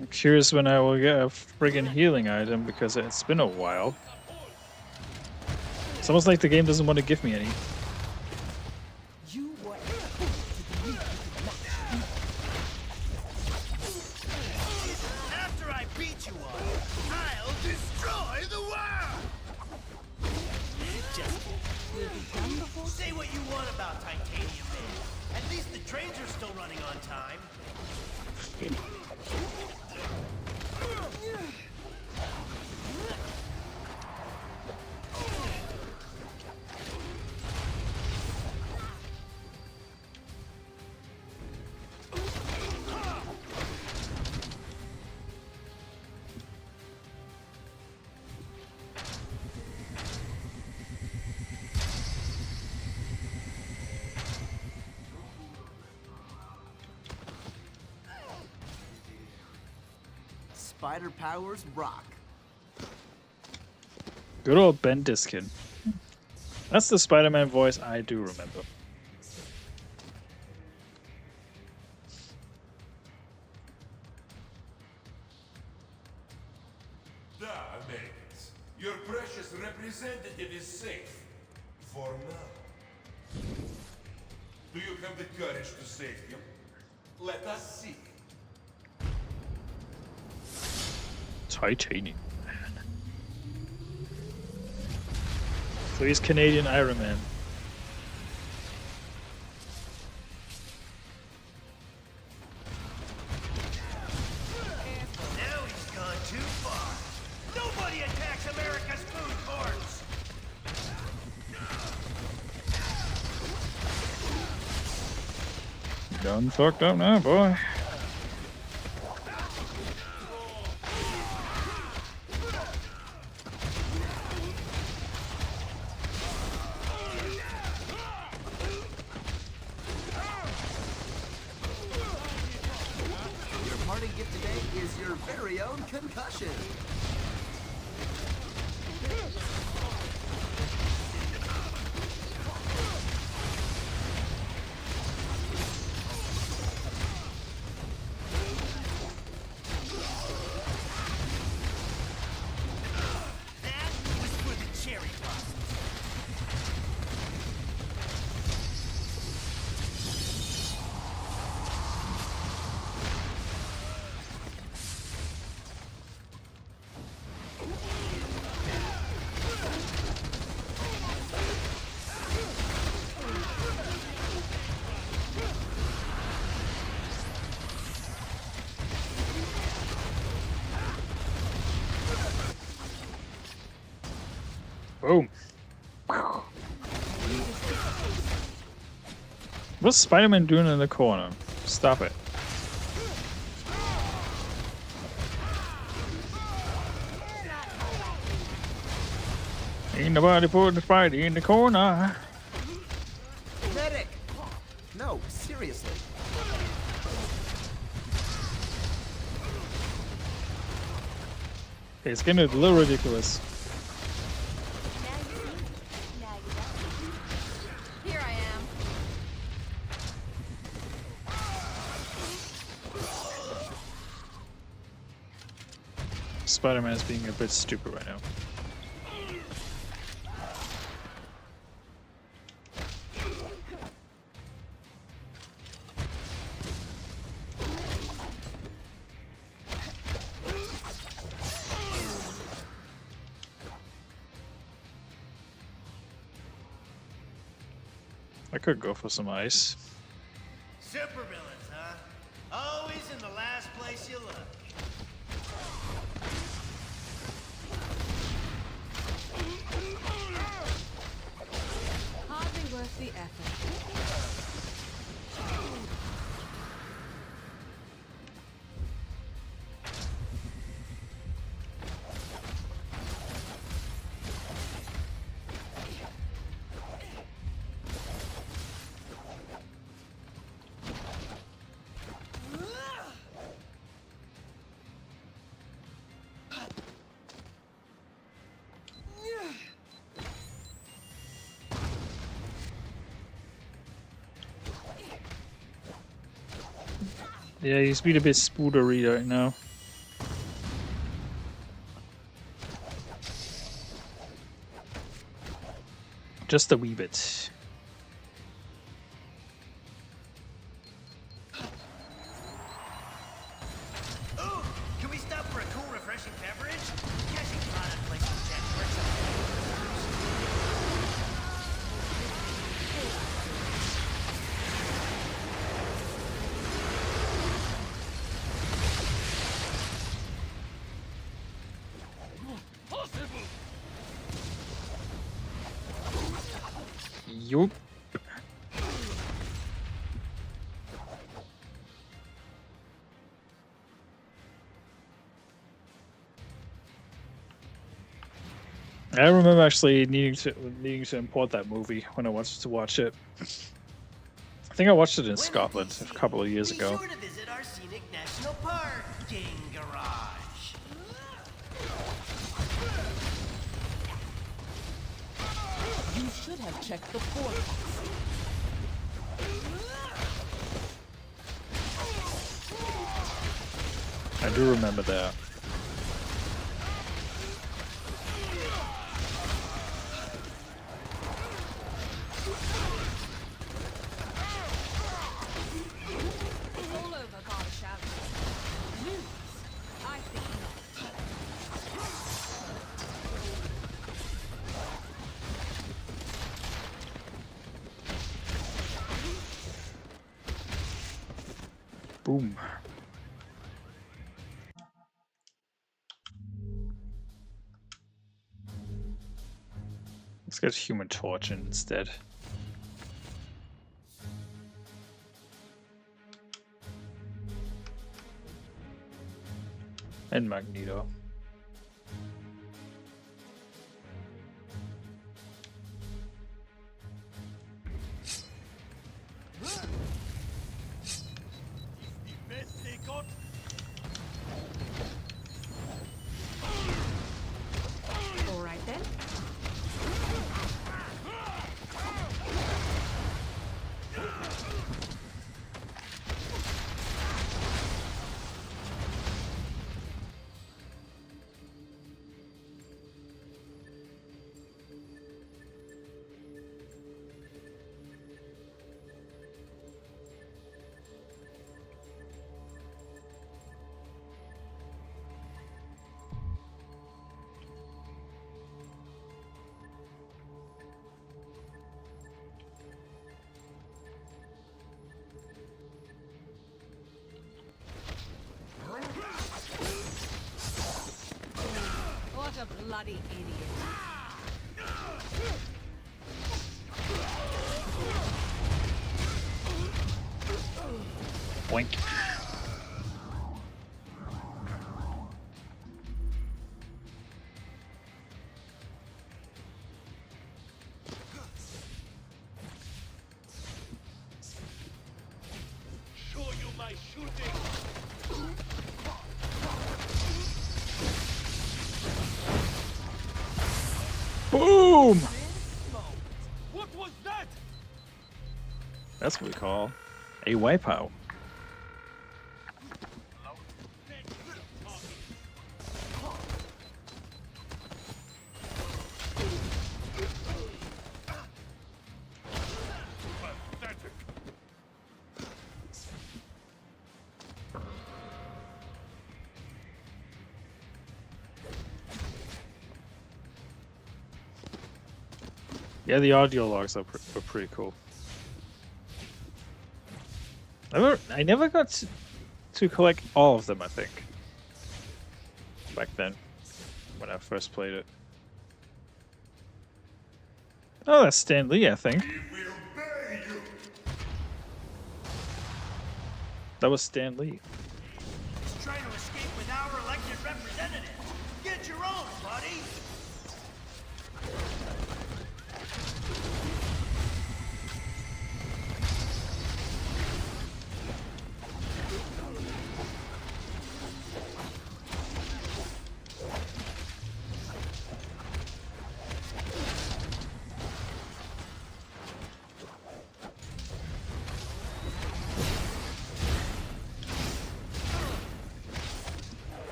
I'm curious when I will get a friggin' healing item because it's been a while. It's almost like the game doesn't want to give me any. You were After I beat you all, I'll destroy the world! Just We'll be done before. say what you want about Titanium Man. At least the trains are still running on time. Spider powers rock. Good old Ben Diskin. That's the Spider-Man voice I do remember. Da, Americans. Your precious representative is safe. For now. Do you have the courage to save him? Let us see. Titanium Man. So he's Canadian Iron Man. Now he's gone too far. Nobody attacks America's food courts. Done fucked up now, boy. Boom. What's Spider-Man doing in the corner? Stop it. Ain't nobody putting Spidey in the corner. Medic! No, seriously. It's getting a little ridiculous. Here I am. Spider-Man is being a bit stupid right now. I could go for some ice. Supervillains, huh? Always in the last place you look. Hardly worth the effort. Yeah, he's being a bit spoodery right now. Just a wee bit. Ooh, can we stop for a cool, refreshing beverage? Catching product placement checks works Yup. I remember actually needing to import that movie when I wanted to watch it. I think I watched it in Scotland a couple of years ago. Be sure to visit our scenic national parking garage. You should have checked the forecast. I do remember that. It's all over, gotta shout. News? I think not. Boom. Let's get Human Torch in instead. And Magneto. All right then. What a bloody idiot. Boink. Show you my shooting. Boom! What was that? That's what we call a wipeout. Yeah, the audio logs are pretty cool. I never got to collect all of them, I think. Back then, when I first played it. Oh, that's Stan Lee, I think. That was Stan Lee. He's trying to escape with our elected representative. Get your own, buddy.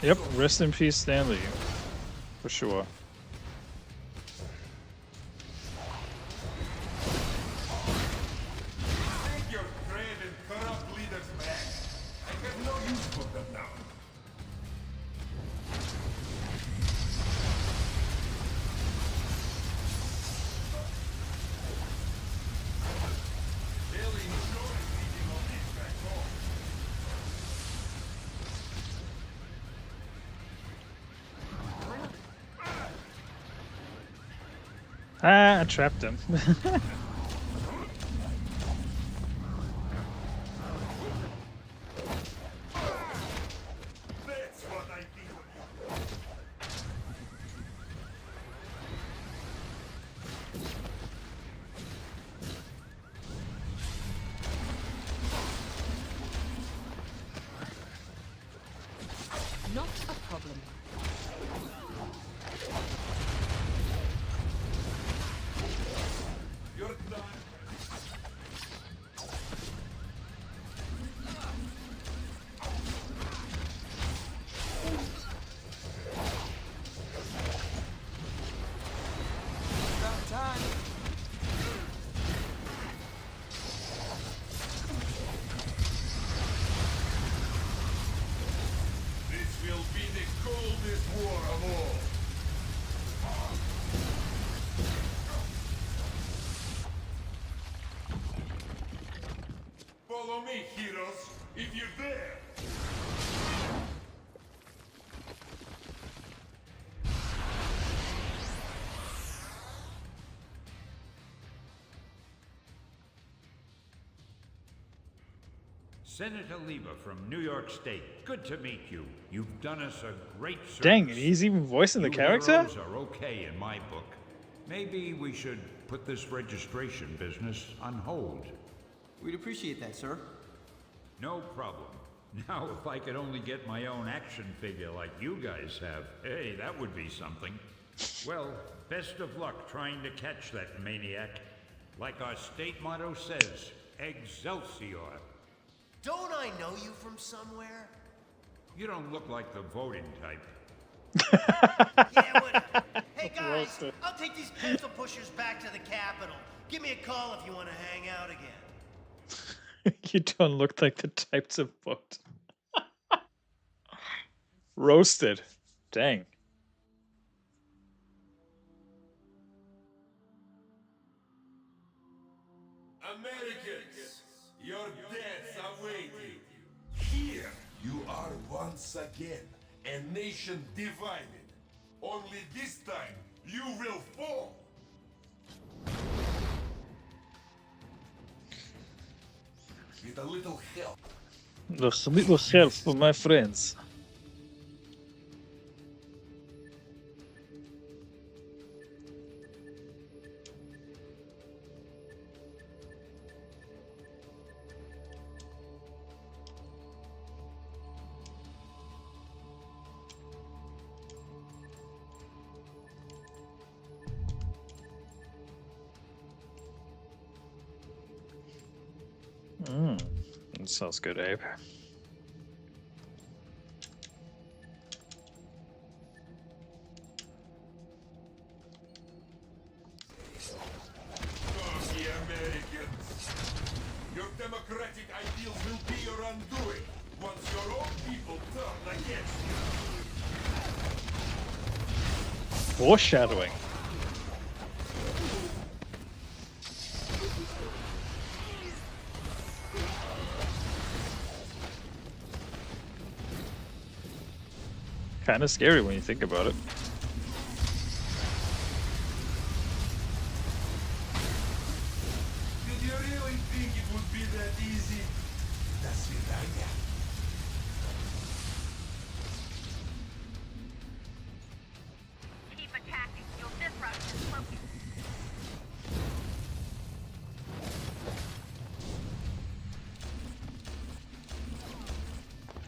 Yep, rest in peace, Stan Lee. For sure. Take your dread and corrupt leaders back. I have no use for them now. They'll enjoy leading all this back home. Ah, I trapped him. That's what I think of you. Not a problem. You're done. About time. This will be the coldest war of all. Follow me, heroes, if you're there. Senator Lieber from New York State. Good to meet you. You've done us a great service. Dang, he's even voicing the character? Heroes are okay in my book. Maybe we should put this registration business on hold. We'd appreciate that, sir. No problem. Now, if I could only get my own action figure like you guys have, hey, that would be something. Well, best of luck trying to catch that maniac. Like our state motto says, Excelsior. Don't I know you from somewhere? You don't look like the voting type. Yeah, whatever. Hey guys, I'll take these pencil pushers back to the Capitol. Give me a call if you want to hang out again. You don't look like the types of vote. Roasted. Dang. Americans, your deaths are waiting. Here you are once again, a nation divided. Only this time, you will fall. With a little help. With a little help from my friends. That sounds good, Abe. The Americans. Your democratic ideals will be your undoing once your own people turn against you. Foreshadowing. Kind of scary when you think about it. Did you really think it would be that easy? До свидания. Keep attacking. You'll disrupt his focus.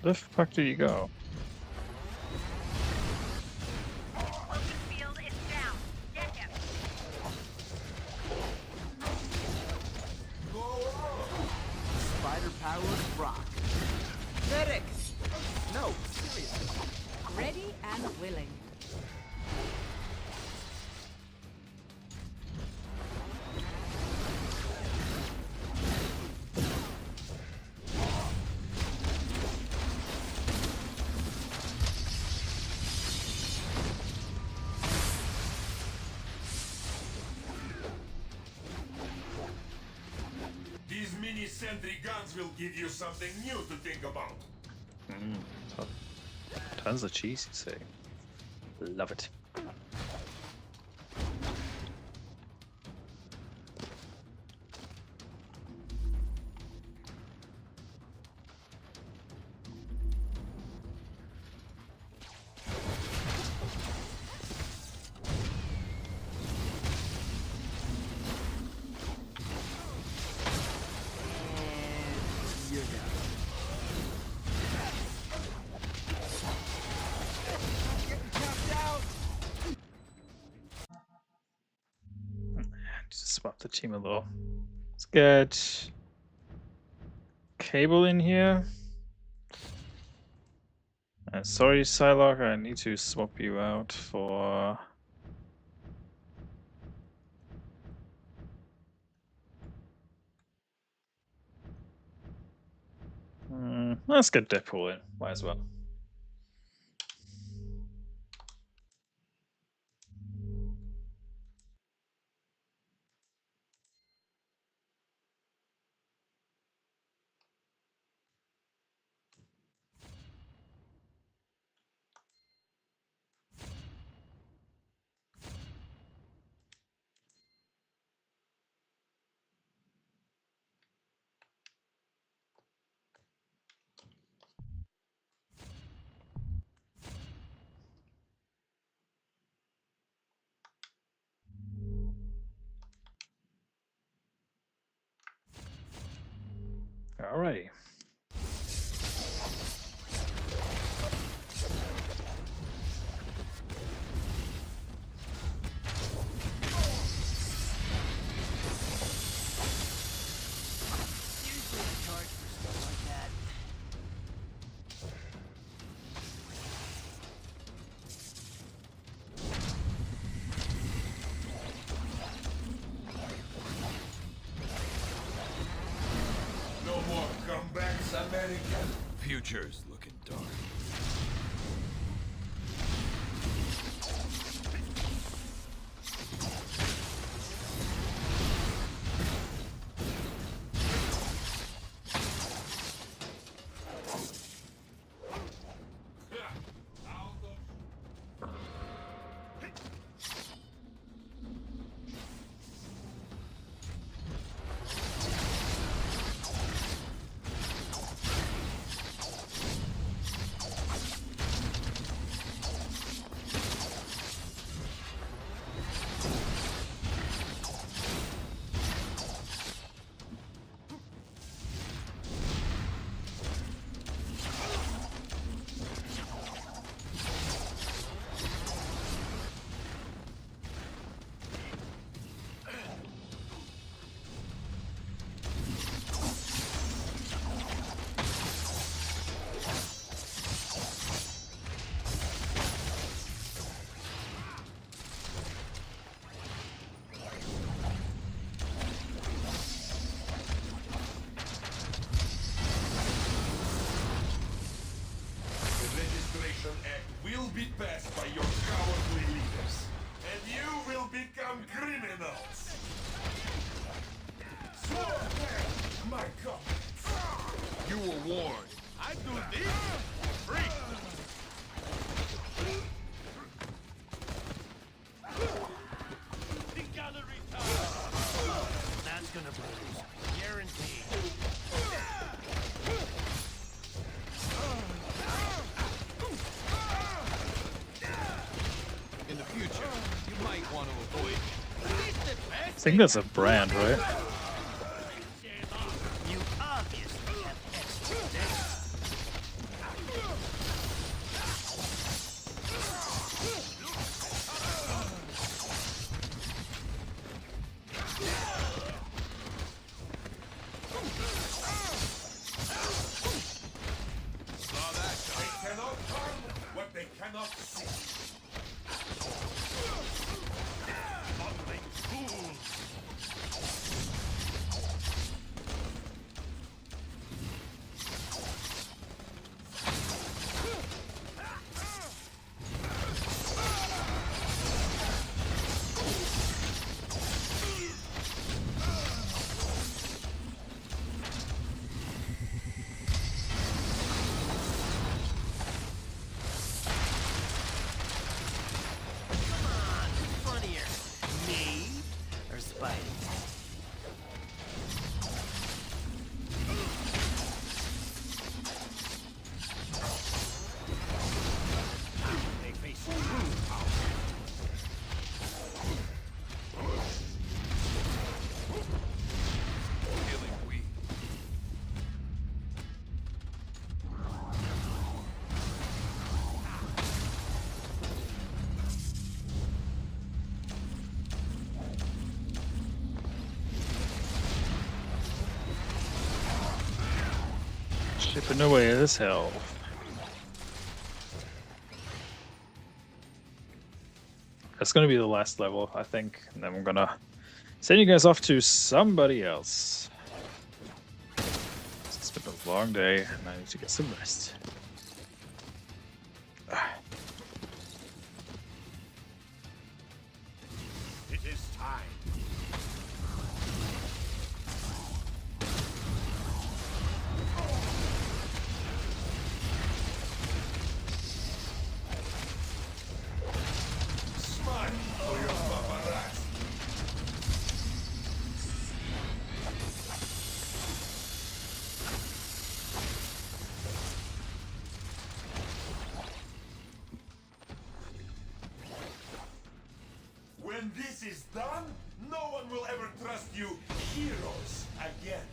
Where the fuck do you go? Field is down. Get him. Spider-powered rock. Medic! No, seriously. Ready and willing. These mini-sentry guns will give you something new to think about. Tons of cheese, you say. Love it. You're down. Just swap the team a little. Let's get Cable in here. Sorry, Psylocke, I need to swap you out for... let's get Deadpool in. Might as well. Alrighty. Usually they charge for stuff like that. No more comebacks, American. Future's looking dark. be passed by your cowardly leaders, and you will become criminals. So, my comrades, You were warned. I do this for free. The gallery time. That's gonna bruise. Guaranteed. In the future, you might want to avoid. I think that's a brand, right? You obviously have extra depth. saw that? They cannot harm what they cannot see. Bumbling fools. Funnier, me or Spidey? They face true power. Feeling weak. Chipping away at his health. That's gonna be the last level, I think, and then I'm gonna send you guys off to somebody else. It's been a long day, and I need to get some rest. It is time. Smile for your paparazzi. When this is done, no one will ever trust you heroes again.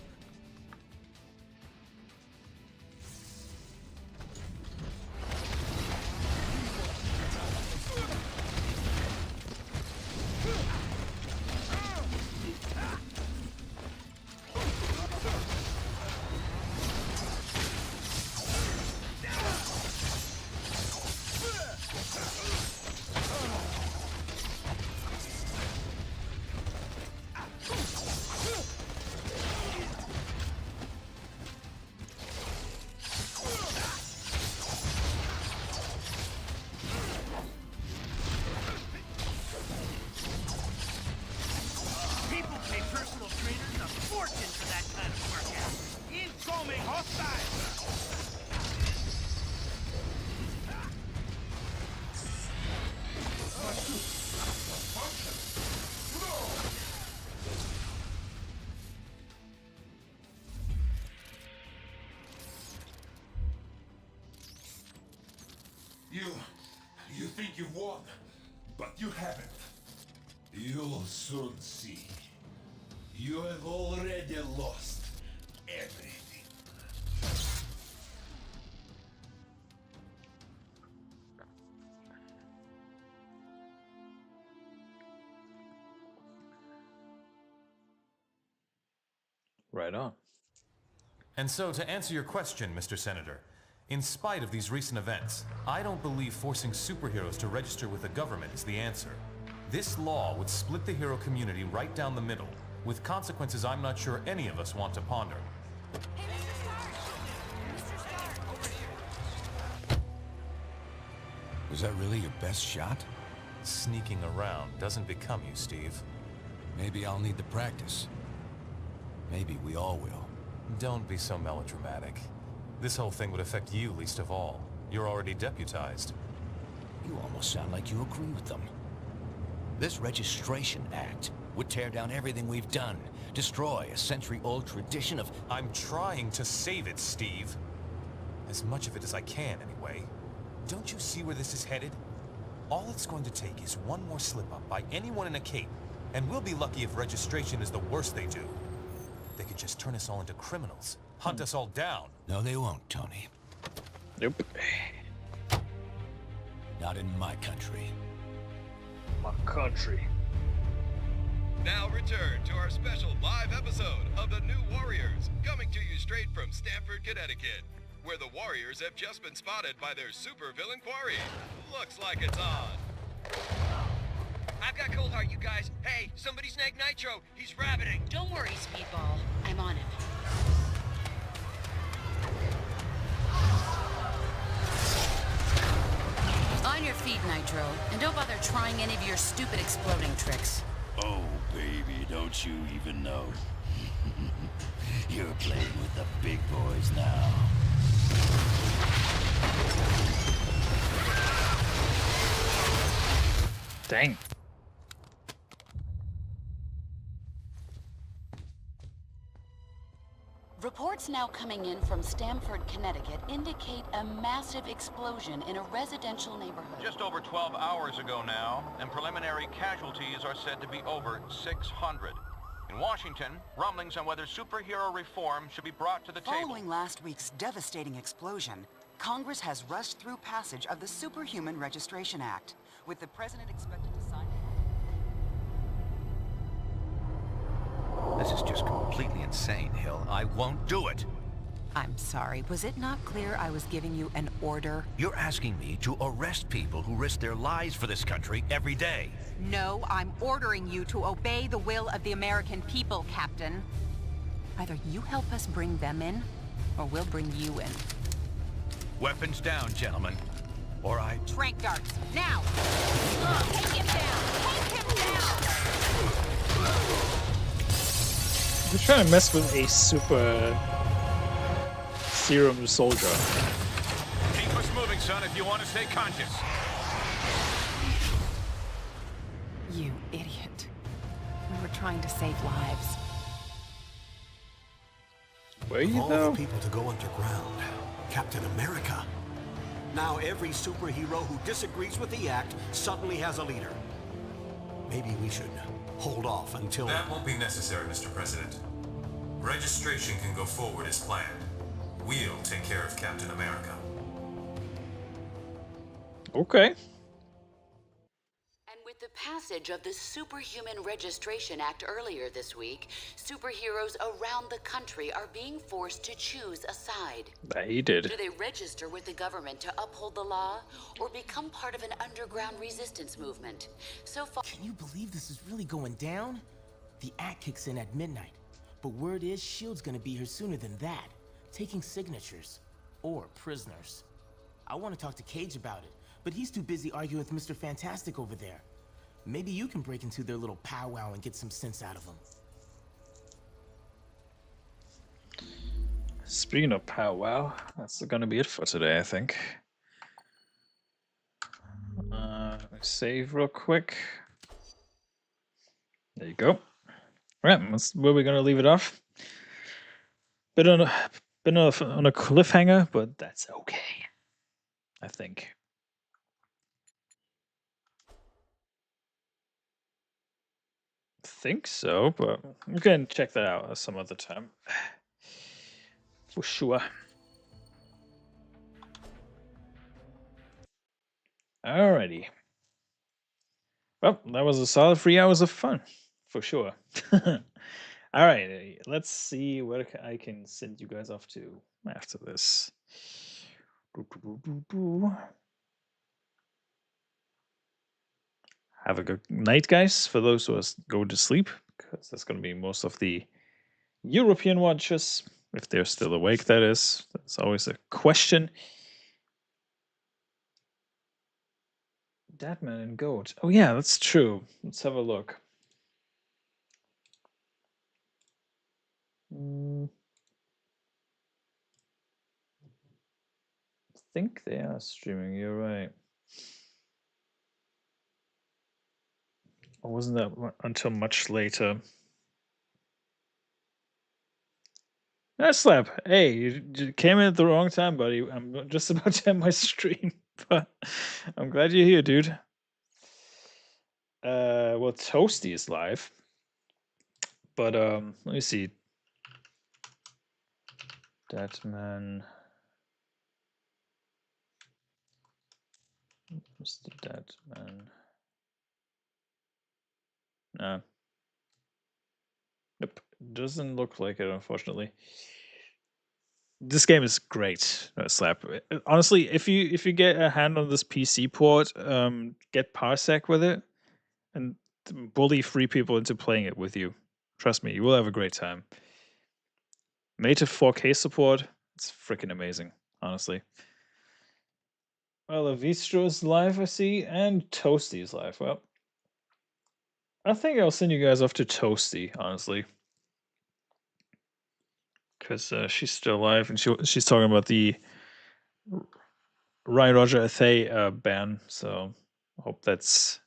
People pay personal trainers a fortune for that kind of workout. Incoming hostile! You think you've won, but you haven't. You'll soon see. You have already lost everything. Right on. And so, to answer your question, Mr. Senator, in spite of these recent events, I don't believe forcing superheroes to register with the government is the answer. This law would split the hero community right down the middle, with consequences I'm not sure any of us want to ponder. Was that really your best shot? Sneaking around doesn't become you, Steve. Maybe I'll need the practice. Maybe we all will. Don't be so melodramatic. This whole thing would affect you least of all. You're already deputized. You almost sound like you agree with them. This Registration Act would tear down everything we've done, destroy a century-old tradition of... I'm trying to save it, Steve. As much of it as I can, anyway. Don't you see where this is headed? All it's going to take is one more slip-up by anyone in a cape, and we'll be lucky if registration is the worst they do. They could just turn us all into criminals, hunt us all down. No, they won't, Tony. Nope. Not in my country. My country. Now return to our special live episode of The New Warriors, coming to you straight from Stamford, Connecticut, where the Warriors have just been spotted by their supervillain quarry. Looks like it's on. I've got cold heart, you guys. Hey, somebody snag Nitro. He's rabbiting. Don't worry, Speedball. I'm on it. On your feet, Nitro. And don't bother trying any of your stupid exploding tricks. Oh, baby, don't you even know? You're playing with the big boys now. Dang. Reports now coming in from Stamford, Connecticut indicate a massive explosion in a residential neighborhood. Just over 12 hours ago now, and preliminary casualties are said to be over 600. In Washington, rumblings on whether superhero reform should be brought to the table. Following last week's devastating explosion, Congress has rushed through passage of the Superhuman Registration Act, with the president expected to sign... This is just completely insane, Hill. I won't do it. I'm sorry, was it not clear I was giving you an order? You're asking me to arrest people who risk their lives for this country every day. No, I'm ordering you to obey the will of the American people, Captain. Either you help us bring them in, or we'll bring you in. Weapons down, gentlemen. Or I... Trank darts, now! Take him down! Take him down! We're trying to mess with a super serum soldier. Keep us moving, son, if you want to stay conscious. You idiot. We were trying to save lives. Where you all though? the people to go underground. Captain America. Now every superhero who disagrees with the act suddenly has a leader. Maybe we should hold off until... That won't be necessary, Mr. President. Registration can go forward as planned. We'll take care of Captain America. Okay. And with the passage of the Superhuman Registration Act earlier this week, superheroes around the country are being forced to choose a side. He did. Do they register with the government to uphold the law, or become part of an underground resistance movement? So far... Can you believe this is really going down? The act kicks in at midnight, but word is S.H.I.E.L.D's gonna be here sooner than that, taking signatures. Or prisoners. I want to talk to Cage about it, but he's too busy arguing with Mr. Fantastic over there. Maybe you can break into their little powwow and get some sense out of them. Speaking of powwow, that's gonna be it for today, I think. Save real quick. There you go. Right, that's where we're gonna leave it off. Been on a cliffhanger, but that's okay. I think. Think so, but we can check that out some other time. For sure. Alrighty. Well, that was a solid 3 hours of fun, for sure. Alright, let's see what I can send you guys off to after this. Have a good night, guys, for those who are going to sleep, because that's going to be most of the European watchers, if they're still awake, that is. That's always a question. Deadman and Goat. Oh yeah, that's true. Let's have a look. I think they are streaming. You're right. Or wasn't that until much later? Slap. Hey, you came in at the wrong time, buddy. I'm just about to end my stream, but I'm glad you're here, dude. Well, Toasty is live, but let me see. Deadman, Mr. Deadman. No. Nope. Doesn't look like it, unfortunately. This game is great. Slap. Honestly, if you get a hand on this PC port, get Parsec with it, and bully free people into playing it with you. Trust me, you will have a great time. Native 4K support. It's freaking amazing, honestly. Well, Avistro is live, I see, and Toasty is live. Well, I think I'll send you guys off to Toasty, honestly. Because she's still alive, and she's talking about the Ryan Roger Athay ban. So I hope that's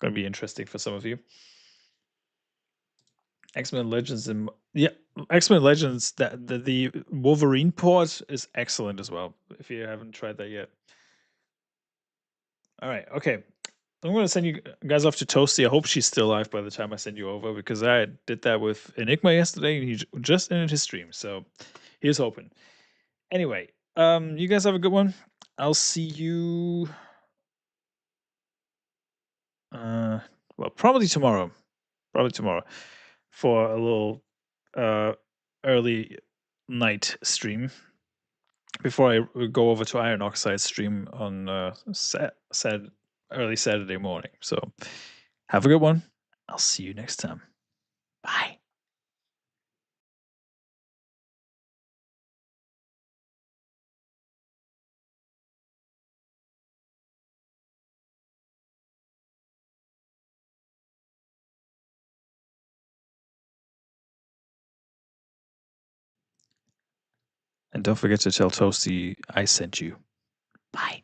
going to be interesting for some of you. X-Men Legends and X-Men Legends. That the Wolverine port is excellent as well. If you haven't tried that yet. All right, okay. I'm going to send you guys off to Toasty. I hope she's still alive by the time I send you over, because I did that with Enigma yesterday and he just ended his stream. So here's hoping. Anyway, you guys have a good one. I'll see you. Well, probably tomorrow. Probably tomorrow for a little early night stream before I go over to Iron Oxide stream on early Saturday morning. So have a good one. I'll see you next time. Bye. And don't forget to tell Toasty I sent you. Bye.